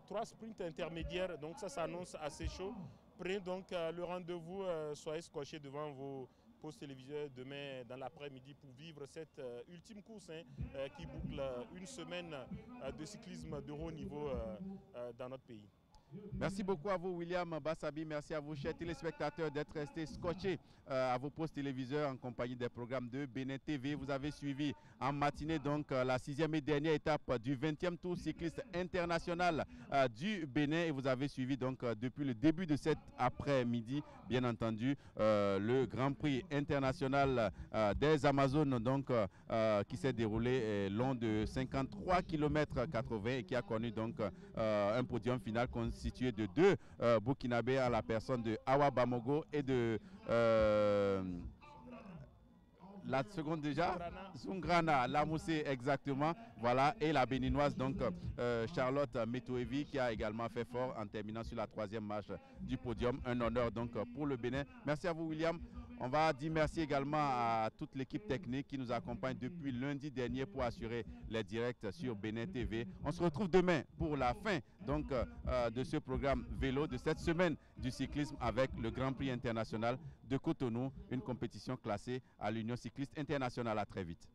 3 sprints intermédiaires, donc ça s'annonce assez chaud. Prenez donc le rendez-vous, soyez scotchés devant vos postes téléviseurs demain dans l'après-midi pour vivre cette ultime course qui boucle une semaine de cyclisme de haut niveau dans notre pays. Merci beaucoup à vous, William Bassabi. Merci à vous, chers téléspectateurs, d'être restés scotchés à vos postes téléviseurs en compagnie des programmes de Bénin TV. Vous avez suivi en matinée donc la 6e et dernière étape du 20e Tour cycliste international du Bénin. Et vous avez suivi donc depuis le début de cet après-midi, bien entendu, le Grand Prix international des Amazones donc, qui s'est déroulé long de 53 km 80 et qui a connu donc un podium final constitué de 2 Burkinabés à la personne de Awa Bamogo et de la seconde déjà, Sungrana, la Moussé exactement, voilà, et la béninoise donc Charlotte Metoevi qui a également fait fort en terminant sur la 3e marche du podium. Un honneur donc pour le Bénin. Merci à vous, William. On va dire merci également à toute l'équipe technique qui nous accompagne depuis lundi dernier pour assurer les directs sur Bénin TV. On se retrouve demain pour la fin donc, de ce programme vélo de cette semaine du cyclisme avec le Grand Prix international de Cotonou, une compétition classée à l'Union cycliste internationale. À très vite.